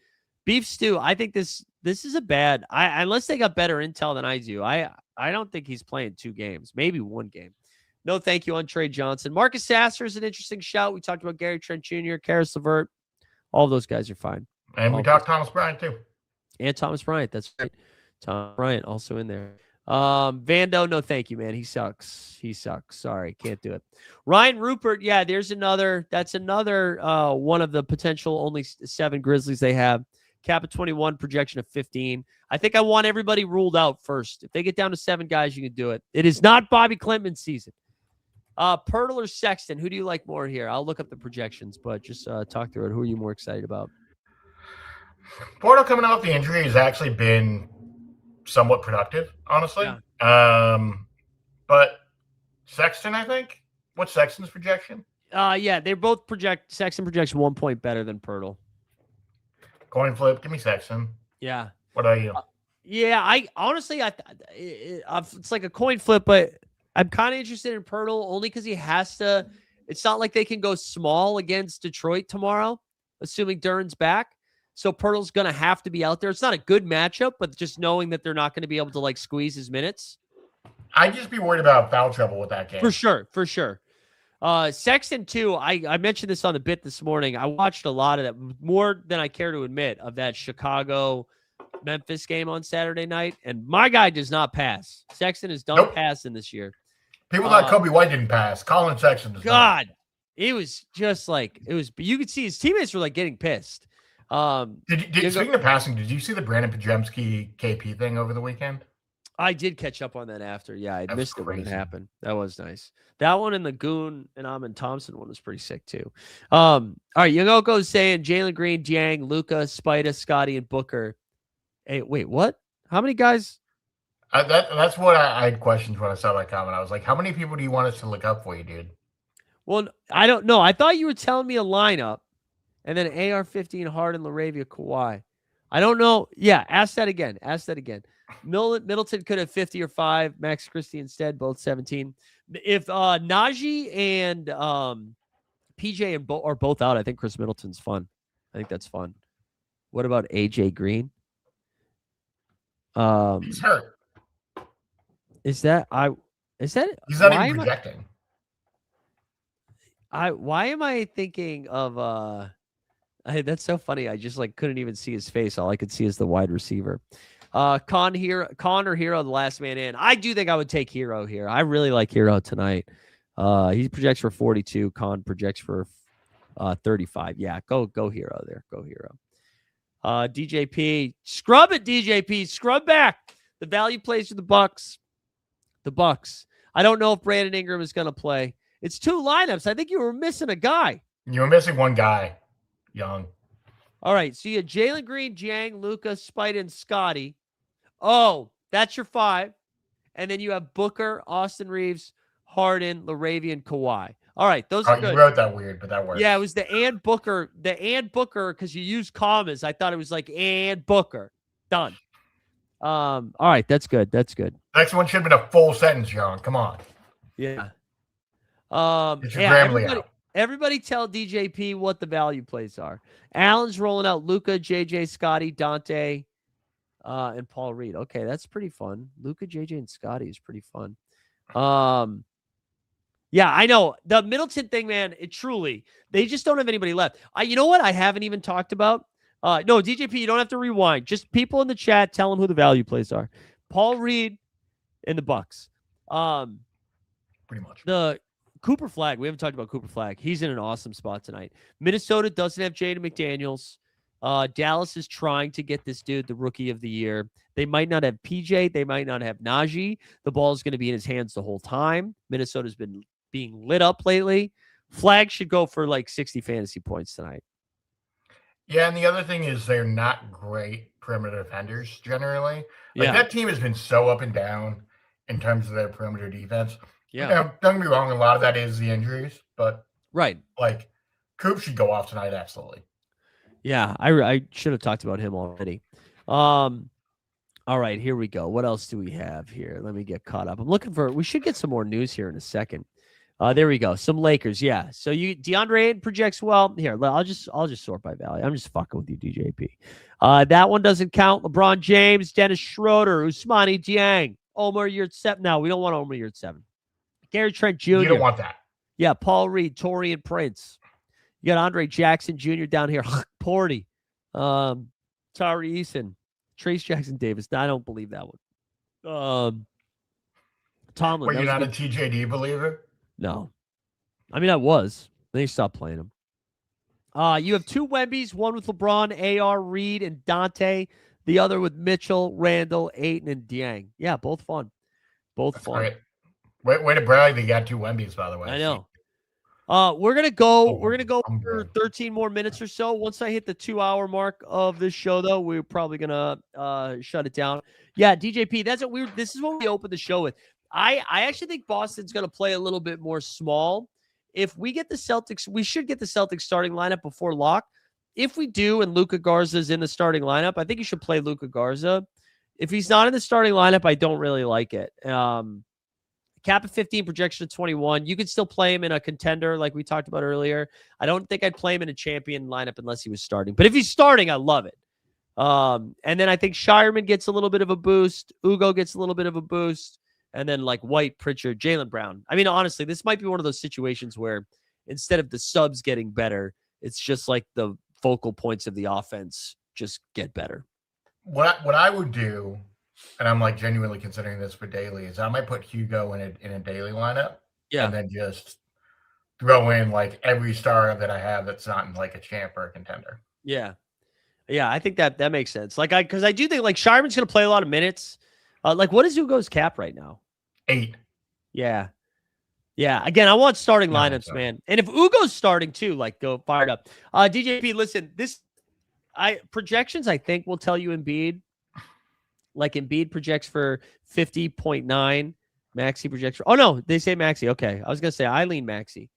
[SPEAKER 1] Beef Stew, I think this is a bad. Unless they got better intel than I do, I don't think he's playing 2 games, maybe 1 game. No, thank you on Trey Johnson. Marcus Sasser is an interesting shout. We talked about Gary Trent Jr., Karis LeVert. All those guys are fine.
[SPEAKER 3] And we talked Thomas Bryant too.
[SPEAKER 1] And Thomas Bryant, that's right. Tom Bryant also in there. Vando, no thank you, man. He sucks. Sorry, can't do it. Ryan Rupert, yeah, that's another one of the potential only 7 Grizzlies they have. Cap of 21, projection of 15. I think I want everybody ruled out first. If they get down to 7 guys, you can do it. It is not Bobby Clinton's season. Pirtle or Sexton, who do you like more here? I'll look up the projections, but just talk through it. Who are you more excited about?
[SPEAKER 3] Portal coming off the injury has actually been somewhat productive, honestly.
[SPEAKER 1] Yeah.
[SPEAKER 3] But Sexton, I think. What's Sexton's projection?
[SPEAKER 1] Yeah, they both Sexton projects 1 point better than Pirtle.
[SPEAKER 3] Coin flip, give me Sexton.
[SPEAKER 1] Yeah.
[SPEAKER 3] What are you?
[SPEAKER 1] Yeah, I honestly, it's like a coin flip, but I'm kind of interested in Pirtle only because he has to. It's not like they can go small against Detroit tomorrow, assuming Duran's back. So Pirtle's going to have to be out there. It's not a good matchup, but just knowing that they're not going to be able to like squeeze his minutes.
[SPEAKER 3] I'd just be worried about foul trouble with that game.
[SPEAKER 1] For sure. Sexton too. I mentioned this on the bit this morning. I watched a lot of that, more than I care to admit, of that Chicago Memphis game on Saturday night. And my guy does not pass. Sexton is done passing this year.
[SPEAKER 3] People thought Kobe White didn't pass. Colin Sexton does not.
[SPEAKER 1] It was just like you could see his teammates were like getting pissed.
[SPEAKER 3] Speaking of passing, did you see the Brandon Pajemski KP thing over the weekend?
[SPEAKER 1] I did catch up on that after. Yeah, I missed it when it happened. That was nice. That one and the Goon and Amon Thompson one was pretty sick too. All right, Yogo's saying Jalen Green, Jiang, Luka, Spida, Scotty, and Booker. Hey, wait, what? How many guys?
[SPEAKER 3] That's what I had questions when I saw that comment. I was like, how many people do you want us to look up for you, dude?
[SPEAKER 1] Well, I don't know. I thought you were telling me a lineup, and then AR-15, Harden, LaRavia, Kawhi. I don't know. Yeah, ask that again. Middleton could have 50 or 5. Max Christie instead, both 17. If Najee and PJ are both out, I think Chris Middleton's fun. I think that's fun. What about AJ Green?
[SPEAKER 3] He's hurt.
[SPEAKER 1] He's not
[SPEAKER 3] even projecting.
[SPEAKER 1] Why am I thinking of that's so funny. I just like couldn't even see his face. All I could see is the wide receiver. Con or Hero, the last man in. I do think I would take Hero here. I really like Hero tonight. He projects for 42. Con projects for 35. Yeah, go Hero there. Go Hero. DJP, scrub it, DJP. Scrub back. The value plays for the Bucks. The Bucks. I don't know if Brandon Ingram is going to play. It's 2 lineups. I think you were missing a guy.
[SPEAKER 3] You were missing one guy. Young.
[SPEAKER 1] All right. So you had Jalen Green, Jiang, Luka, Spida, and Scotty. Oh, that's your 5. And then you have Booker, Austin Reeves, Harden, LaRavia, and Kawhi. All right. Those are good.
[SPEAKER 3] You wrote that weird, but that works.
[SPEAKER 1] Yeah, it was the and Booker, because you used commas. I thought it was like and Booker. Done. All right. That's good.
[SPEAKER 3] Next one should have been a full sentence, John. Come on.
[SPEAKER 1] Yeah. Everybody tell DJP what the value plays are. Allen's rolling out Luka, JJ, Scotty, Dante, and Paul Reed. Okay, that's pretty fun. Luka, JJ, and Scotty is pretty fun. Yeah, I know. The Middleton thing, man, they just don't have anybody left. You know what I haven't even talked about? No, DJP, you don't have to rewind. Just people in the chat, tell them who the value plays are. Paul Reed and the Bucks.
[SPEAKER 3] Pretty much.
[SPEAKER 1] The Cooper Flag, we haven't talked about Cooper Flag. He's in an awesome spot tonight. Minnesota doesn't have Jaden McDaniels. Dallas is trying to get this dude the rookie of the year. They might not have PJ. They might not have Najee. The ball is going to be in his hands the whole time. Minnesota's been being lit up lately. Flag should go for like 60 fantasy points tonight.
[SPEAKER 3] Yeah, and the other thing is they're not great perimeter defenders generally. Like that team has been so up and down in terms of their perimeter defense.
[SPEAKER 1] Yeah.
[SPEAKER 3] Now, don't get me wrong, a lot of that is the injuries, but
[SPEAKER 1] right.
[SPEAKER 3] Like Coop should go off tonight, absolutely.
[SPEAKER 1] Yeah, I should have talked about him already. All right, here we go. What else do we have here? Let me get caught up. I'm looking for. We should get some more news here in a second. There we go. Some Lakers. Yeah. So DeAndre Ayton projects well. Here, I'll just sort by value. I'm just fucking with you, DJP. That one doesn't count. LeBron James, Dennis Schroeder, Ousmane Dieng, Omer Yurtseven. No, we don't want Omer Yurtseven. Gary Trent Jr.
[SPEAKER 3] You don't want that.
[SPEAKER 1] Yeah, Paul Reed, Torian Prince. You got Andre Jackson Jr. down here. Porty. Tari Eason. Trace Jackson Davis. No, I don't believe that one. Tomlin.
[SPEAKER 3] Were you not a TJD believer?
[SPEAKER 1] No. I mean, I was. Then he stopped playing him. You have two Wembys, one with LeBron, AR, Reed, and Dante. The other with Mitchell, Randall, Ayton, and Dieng. Yeah, both fun. Both
[SPEAKER 3] That's
[SPEAKER 1] fun.
[SPEAKER 3] Great. Way to brag. They got two Wembys, by the way.
[SPEAKER 1] I know. We're gonna go.
[SPEAKER 3] Oh,
[SPEAKER 1] we're gonna go
[SPEAKER 3] I'm
[SPEAKER 1] for
[SPEAKER 3] good.
[SPEAKER 1] 13 more minutes or so. Once I hit the 2-hour mark of this show, though, we're probably gonna shut it down. Yeah, DJP. That's what we. This is what we opened the show with. I actually think Boston's gonna play a little bit more small. If we get the Celtics, we should get the Celtics starting lineup before lock. If we do, and Luka Garza's in the starting lineup, I think you should play Luka Garza. If he's not in the starting lineup, I don't really like it. Cap at 15, projection of 21. You could still play him in a contender like we talked about earlier. I don't think I'd play him in a champion lineup unless he was starting. But if he's starting, I love it. And then I think Shireman gets a little bit of a boost. Ugo gets a little bit of a boost. And then like White, Pritchard, Jaylen Brown. I mean, honestly, this might be one of those situations where instead of the subs getting better, it's just like the focal points of the offense just get better.
[SPEAKER 3] What I would do, and I'm like genuinely considering this for daily, is I might put Hugo in a daily lineup.
[SPEAKER 1] Yeah.
[SPEAKER 3] And then just throw in like every star that I have that's not in like a champ or a contender.
[SPEAKER 1] Yeah. Yeah, I think that makes sense. Like because I do think like Shireman's gonna play a lot of minutes. Like what is Ugo's cap right now?
[SPEAKER 3] 8.
[SPEAKER 1] Yeah. Yeah. Again, I want starting lineups, man. And if Ugo's starting too, like go fired up. DJP, listen, projections I think will tell you Embiid. Like Embiid projects for 50.9. Maxey projects for... Oh, no. They say Maxey. Okay. I was going to say I lean Maxey.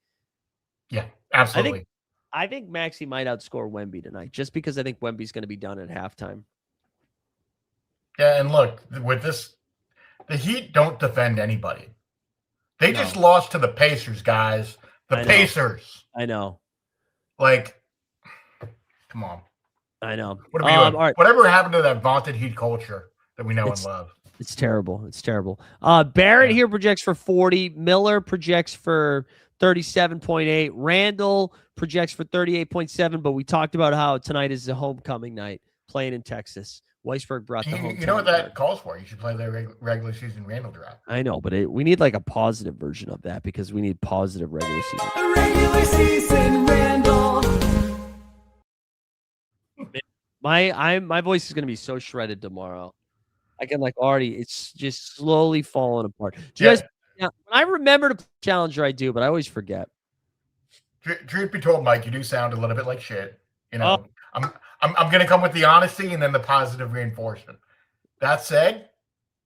[SPEAKER 3] Yeah, absolutely.
[SPEAKER 1] I think Maxey might outscore Wemby tonight just because I think Wemby's going to be done at halftime.
[SPEAKER 3] Yeah, and look, with this, the Heat don't defend anybody. They just lost to the Pacers, guys. The Pacers.
[SPEAKER 1] I know.
[SPEAKER 3] Like, come on.
[SPEAKER 1] I know.
[SPEAKER 3] What are we doing? Right. Whatever happened to that vaunted Heat culture that we know and love?
[SPEAKER 1] It's terrible. It's terrible. Barrett here projects for 40. Miller projects for 37.8. Randall projects for 38.7. But we talked about how tonight is a homecoming night playing in Texas. Weisberg brought the home.
[SPEAKER 3] You know what that calls for? You should play the regular season Randall draft.
[SPEAKER 1] I know, but we need like a positive version of that because we need positive regular season.
[SPEAKER 4] A regular season Randall.
[SPEAKER 1] My voice is gonna be so shredded tomorrow. I can like already. It's just slowly falling apart. Do you guys? When I remember to play Challenger, I do, but I always forget.
[SPEAKER 3] Truth be told, Mike, you do sound a little bit like shit. You know, I'm gonna come with the honesty and then the positive reinforcement. That said,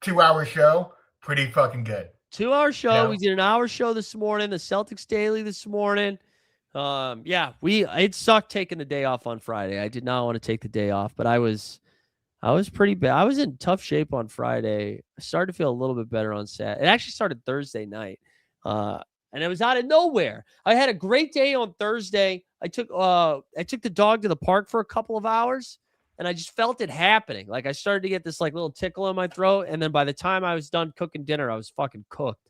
[SPEAKER 3] 2-hour show, pretty fucking good.
[SPEAKER 1] 2-hour show. You know? We did an hour show this morning. The Celtics Daily this morning. It sucked taking the day off on Friday. I did not want to take the day off, but I was pretty bad. I was in tough shape on Friday. I started to feel a little bit better on Saturday. It actually started Thursday night. And it was out of nowhere. I had a great day on Thursday. I took the dog to the park for a couple of hours and I just felt it happening. Like I started to get this like little tickle in my throat. And then by the time I was done cooking dinner, I was fucking cooked.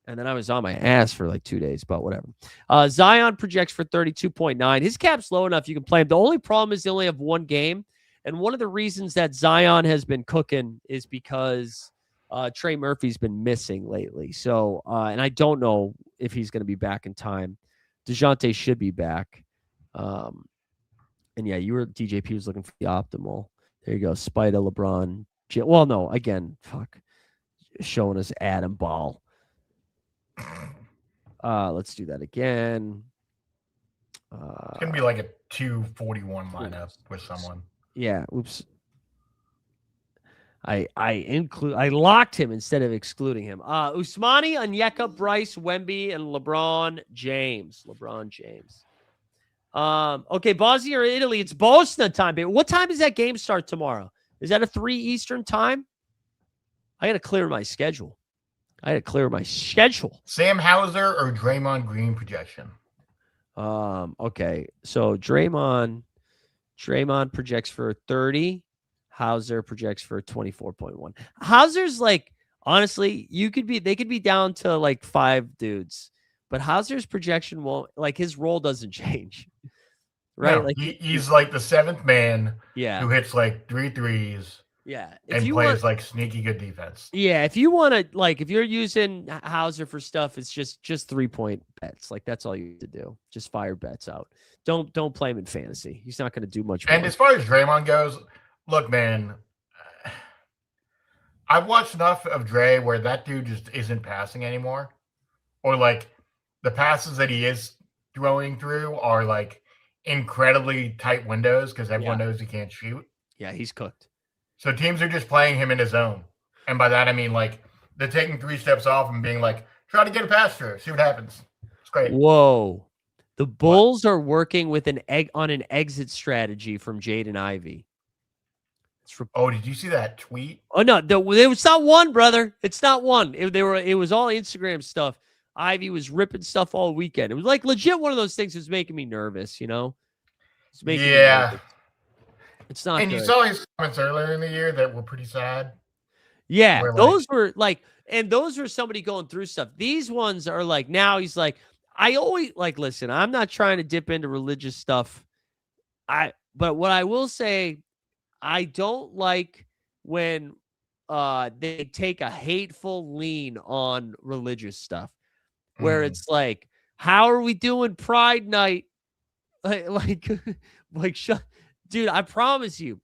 [SPEAKER 1] And then I was on my ass for like 2 days, but whatever. Zion projects for 32.9. His cap's low enough you can play him. The only problem is they only have one game. And one of the reasons that Zion has been cooking is because Trey Murphy's been missing lately. So, and I don't know if he's going to be back in time. DeJounte should be back. And yeah, DJP was looking for the optimal. There you go. Spida, LeBron. Well, no, again, fuck. Showing us Adam Ball. Let's do that again.
[SPEAKER 3] It's gonna be like a 241 lineup with someone.
[SPEAKER 1] Yeah. Oops. I locked him instead of excluding him. Usmani, Onyeka, Bryce, Wemby, and LeBron James. Okay, Bosnia or Italy. It's Bosnia time, baby. What time does that game start tomorrow? Is that a 3 Eastern time? I got to clear my schedule.
[SPEAKER 3] Sam Hauser or Draymond Green projection?
[SPEAKER 1] Okay. So Draymond projects for 30. Hauser projects for 24.1. Hauser's like, honestly, they could be down to like 5 dudes, but Hauser's projection won't, like, his role doesn't change. Right?
[SPEAKER 3] No,
[SPEAKER 1] like
[SPEAKER 3] he's like the 7th man
[SPEAKER 1] who
[SPEAKER 3] hits like 3 threes.
[SPEAKER 1] Yeah.
[SPEAKER 3] And plays like sneaky good defense.
[SPEAKER 1] Yeah. If you want to, like, if you're using Hauser for stuff, it's just 3-point bets. Like, that's all you need to do. Just fire bets out. Don't play him in fantasy. He's not going to do much more.
[SPEAKER 3] And as far as Draymond goes, look, man, I've watched enough of Dre where that dude just isn't passing anymore. Or like the passes that he is throwing through are like incredibly tight windows because everyone knows he can't shoot.
[SPEAKER 1] Yeah, he's cooked.
[SPEAKER 3] So teams are just playing him in his zone. And by that, I mean, like, they're taking 3 steps off and being like, try to get a pass through, see what happens. It's great.
[SPEAKER 1] Whoa. The Bulls are working with an exit strategy from Jaden Ivey.
[SPEAKER 3] Did you see that tweet?
[SPEAKER 1] Oh, no. It's not one, brother. It's not one. It was all Instagram stuff. Ivy was ripping stuff all weekend. It was like legit one of those things that was making me nervous, you know? It's making me nervous. It's not
[SPEAKER 3] And
[SPEAKER 1] good.
[SPEAKER 3] you saw his comments earlier in the year that were pretty sad.
[SPEAKER 1] Yeah, those were like, and those were somebody going through stuff. These ones are like, now he's like, I always like, listen, I'm not trying to dip into religious stuff. But what I will say, I don't like when they take a hateful lean on religious stuff where it's like, how are we doing Pride Night? Like shut. Dude, I promise you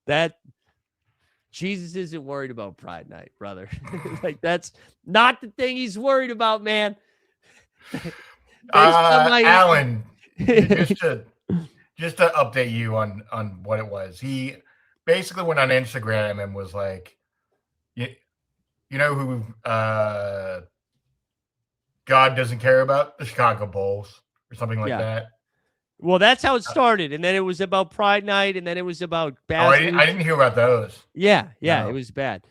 [SPEAKER 1] that Jesus isn't worried about Pride Night, brother. Like, that's not the thing he's worried about, man.
[SPEAKER 3] Alan, just to update you on what it was. He basically went on Instagram and was like, you know who God doesn't care about? The Chicago Bulls. Or something like that.
[SPEAKER 1] Well, that's how it started, and then it was about Pride Night, and then it was about
[SPEAKER 3] basketball. I didn't hear about those.
[SPEAKER 1] Yeah, no. It was bad.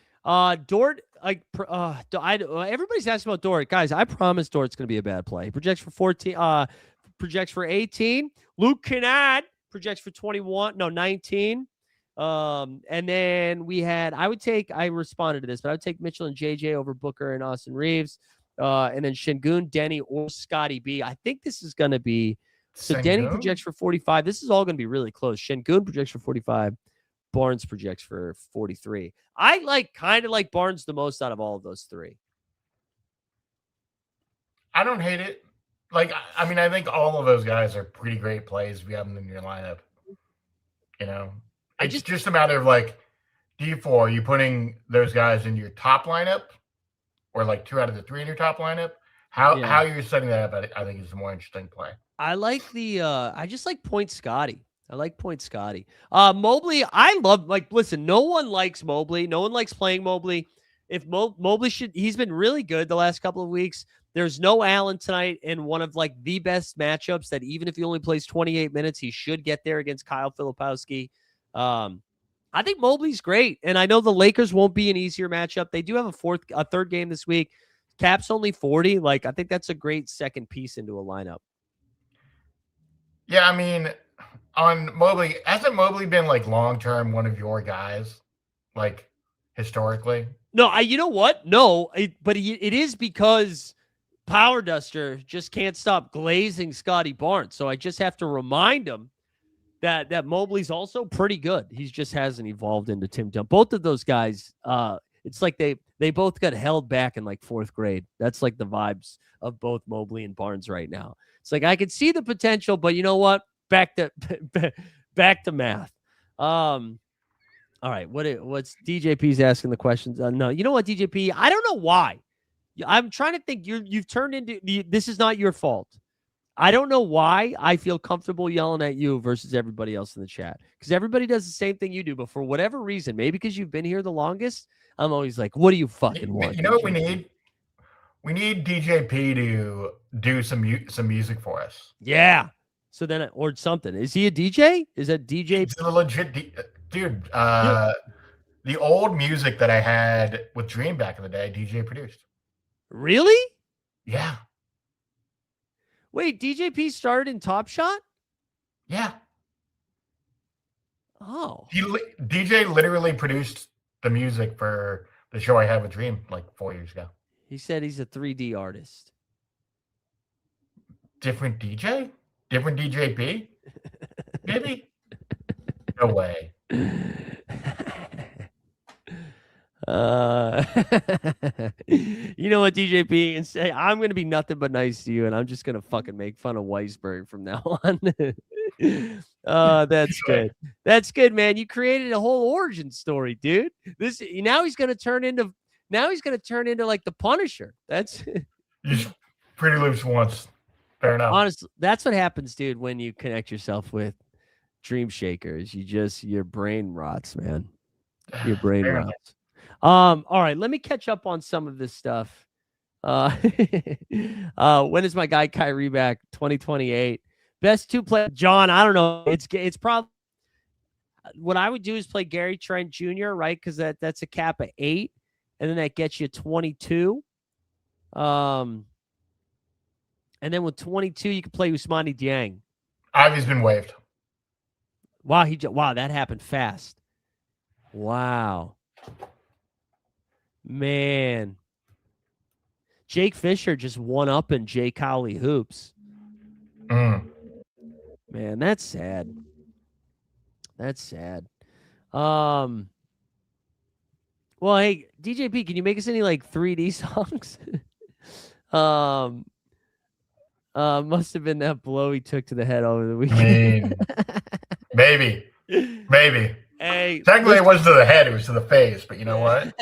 [SPEAKER 1] Dort, everybody's asking about Dort, guys. I promise Dort's going to be a bad play. He projects for 14. Projects for 18. Luke Kennard projects for 19. And then we had. I responded to this, but I would take Mitchell and JJ over Booker and Austin Reeves. And then Şengün, Denny, or Scotty B. I think this is going to be so. Şengün? Denny projects for 45. This is all going to be really close. Şengün projects for 45. Barnes projects for 43. I kind of like Barnes the most out of all of those 3.
[SPEAKER 3] I don't hate it. Like, I mean, I think all of those guys are pretty great plays if you have them in your lineup. You know, it's just a matter of like, D4, are you putting those guys in your top lineup? Or like 2 out of the 3 in your top lineup. How you're setting that up, I think is a more interesting play.
[SPEAKER 1] I like I just like Point Scotty. Mobley, I love, listen, no one likes Mobley. No one likes playing Mobley. If Mobley he's been really good the last couple of weeks. There's no Allen tonight in one of like the best matchups that even if he only plays 28 minutes, he should get there against Kyle Filipowski. I think Mobley's great, and I know the Lakers won't be an easier matchup. They do have a third game this week. Cap's only 40. Like, I think that's a great second piece into a lineup.
[SPEAKER 3] Yeah, I mean, on Mobley, hasn't Mobley been like long-term one of your guys, like historically?
[SPEAKER 1] No, you know what? No, it is because Power Duster just can't stop glazing Scotty Barnes. So I just have to remind him that Mobley's also pretty good. He just hasn't evolved into Tim Dunn. Both of those guys, it's like they both got held back in like fourth grade. That's like the vibes of both Mobley and Barnes right now. It's like I could see the potential, but you know what? Back to math. All right, what's DJP's asking the questions? No, you know what, DJP? I don't know why. I'm trying to think. You've turned into this is not your fault. I don't know why I feel comfortable yelling at you versus everybody else in the chat, because everybody does the same thing you do. But for whatever reason, maybe because you've been here the longest, I'm always like, "What do you fucking want?"
[SPEAKER 3] You know what we need? We need DJP to do some music for us.
[SPEAKER 1] Yeah. So then, or something. Is he a DJ? Is that DJ?
[SPEAKER 3] He's a legit dude. The old music that I had with Dream back in the day, DJ produced.
[SPEAKER 1] Really?
[SPEAKER 3] Yeah.
[SPEAKER 1] Wait, DJP started in Top Shot?
[SPEAKER 3] Yeah.
[SPEAKER 1] Oh.
[SPEAKER 3] DJ literally produced the music for the show I had with Dream like 4 years ago.
[SPEAKER 1] He said he's a 3D artist.
[SPEAKER 3] Different DJ? Different DJP? Maybe? No way.
[SPEAKER 1] You know what, DJP, and say I'm gonna be nothing but nice to you, and I'm just gonna fucking make fun of Weisberg from now on. That's good. That's good, man. You created a whole origin story, dude. Now he's gonna turn into like the Punisher. That's
[SPEAKER 3] you pretty loose once. Fair enough.
[SPEAKER 1] Honestly, that's what happens, dude, when you connect yourself with Dream Shakers. Your brain rots, man. Your brain rots. All right, let me catch up on some of this stuff. When is my guy Kyrie back? 2028. Best two play, John. I don't know. It's probably what I would do is play Gary Trent Jr., right? Because that's a cap of 8, and then that gets you 22. And then with 22, you can play Ousmane Dieng.
[SPEAKER 3] Ivy's been waived.
[SPEAKER 1] Wow, that happened fast. Wow. Man. Jake Fisher just won up in Jay Cowley hoops. Man, that's sad. That's sad. Well, hey, DJP, can you make us any like 3D songs? Must have been that blow he took to the head over the weekend.
[SPEAKER 3] Maybe.
[SPEAKER 1] Hey,
[SPEAKER 3] technically it wasn't to the head, it was to the face, but you know what?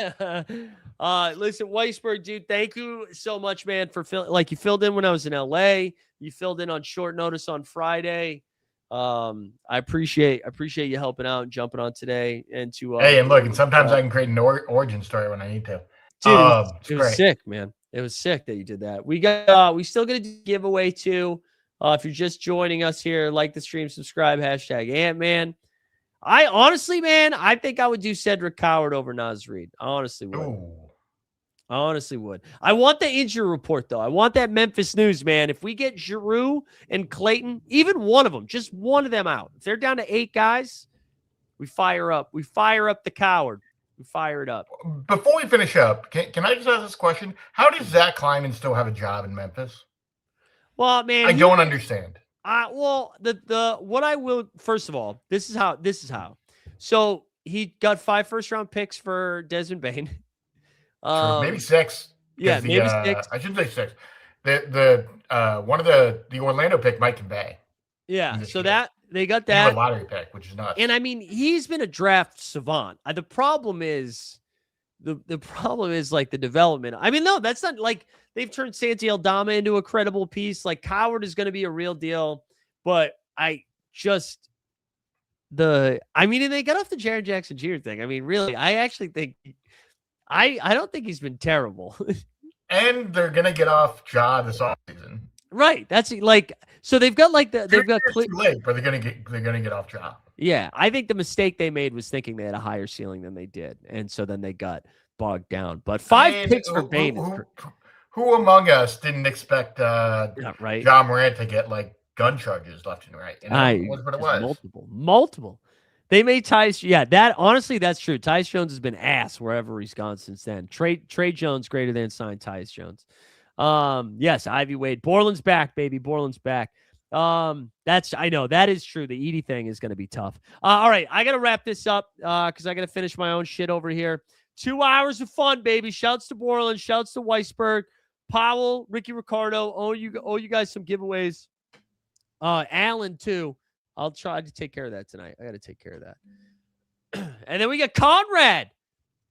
[SPEAKER 1] Listen, Weisberg, dude, thank you so much, man, for you filled in when I was in LA. You filled in on short notice on Friday. I appreciate you helping out and jumping on today. And
[SPEAKER 3] and sometimes I can create an origin story when I need to.
[SPEAKER 1] Dude, it was sick, man. It was sick that you did that. We still gonna do a giveaway too. If you're just joining us here, like the stream, subscribe, #Ant-Man. I honestly, man, I think I would do Cedric Coward over Naz Reid. I honestly would. I honestly would. I want the injury report, though. I want that Memphis news, man. If we get Giroux and Clayton, even one of them, just one of them out. If they're down to 8 guys, we fire up. We fire up the Coward. We fire it up.
[SPEAKER 3] Before we finish up, can I just ask this question? How does Zach Kleiman still have a job in Memphis?
[SPEAKER 1] Well, man,
[SPEAKER 3] I don't understand.
[SPEAKER 1] Well, what I will first of all, this is how. So he got 5 first-round picks for Desmond Bane.
[SPEAKER 3] Maybe 6.
[SPEAKER 1] Yeah, maybe 6.
[SPEAKER 3] I should say 6. The one of the Orlando pick, Mike Convey.
[SPEAKER 1] Yeah, so that they got that
[SPEAKER 3] a lottery pick, which is nuts.
[SPEAKER 1] And I mean, he's been a draft savant. The problem is the problem is like the development. I mean, no, that's not like they've turned Santi Aldama into a credible piece. Like Coward is going to be a real deal, but and they got off the Jaren Jackson Jr. thing. I mean, really, I actually think I don't think he's been terrible.
[SPEAKER 3] And they're gonna get off Ja this offseason.
[SPEAKER 1] Right. That's like so they've got
[SPEAKER 3] too late, but they're gonna get off Ja.
[SPEAKER 1] Yeah, I think the mistake they made was thinking they had a higher ceiling than they did, and so then they got bogged down. But 5 picks for Bane.
[SPEAKER 3] Who among us didn't expect
[SPEAKER 1] right.
[SPEAKER 3] Ja Morant to get like gun charges left and right? It was what it was.
[SPEAKER 1] Multiple. They made Tyus. Yeah, that honestly, that's true. Tyus Jones has been ass wherever he's gone since then. Trey Jones greater than signed Tyus Jones. Yes, Ivy Wade. Borland's back, baby. Borland's back. I know that is true. The Edie thing is going to be tough. All right, I got to wrap this up because I got to finish my own shit over here. 2 hours of fun, baby. Shouts to Borland. Shouts to Weisberg, Powell, Ricky Ricardo. Owe you guys some giveaways. Allen too. I'll try to take care of that tonight. I got to take care of that. And then we got Conrad.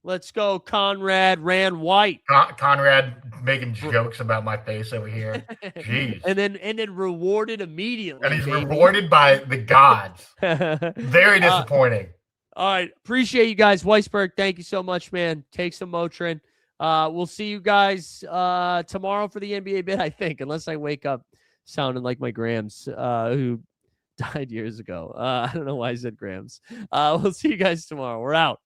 [SPEAKER 1] Let's go, Conrad Rand White.
[SPEAKER 3] Conrad making jokes about my face over here. Jeez.
[SPEAKER 1] And then rewarded immediately.
[SPEAKER 3] And he's rewarded by the gods. Very disappointing.
[SPEAKER 1] All right. Appreciate you guys. Weisberg, thank you so much, man. Take some Motrin. We'll see you guys tomorrow for the NBA bit, I think, unless I wake up sounding like my Grams, who died years ago. I don't know why I said Grams. We'll see you guys tomorrow. We're out.